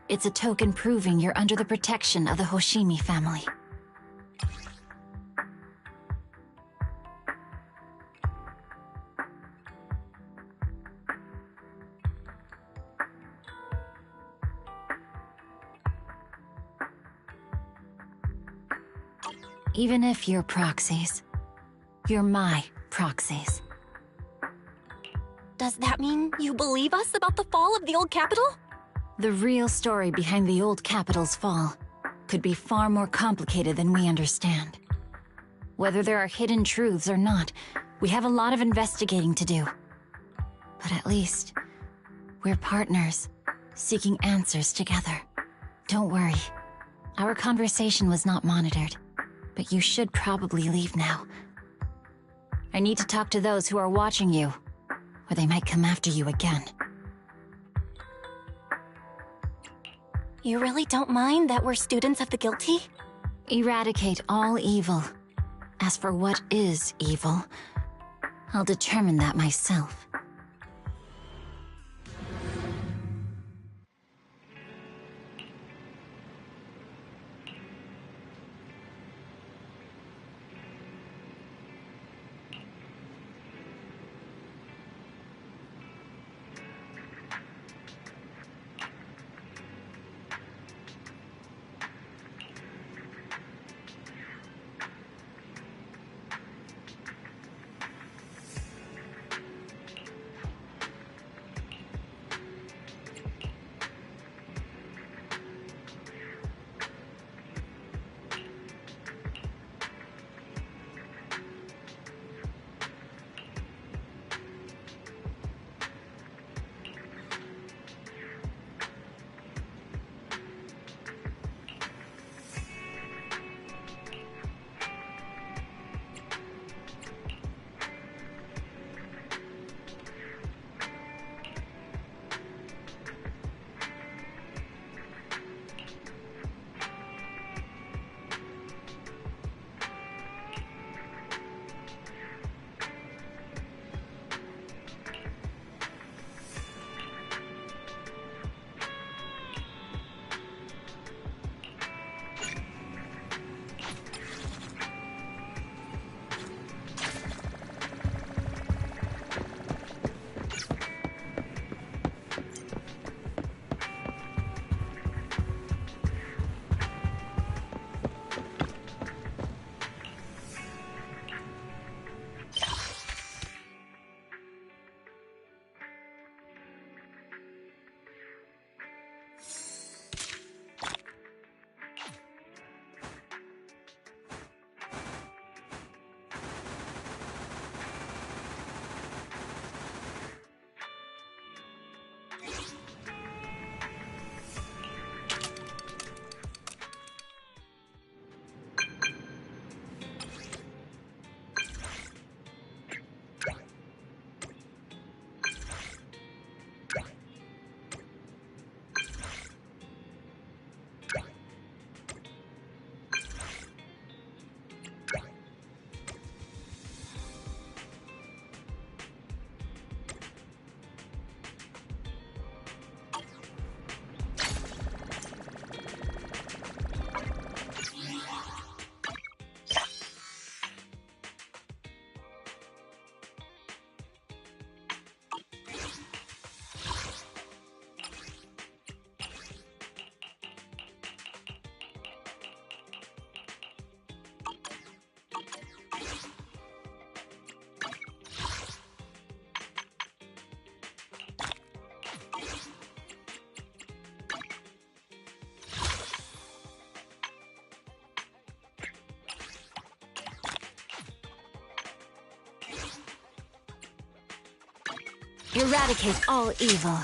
It's a token proving you're under the protection of the Hoshimi family. Even if you're proxies, you're my proxies. Does that mean you believe us about the fall of the old capital? The real story behind the old capital's fall could be far more complicated than we understand. Whether there are hidden truths or not, we have a lot of investigating to do. But at least, we're partners, seeking answers together. Don't worry. Our conversation was not monitored, but you should probably leave now. I need to talk to those who are watching you, or they might come after you again. You really don't mind that we're students of the guilty? Eradicate all evil. As for what is evil, I'll determine that myself. Eradicate all evil.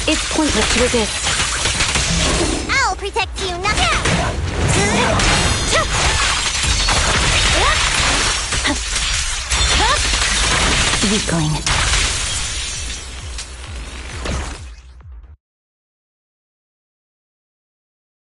It's pointless to resist. I'll protect you, Naka! Weakling.